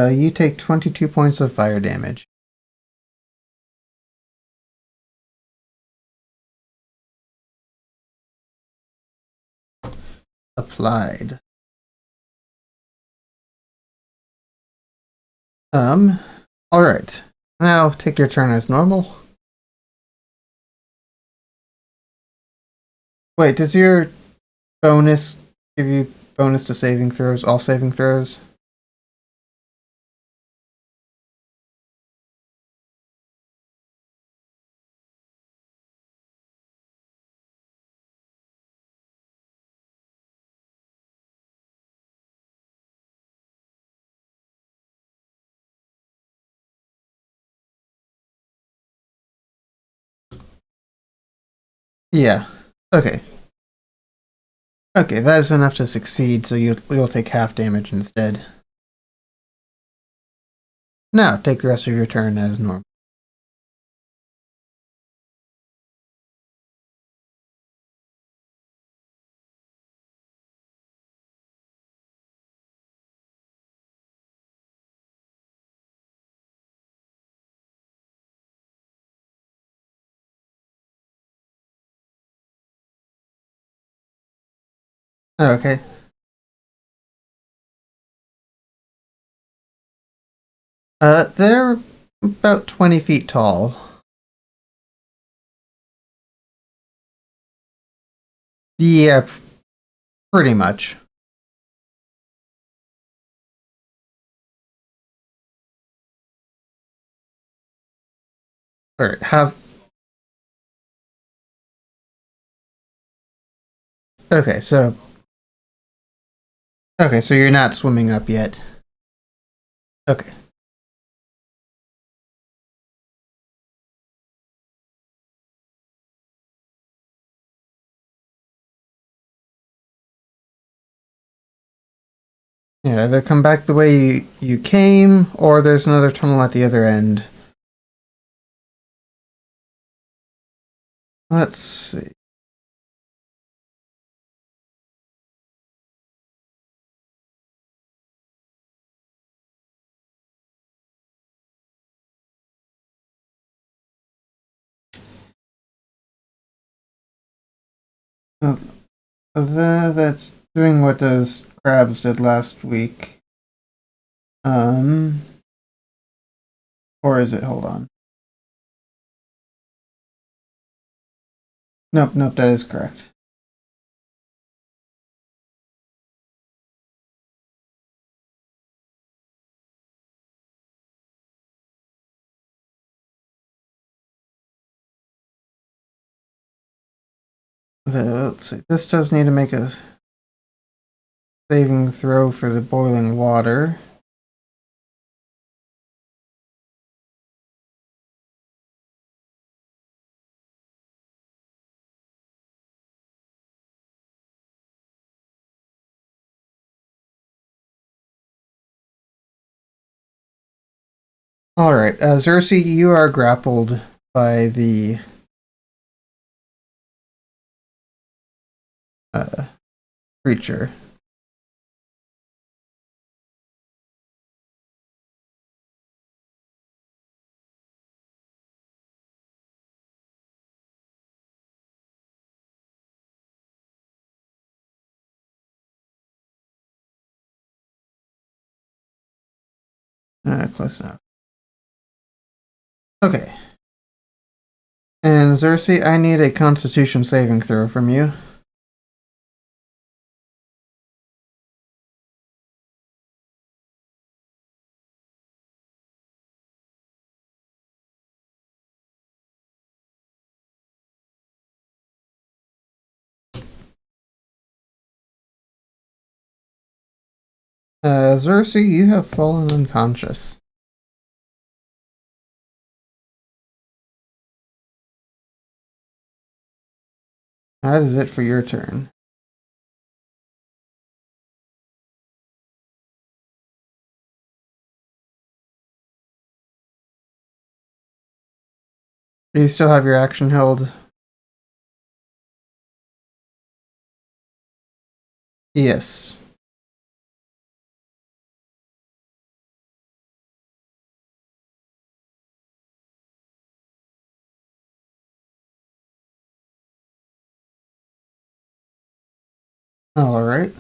you take 22 points of fire damage. Applied. Alright. Now take your turn as normal. Wait, does your bonus give you bonus to saving throws, all saving throws? Yeah. Okay. Okay, that is enough to succeed, so you'll take half damage instead. Now, take the rest of your turn as normal. Okay. They're about 20 feet tall. Yeah, pretty much. Alright, have... Okay, so... Okay, so you're not swimming up yet. Okay. Yeah, either come back the way you came, or there's another tunnel at the other end. Let's see. That's doing what those crabs did last week. Or is it? Hold on. Nope, that is correct. Let's see. This does need to make a saving throw for the boiling water. Alright, Xerxes, you are grappled by the creature. Close enough. Okay. And Xerxes, I need a constitution saving throw from you. Xerxes, you have fallen unconscious. That is it for your turn. Do you still have your action held? Yes. Alright.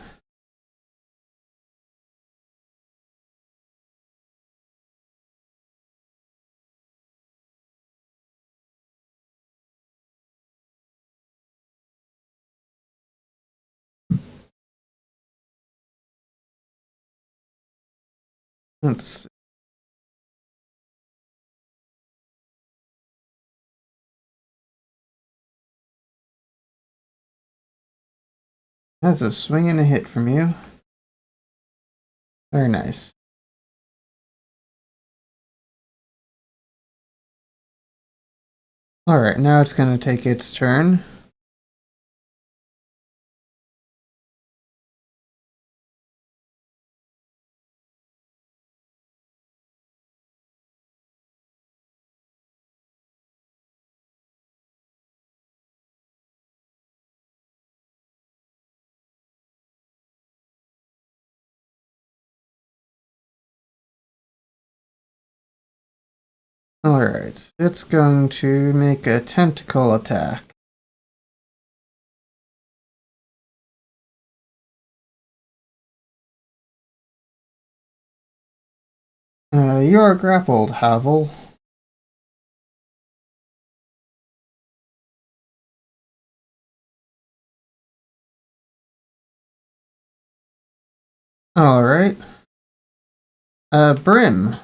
Let's see. That's a swing and a hit from you. Very nice. Alright, now it's going to take its turn. Alright, it's going to make a tentacle attack. You are grappled, Havel. Alright. Brim.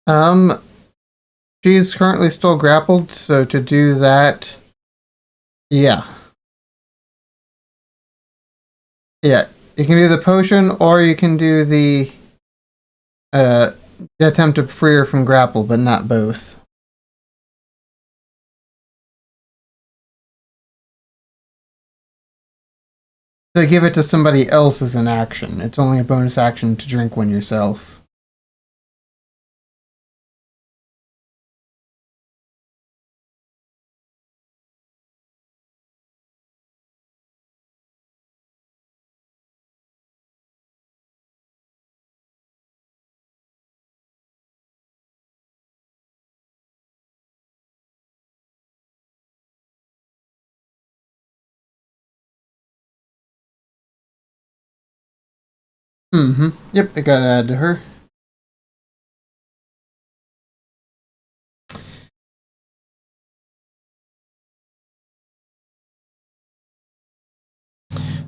Um, she's currently still grappled, so to do that, yeah. Yeah, You can do the potion, or you can do uh, the attempt to free her from grapple, but not both. To give it to somebody else is an action. It's only a bonus action to drink one yourself. Mm-hmm. Yep, I gotta add to her.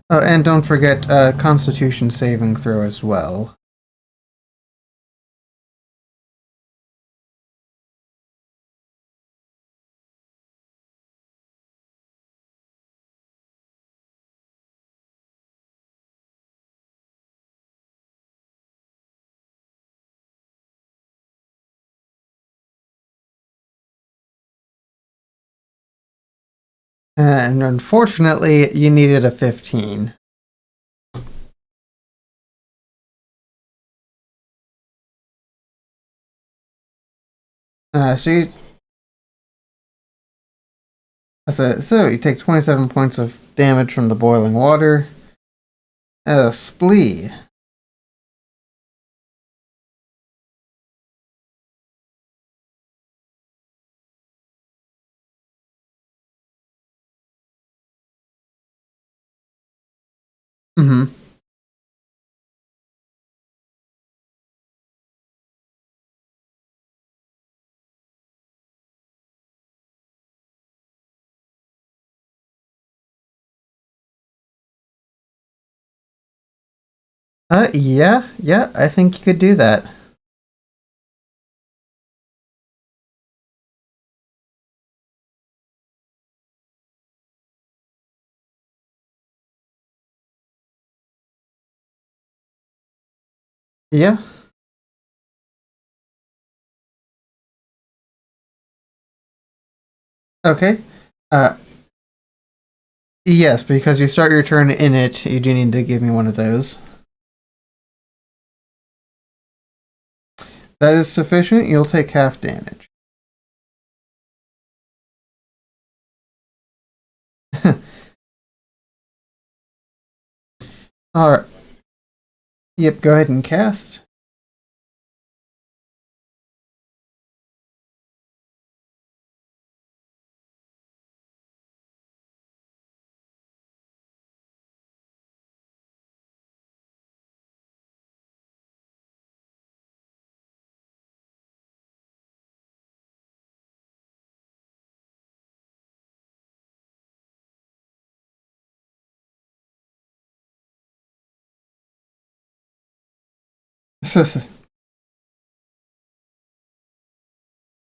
Oh, and don't forget Constitution saving throw as well. And unfortunately, you needed a 15. So you take 27 points of damage from the boiling water. Splee. Mm-hmm. Yeah, I think you could do that. Yeah. Okay. Uh, yes, because you start your turn in it, you do need to give me one of those. That is sufficient. You'll take half damage. Alright. Yep, go ahead and cast.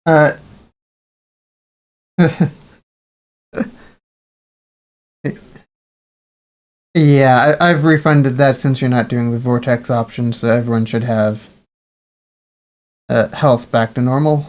uh, yeah, I've refunded that since you're not doing the vortex option, so everyone should have health back to normal.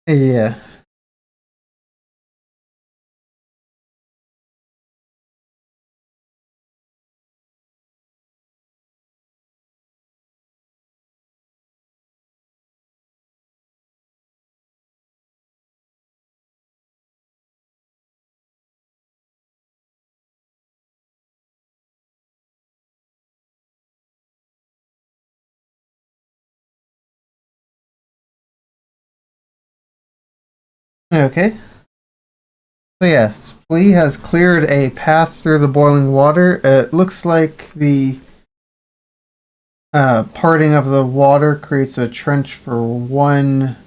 Yeah. Okay. So yes, Flea has cleared a path through the boiling water. It looks like the parting of the water creates a trench for one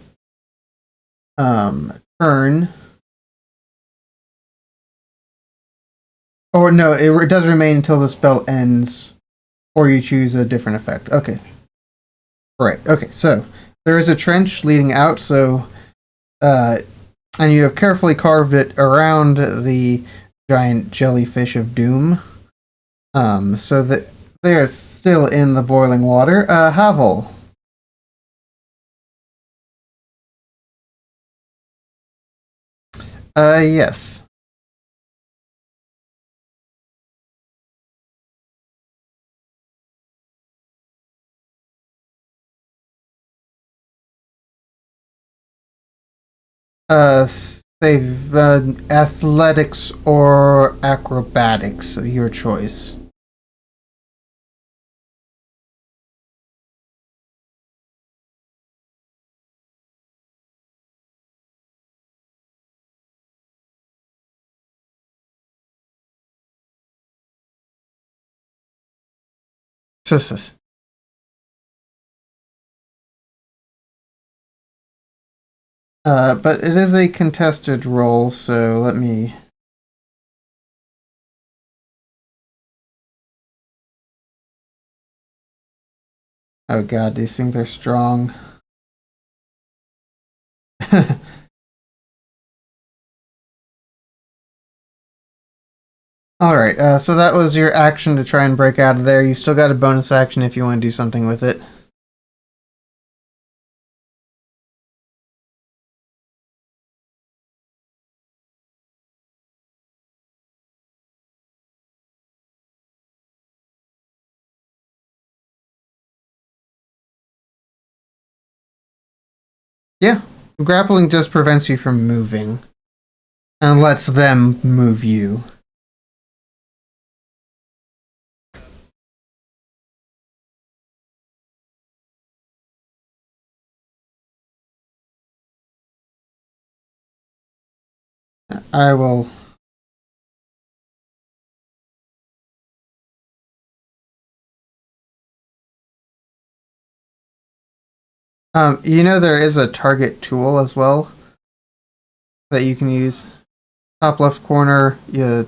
turn. Or no, it does remain until the spell ends, or you choose a different effect. Okay. Right. Okay. So there is a trench leading out. So, and you have carefully carved it around the giant jellyfish of doom. So that they are still in the boiling water. Havel. Yes. Save athletics or acrobatics, your choice. But it is a contested roll, so let me. Oh god, these things are strong. Alright, so that was your action to try and break out of there. You still got a bonus action if you want to do something with it. Yeah, grappling just prevents you from moving and lets them move you. I will. You know there is a target tool as well that you can use. Top left corner, yeah,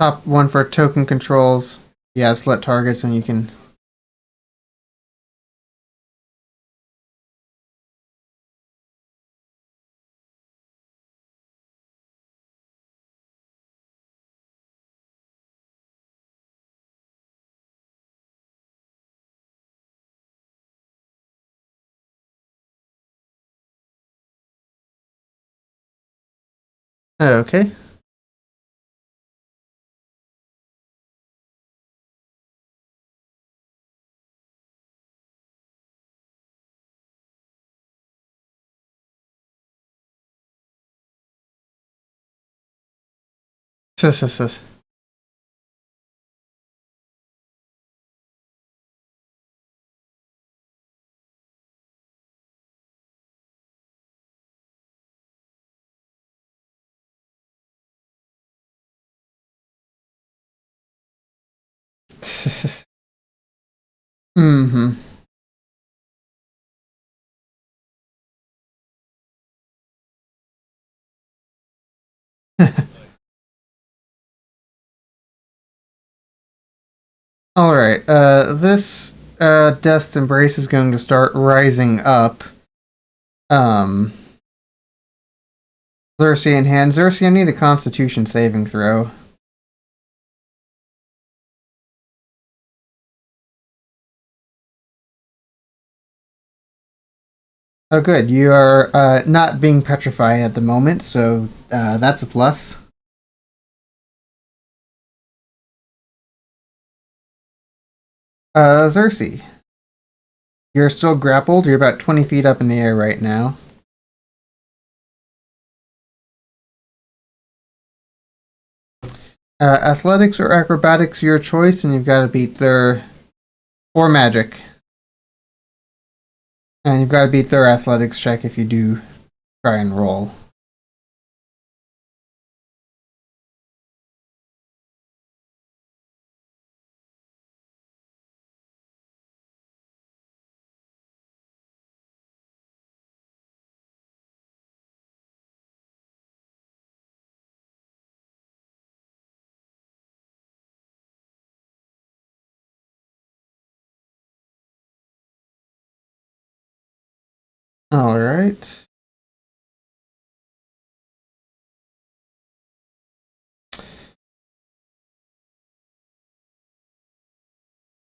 top one for token controls. Yeah, select targets and you can. Okay. Mm-hmm. Alright, this Death's Embrace is going to start rising up. Um, Xerxes in hand. Xerxes, I need a constitution saving throw. Oh, good. You are not being petrified at the moment, so that's a plus. Xerxes, you're still grappled. You're about 20 feet up in the air right now. Athletics or acrobatics, your choice, and you've got to beat their. Or magic. And you've got to beat their athletics check if you do try and roll. All right.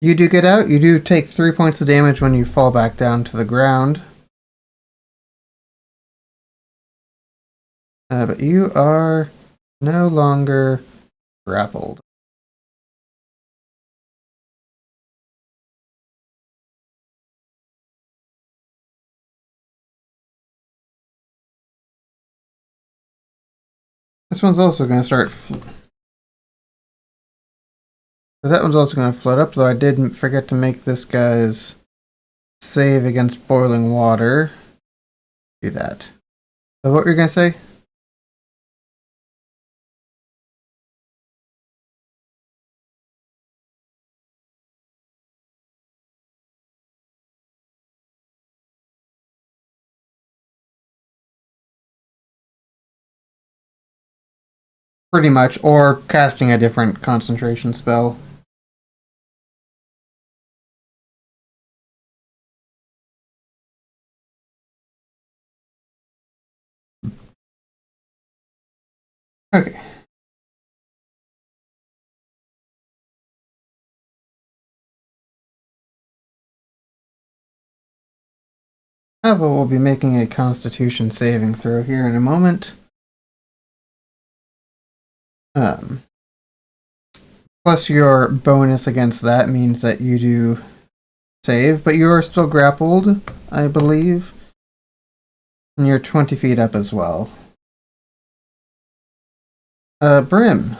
You do get out. You do take 3 points of damage when you fall back down to the ground. But you are no longer grappled. This one's also going to start. That one's also going to float up, though I did forget to make this guy's save against boiling water. Do that. So what were you going to say? Pretty much, or casting a different concentration spell. Okay. Ava will be making a constitution saving throw here in a moment. Um, Plus your bonus against that means that you do save, but you are still grappled, I believe. And you're 20 feet up as well. Brim.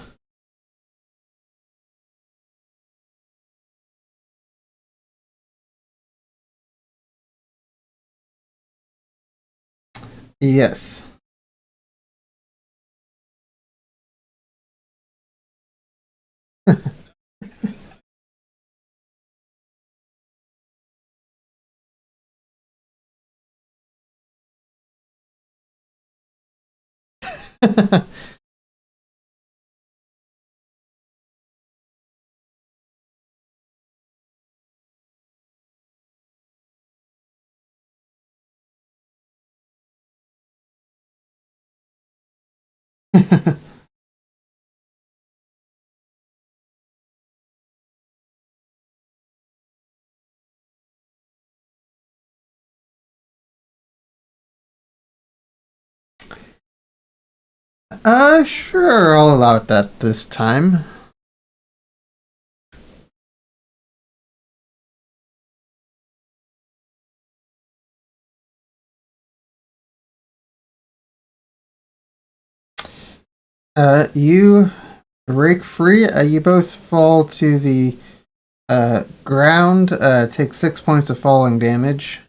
Yes. Sure, I'll allow it that this time. You break free. You both fall to the ground. Take 6 points of falling damage.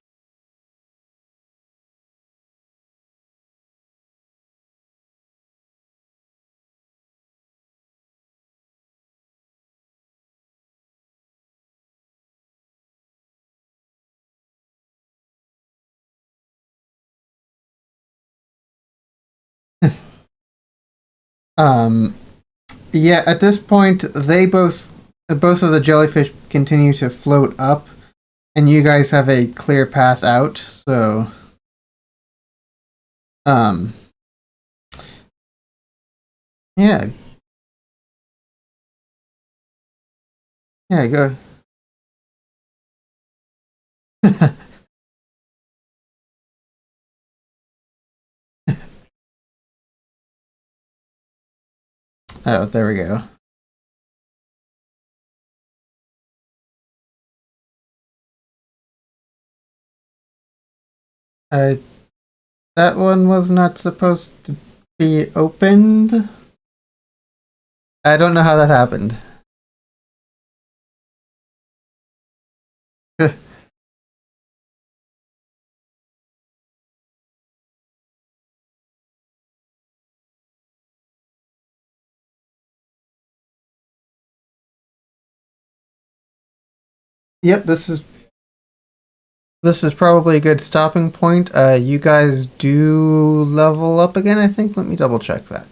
Um, yeah, at this point, both of the jellyfish continue to float up, and you guys have a clear path out. So, um, yeah, yeah, go. Oh, there we go. Uh, that one was not supposed to be opened. I don't know how that happened. Yep, this is probably a good stopping point. You guys do level up again, I think. Let me double check that.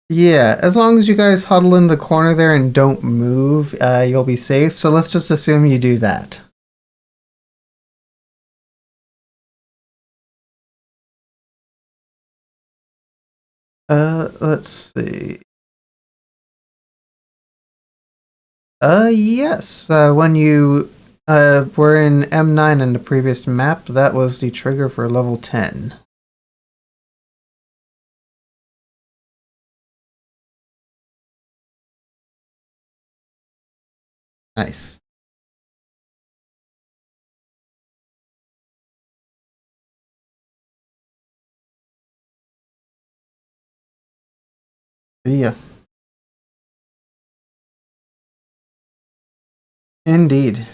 Yeah, as long as you guys huddle in the corner there and don't move, you'll be safe. So let's just assume you do that. Let's see. Yes. When you were in M9 in the previous map, that was the trigger for level 10. Nice. Yeah, indeed.